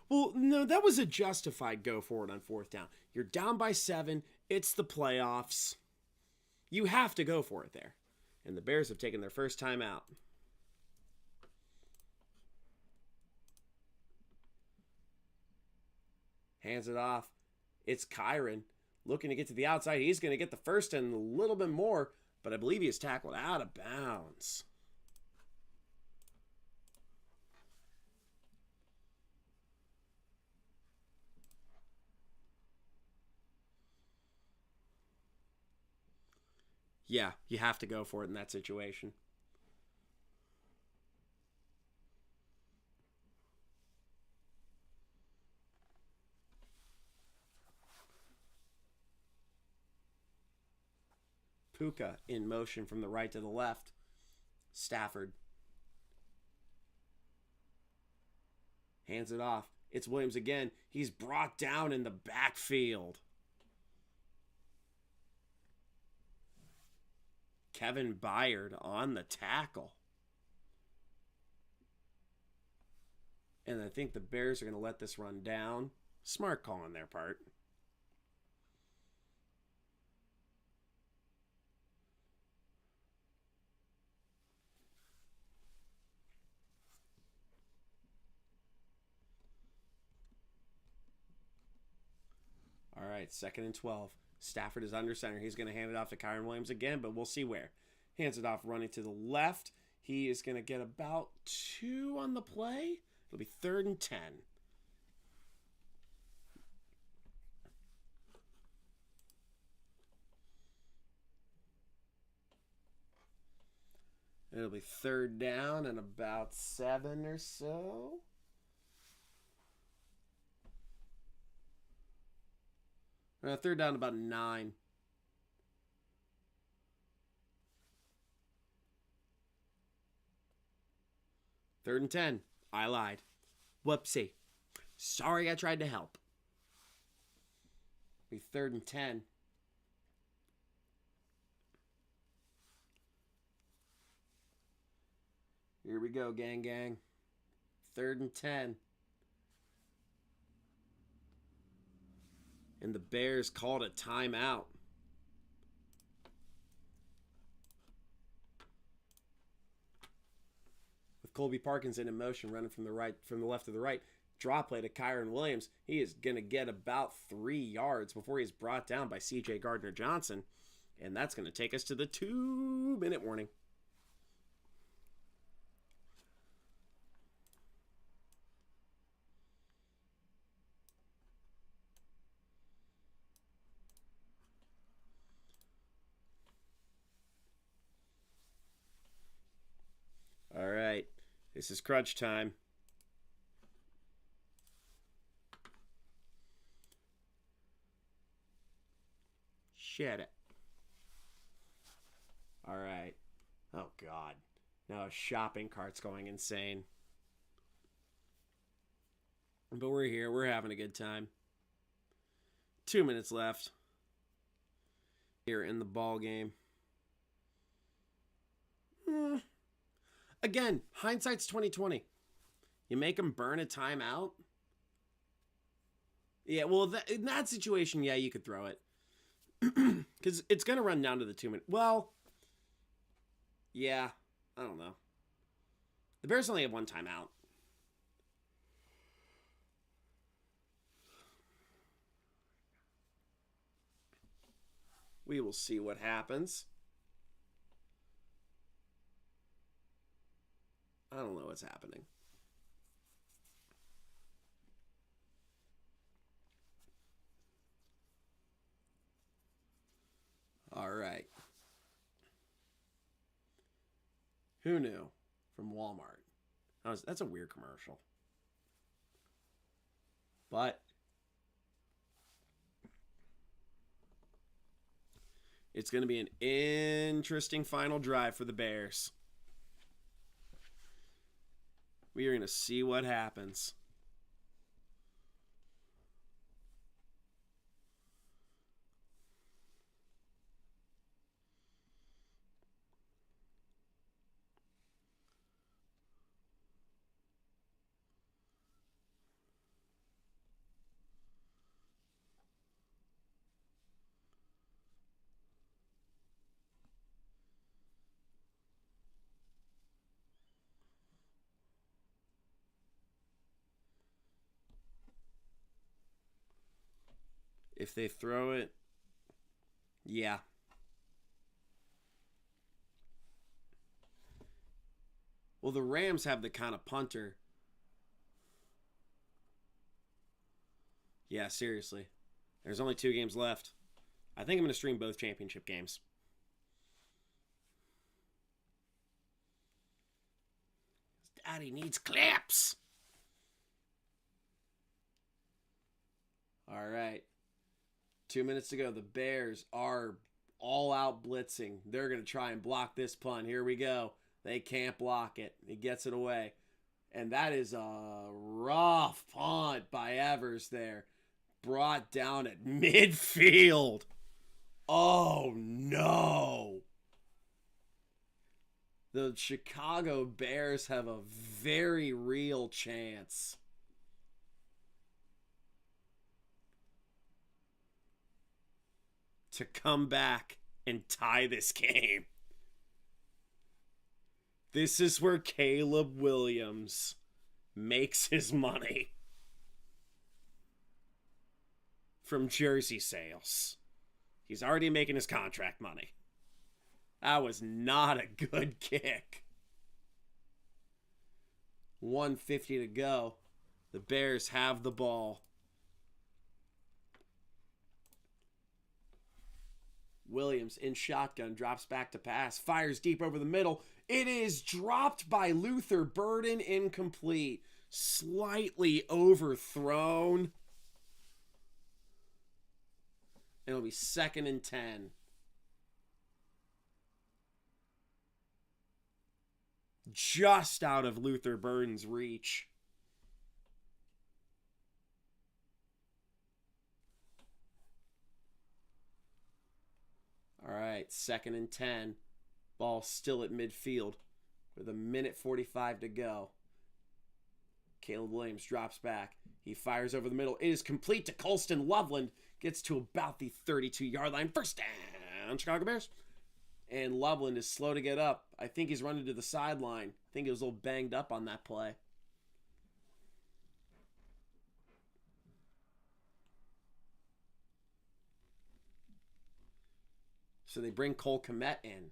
Well, no, that was a justified go forward on 4th down. You're down by 7. It's the playoffs. You have to go for it there. And the Bears have taken their first time out. Hands it off. It's Kyron looking to get to the outside. He's going to get the first and a little bit more, but I believe he is tackled out of bounds. Yeah, you have to go for it in that situation. Puka in motion from the right to the left. Stafford hands it off. It's Williams again. He's brought down in the backfield. Kevin Byard on the tackle. And I think the Bears are going to let this run down. Smart call on their part. All right, 2nd and 12. Stafford is under center. He's going to hand it off to Kyron Williams again, but we'll see where. Hands it off running to the left. He is going to get about 2 on the play. It'll be 3rd and 10. It'll be 3rd down and about 7 or so. Third down about 9. Third and 10. I lied. Whoopsie. Sorry I tried to help. Be 3rd and 10. Here we go, gang, gang. 3rd and 10. And the Bears called a timeout. With Colby Parkinson in motion, running from the left to the right. Draw play to Kyron Williams. He is going to get about 3 yards before he's brought down by C.J. Gardner-Johnson. And that's going to take us to the 2-minute warning. All right, this is crunch time. Shit it. All right. Oh, God. Now a shopping cart's going insane. But we're here. We're having a good time. 2 minutes left here in the ball game. Again, hindsight's 20/20. You make them burn a timeout. Yeah, well, in that situation, yeah, you could throw it. Because it's going to run down to the 2 minute. Well, yeah, I don't know. The Bears only have 1 timeout. We will see what happens. I don't know what's happening. All right. Who knew? From Walmart. That's a weird commercial. But it's going to be an interesting final drive for the Bears. We are going to see what happens. If they throw it, yeah. Well, the Rams have the kind of punter. Yeah, seriously. There's only 2 games left. I think I'm going to stream both championship games. Daddy needs claps. All right. 2 minutes to go. The Bears are all out blitzing. They're going to try and block this punt. Here we go. They can't block it. He gets it away. And that is a rough punt by Evers there. Brought down at midfield. Oh, no. The Chicago Bears have a very real chance. To come back and tie this game. This is where Caleb Williams makes his money from jersey sales. He's already making his contract money. That was not a good kick. 1:50 to go. The Bears have the ball. Williams in shotgun, drops back to pass, fires deep over the middle. It is dropped by Luther Burden, incomplete. Slightly overthrown. It'll be 2nd and 10. Just out of Luther Burden's reach. All right, 2nd and 10. Ball still at midfield with 1:45 to go. Caleb Williams drops back. He fires over the middle. It is complete to Colston Loveland. Gets to about the 32-yard line. First down, Chicago Bears. And Loveland is slow to get up. I think he's running to the sideline. I think he was a little banged up on that play. So they bring Cole Kmet in.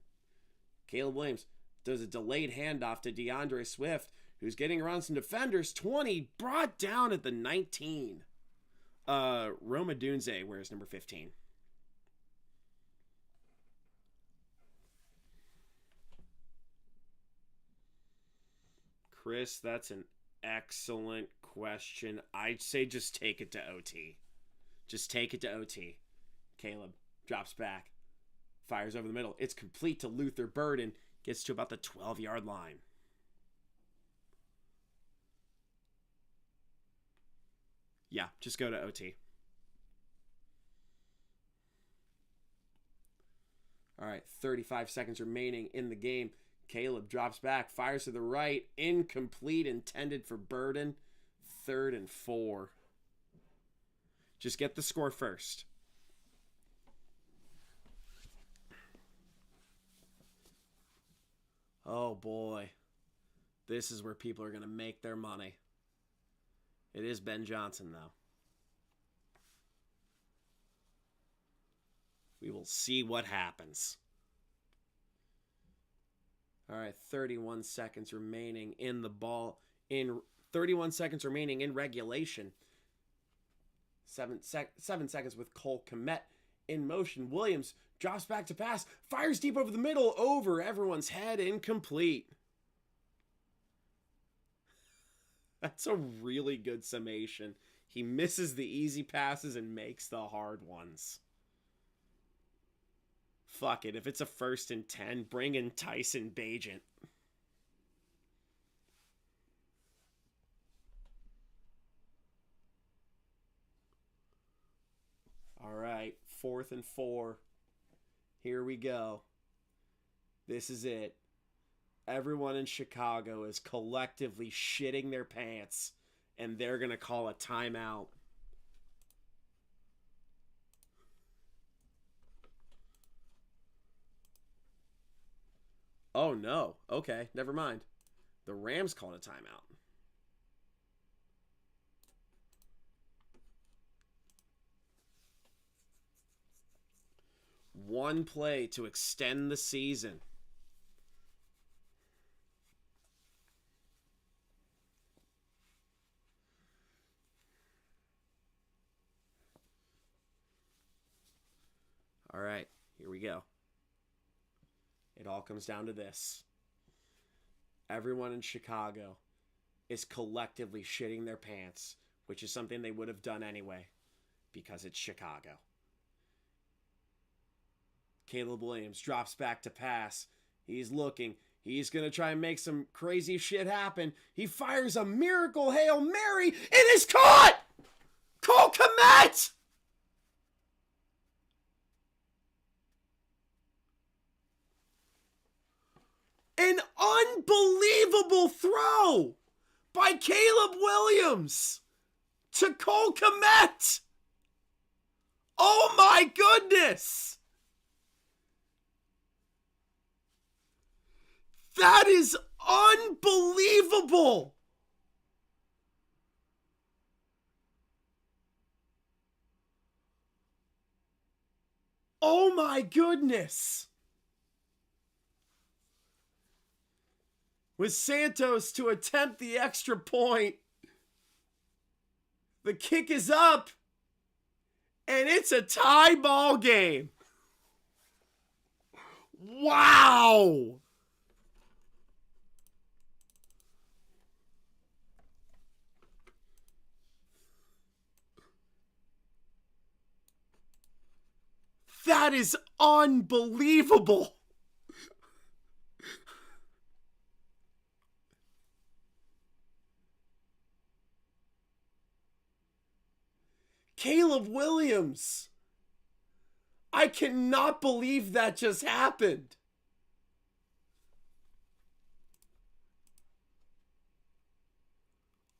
Caleb Williams does a delayed handoff to DeAndre Swift, who's getting around some defenders. 20, brought down at the 19. Roma Dunze wears number 15. Chris, that's an excellent question. I'd say just take it to OT. Just take it to OT. Caleb drops back. Fires over the middle. It's complete to Luther Burden. Gets to about the 12-yard line. Yeah, just go to OT. All right, 35 seconds remaining in the game. Caleb drops back, fires to the right. Incomplete, intended for Burden. 3rd and 4. Just get the score first. Oh boy. This is where people are going to make their money. It is Ben Johnson, though. We will see what happens. All right, 31 seconds remaining in the ball. 31 seconds remaining in regulation. 7 seconds with Cole Kmet in motion. Williams drops back to pass. Fires deep over the middle. Over everyone's head. Incomplete. That's a really good summation. He misses the easy passes and makes the hard ones. Fuck it. If it's a 1st and 10, bring in Tyson Bagent. All right. 4th and 4. Here we go. This is it. Everyone in Chicago is collectively shitting their pants, and they're going to call a timeout. Oh, no. Okay, never mind. The Rams calling a timeout. One play to extend the season. All right, here we go. It all comes down to this. Everyone in Chicago is collectively shitting their pants, which is something they would have done anyway, because it's Chicago. Caleb Williams drops back to pass. He's looking. He's going to try and make some crazy shit happen. He fires a miracle Hail Mary. It is caught! Cole Kmet! An unbelievable throw by Caleb Williams to Cole Kmet. Oh my goodness. That is unbelievable. Oh my goodness. With Santos to attempt the extra point. The kick is up. And it's a tie ball game. Wow. That is unbelievable. Caleb Williams. I cannot believe that just happened.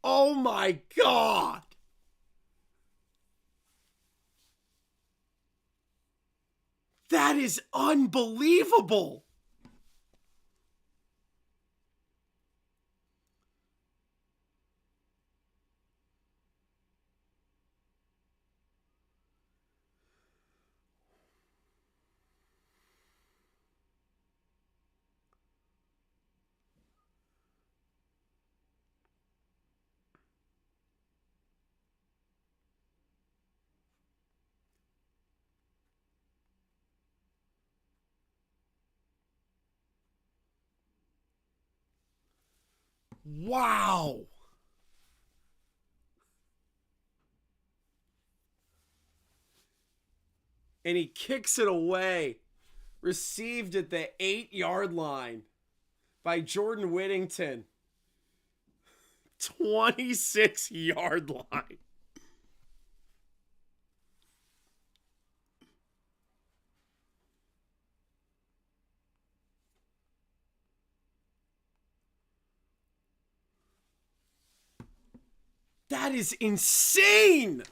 Oh my God. That is unbelievable. Wow. And he kicks it away. Received at the 8-yard line by Jordan Whittington. 26-yard line. That is insane.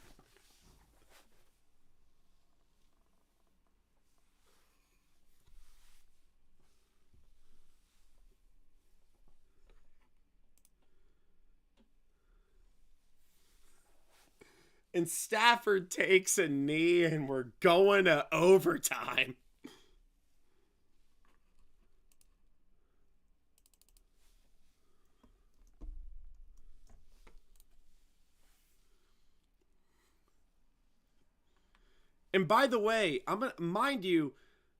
And Stafford takes a knee and we're going to overtime. And by the way, I'm gonna mind you,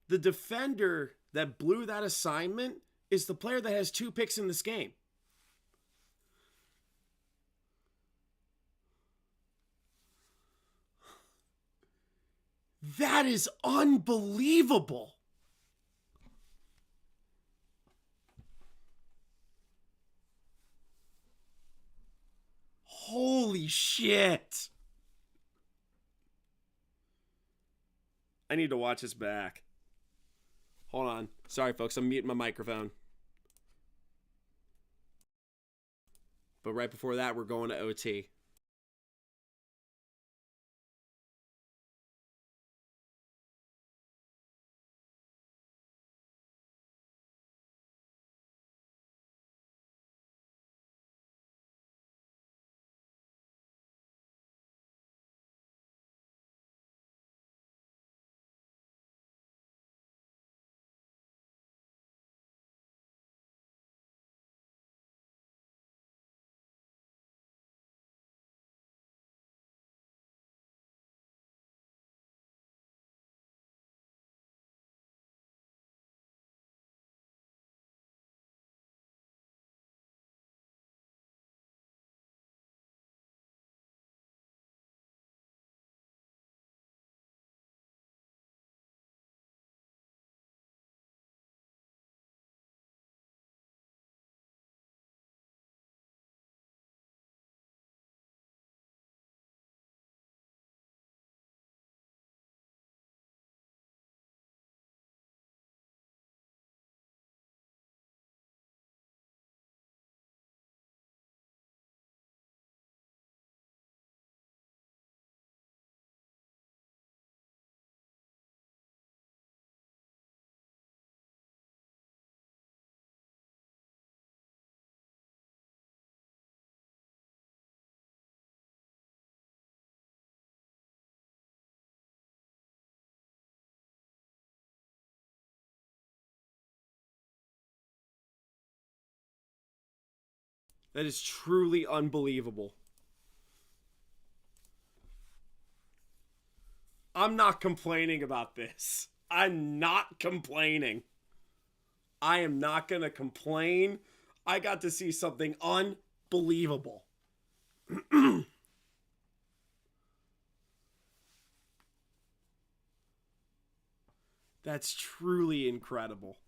the defender that blew that assignment is the player that has 2 picks in this game. That is unbelievable. Holy shit. I need to watch this back. Hold on. Sorry, folks. I'm muting my microphone. But right before that, we're going to OT. That is truly unbelievable. I'm not complaining about this. I'm not complaining. I am not going to complain. I got to see something unbelievable. That's truly incredible.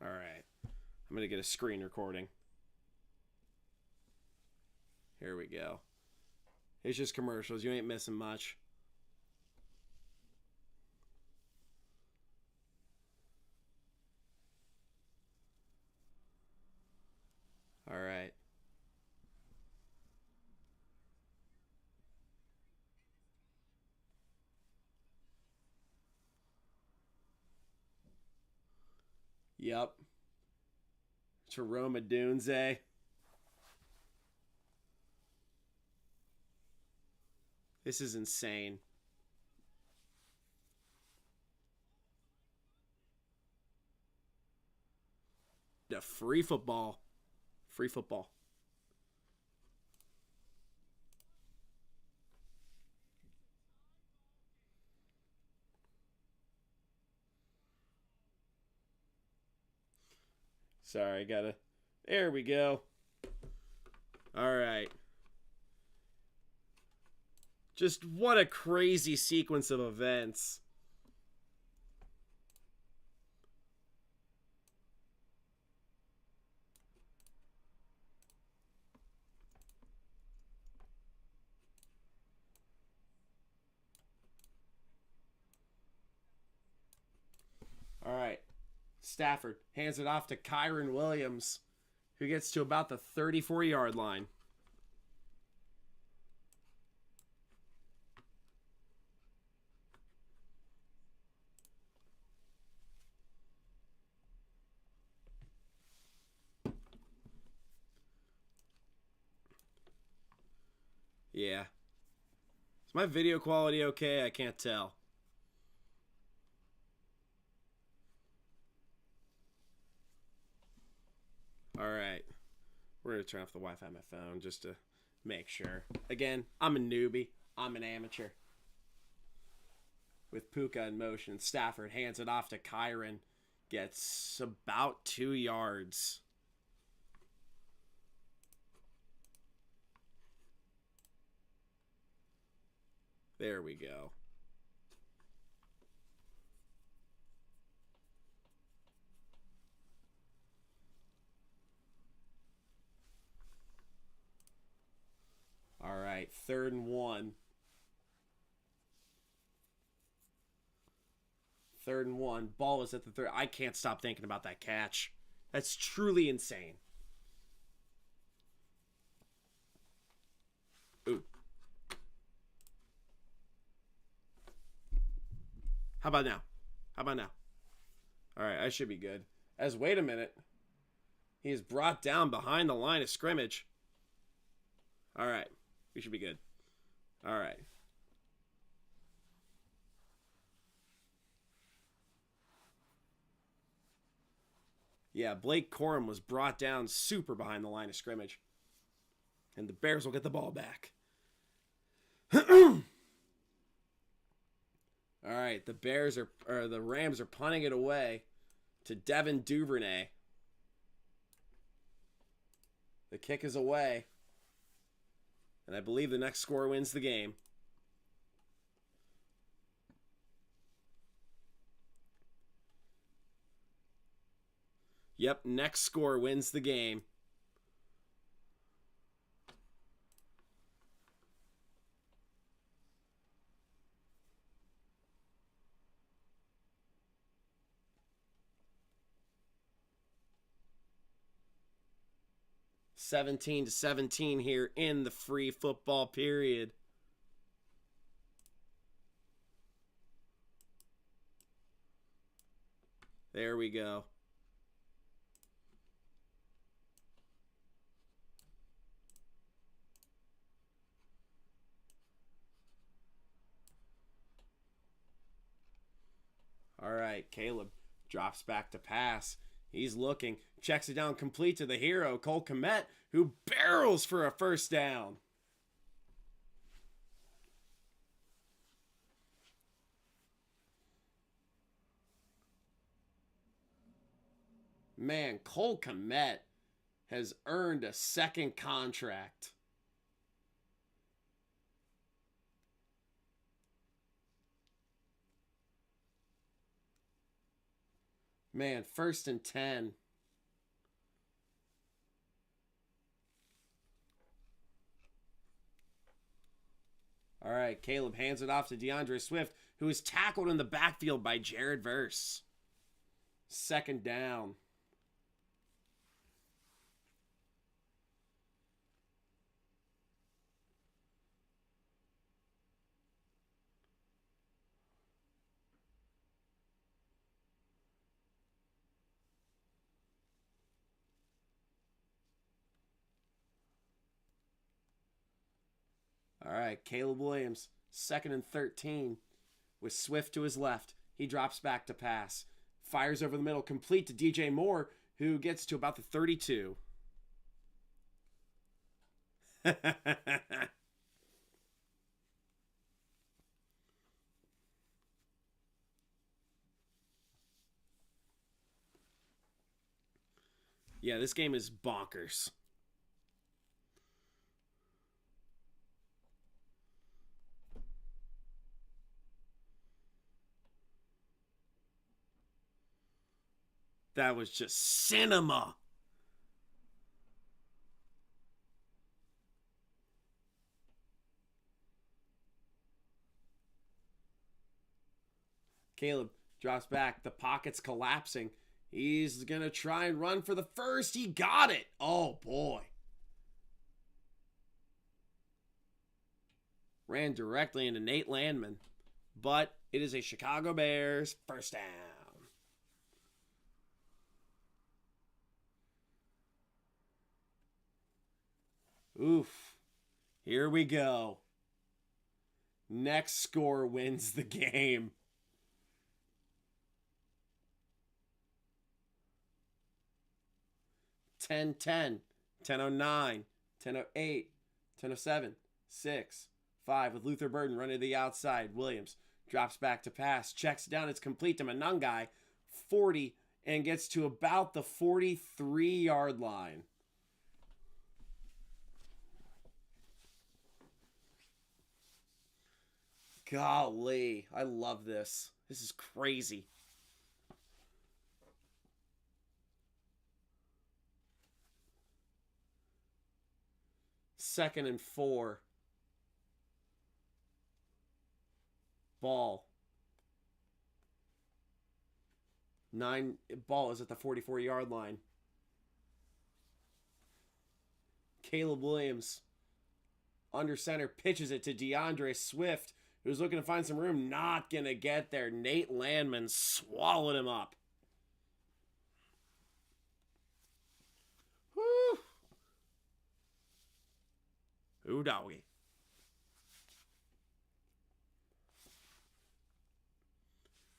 All right. I'm going to get a screen recording. Here we go. It's just commercials. You ain't missing much. All right. Yep. Jerome Adunze. This is insane. The free football. Free football. Sorry, gotta. There we go. All right. Just what a crazy sequence of events. All right. Stafford hands it off to Kyron Williams, who gets to about the 34-yard line. Yeah. Is my video quality okay? I can't tell. All right. We're going to turn off the Wi-Fi on my phone just to make sure. Again, I'm a newbie. I'm an amateur. With Puka in motion, Stafford hands it off to Kyron. Gets about 2 yards. There we go. All right, 3rd and 1. 3rd and 1. Ball is at the 3rd. I can't stop thinking about that catch. That's truly insane. Ooh. How about now? How about now? All right, I should be good. As wait a minute. He is brought down behind the line of scrimmage. All right. We should be good. All right. Yeah, Blake Corum was brought down super behind the line of scrimmage. And the Bears will get the ball back. All right, the Rams are punting it away to Devin Duvernay. The kick is away. And I believe the next score wins the game. Yep, next score wins the game. (17 to 17) here in the free football period. There we go. All right, Caleb drops back to pass. He's looking, checks it down complete to the hero, Cole Kmet, who barrels for a first down. Man, Cole Kmet has earned a second contract. Man, 1st and 10. All right, Caleb hands it off to DeAndre Swift, who is tackled in the backfield by Jared Verse. 2nd down. All right, Caleb Williams, 2nd and 13, with Swift to his left. He drops back to pass. Fires over the middle, complete to DJ Moore, who gets to about the 32. Yeah, this game is bonkers. That was just cinema. Caleb drops back. The pocket's collapsing. He's going to try and run for the first. He got it. Oh, boy. Ran directly into Nate Landman. But it is a Chicago Bears first down. Oof. Here we go. Next score wins the game. Ten, 10:09, 10:08, 10:07, 6, 5 with Luther Burden running to the outside. Williams drops back to pass, checks down, it's complete to Manungai, 40, and gets to about the 43-yard line. Golly, I love this. This is crazy. Second and 4. Ball. Ball is at the 44-yard line. Caleb Williams, under center, pitches it to DeAndre Swift, who's looking to find some room. Not going to get there. Nate Landman swallowed him up. Whew. Ooh, doggy.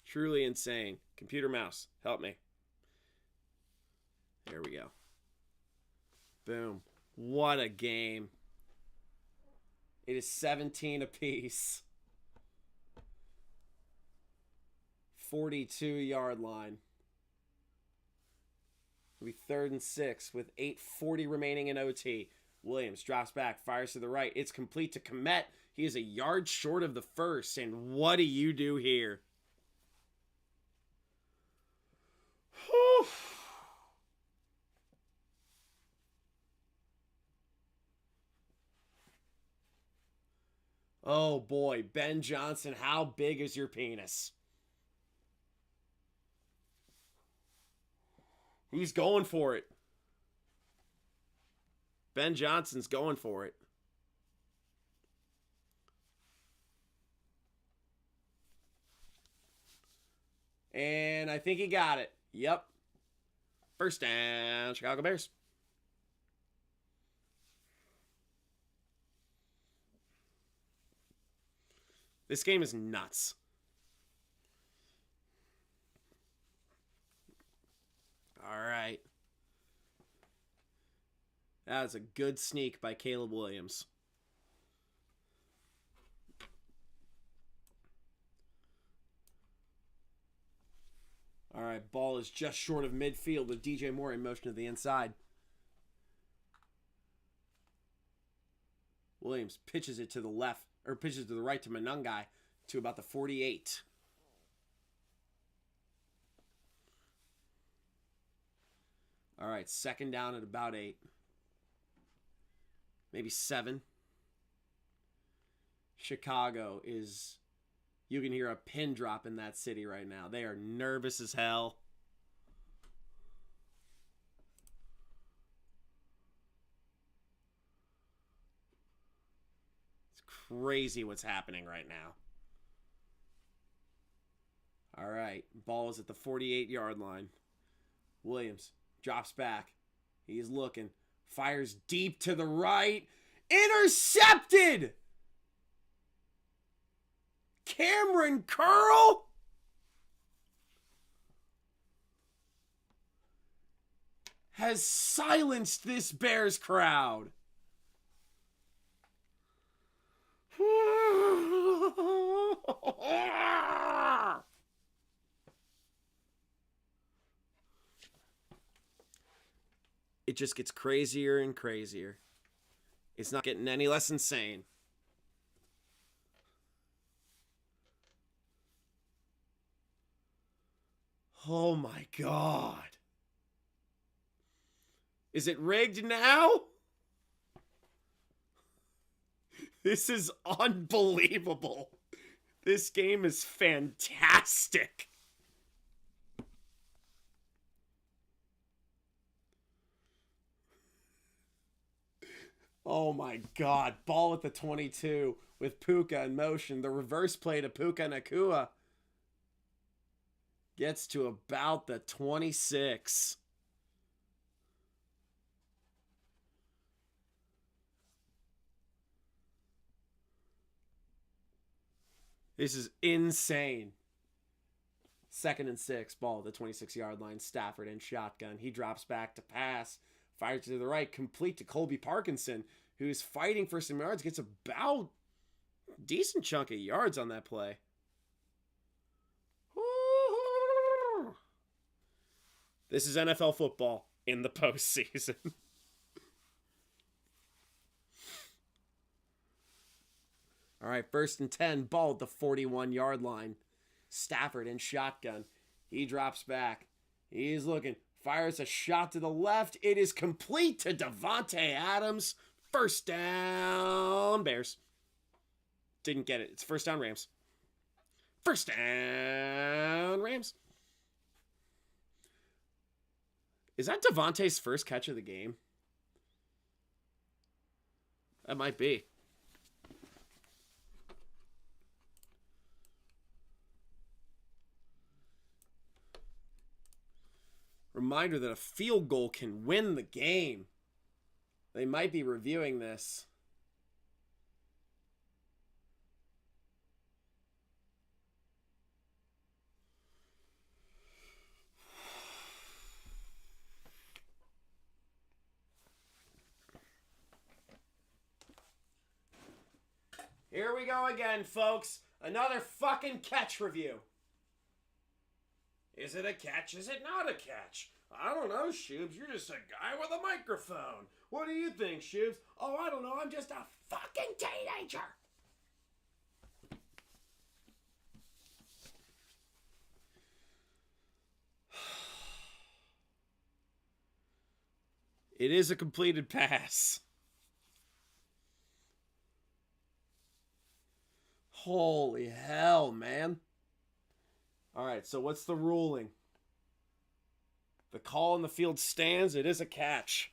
Truly insane. Computer mouse, help me. There we go. Boom. What a game. It is 17 apiece. 42-yard line. It'll be 3rd and 6 with 8:40 remaining in OT. Williams drops back, fires to the right. It's complete to Kmet. He is a yard short of the first. And what do you do here? Whew. Oh boy, Ben Johnson, how big is your penis? He's going for it. Ben Johnson's going for it. And I think he got it. Yep. First down, Chicago Bears. This game is nuts. That was a good sneak by Caleb Williams. All right, ball is just short of midfield with DJ Moore in motion to the inside. Williams pitches it to the left, or pitches to the right to Manungai to about the 48. All right, second down at about 8. Maybe 7. Chicago is... You can hear a pin drop in that city right now. They are nervous as hell. It's crazy what's happening right now. All right. Ball is at the 48-yard line. Williams drops back. He's looking. Fires deep to the right. Intercepted! Cameron Curl has silenced this Bears crowd. It just gets crazier and crazier. It's not getting any less insane. Oh my God. Is it rigged now? This is unbelievable. This game is fantastic. Oh my God. Ball at the 22 with Puka in motion. The reverse play to Puka Nacua. Gets to about the 26. This is insane. 2nd and 6. Ball at the 26-yard line. Stafford in shotgun. He drops back to pass. Fires to the right. Complete to Colby Parkinson, who's fighting for some yards. Gets about a decent chunk of yards on that play. This is NFL football in the postseason. All right, 1st and 10. Ball at the 41-yard line. Stafford in shotgun. He drops back. He's looking. Fires a shot to the left. It is complete to Davante Adams. 1st down, Bears. Didn't get it. It's 1st down, Rams. 1st down, Rams. Is that Davante's first catch of the game? That might be. Reminder that a field goal can win the game. They might be reviewing this. Here we go again, folks. Another fucking catch review. Is it a catch? Is it not a catch? I don't know, Shoobs. You're just a guy with a microphone. What do you think, Shoobs? Oh, I don't know. I'm just a fucking teenager. It is a completed pass. Holy hell, man. All right, so what's the ruling? The call in the field stands. It is a catch.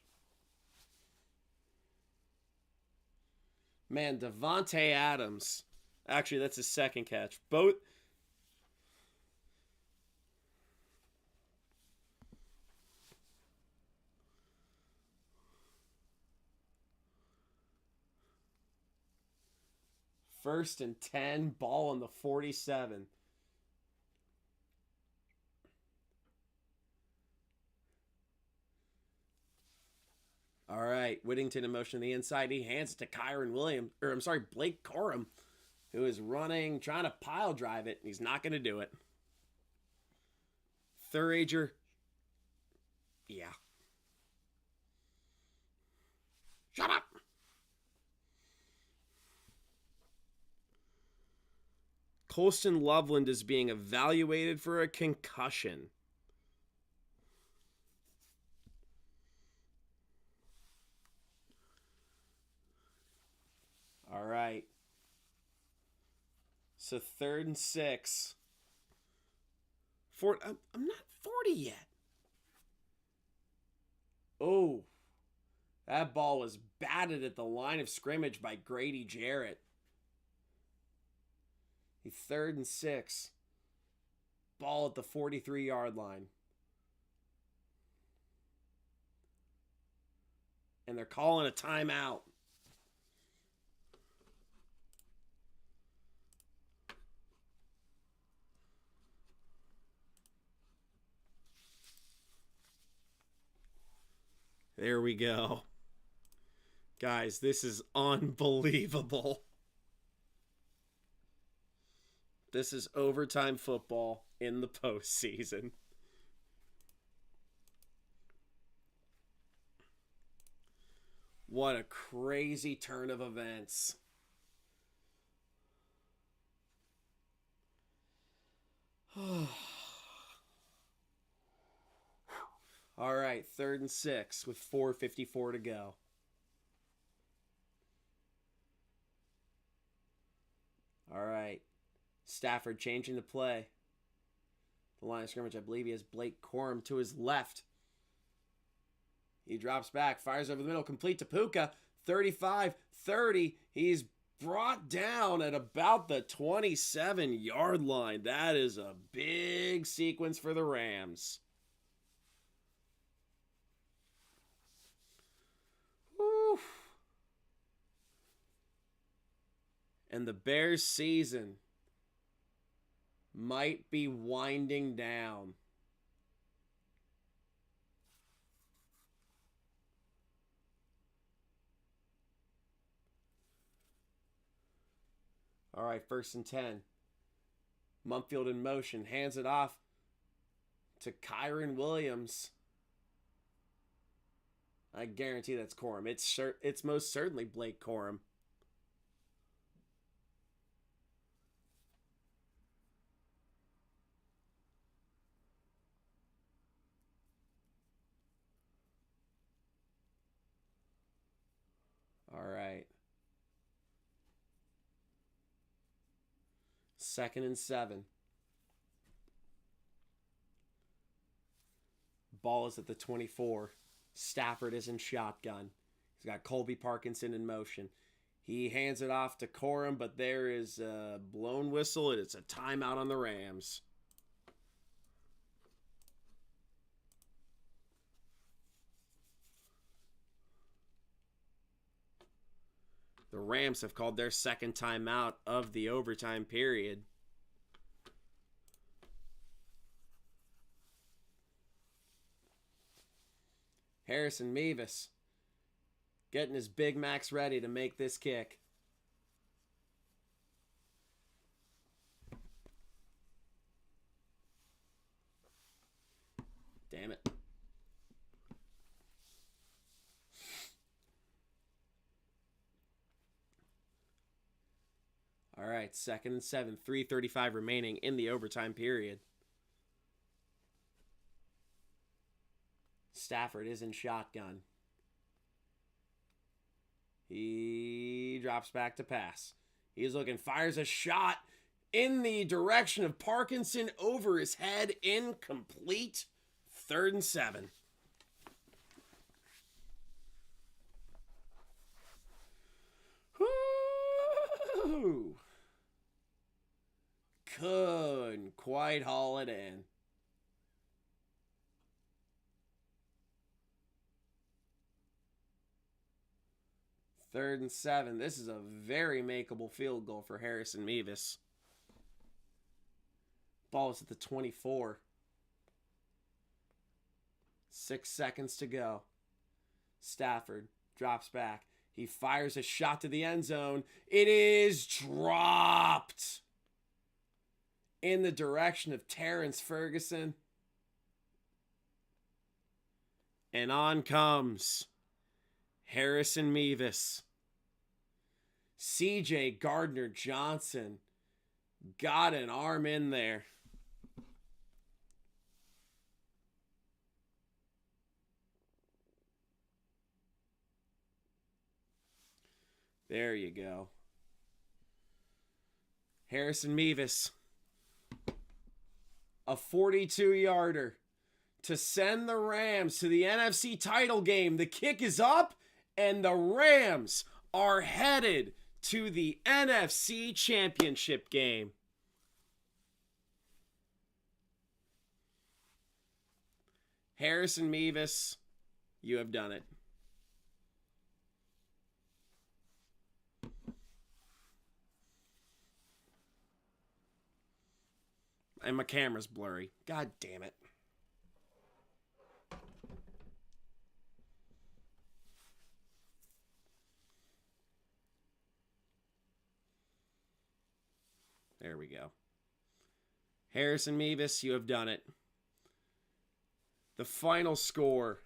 Man, Davante Adams. Actually, that's his 2nd catch. Both. First and 10, ball on the 47. All right. right, Whittington in motion to the inside. He hands it to Blake Corum, who is running, trying to pile drive it. He's not going to do it. Thurager. Yeah. Shut up. Colston Loveland is being evaluated for a concussion. All right. So 3rd and 6. I'm not 40 yet. Oh. That ball was batted at the line of scrimmage by Grady Jarrett. 3rd and 6. Ball at the 43-yard line. And they're calling a timeout. There we go. Guys, this is unbelievable. This is overtime football in the postseason. What a crazy turn of events. All right, 3rd and 6 with 4:54 to go. All right. Stafford changing the play. The line of scrimmage, I believe he has Blake Corum to his left. He drops back, fires over the middle, complete to Puka. 35-30. He's brought down at about the 27-yard line. That is a big sequence for the Rams. Woo. And the Bears' season might be winding down. All right, 1st and 10. Mumfield in motion, hands it off to Kyron Williams. I guarantee that's Corum. It's most certainly Blake Corum. All right. 2nd and 7. Ball is at the 24. Stafford is in shotgun. He's got Colby Parkinson in motion. He hands it off to Corum, but there is a blown whistle, and it's a timeout on the Rams. The Rams have called their 2nd timeout of the overtime period. Harrison Mevis getting his Big Macs ready to make this kick. Damn it. All right, 2nd and 7, 3:35 remaining in the overtime period. Stafford is in shotgun. He drops back to pass. He's looking, fires a shot in the direction of Parkinson over his head, incomplete. 3rd and 7. Woo! Couldn't quite haul it in. Third and 7. This is a very makeable field goal for Harrison Mevis. Ball is at the 24. 6 seconds to go. Stafford Drops back. He fires a shot to the end zone. It is dropped in the direction of Terrence Ferguson. And on comes Harrison Mevis. C.J. Gardner-Johnson got an arm in there. There you go. Harrison Mevis. A 42-yarder to send the Rams to the NFC title game. The kick is up, and the Rams are headed to the NFC championship game. Harrison Mevis, you have done it. And my camera's blurry. God damn it. There we go. Harrison Mevis, you have done it. The final score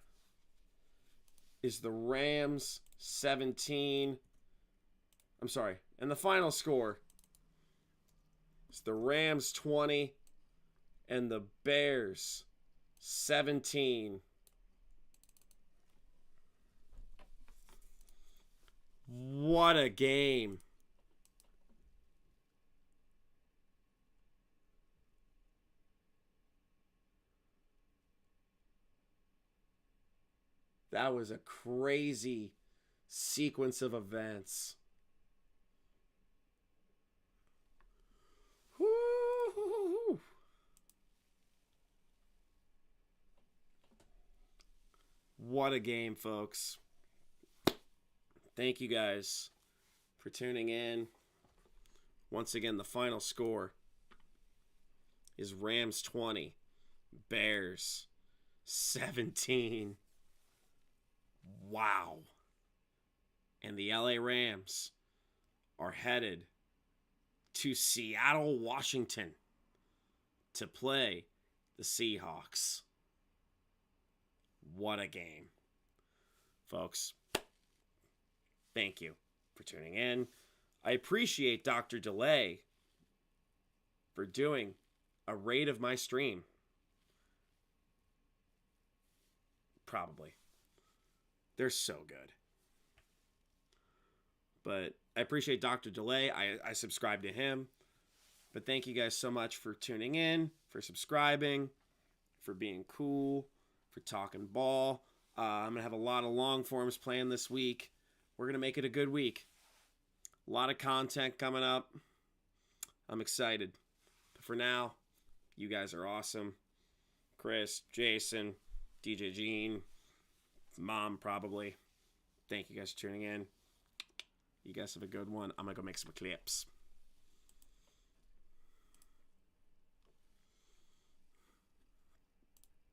is the Rams 17. I'm sorry. And the final score is the Rams 20 and the Bears 17. What a game. That was a crazy sequence of events. Woo-hoo-hoo-hoo. What a game, folks. Thank you guys for tuning in. Once again, the final score is Rams 20, Bears 17. Wow. And the LA Rams are headed to Seattle, Washington to play the Seahawks. What a game. Folks, thank you for tuning in. I appreciate Dr. Delay for doing a raid of my stream. Probably. They're so good. But I appreciate Dr. Delay. I subscribe to him. But thank you guys so much for tuning in, for subscribing, for being cool, for talking ball. I'm going to have a lot of long forms planned this week. We're going to make it a good week. A lot of content coming up. I'm excited. But for now, you guys are awesome. Chris, Jason, DJ Gene, Mom probably. Thank you guys for tuning in. You guys have a good one. I'm going to go make some clips.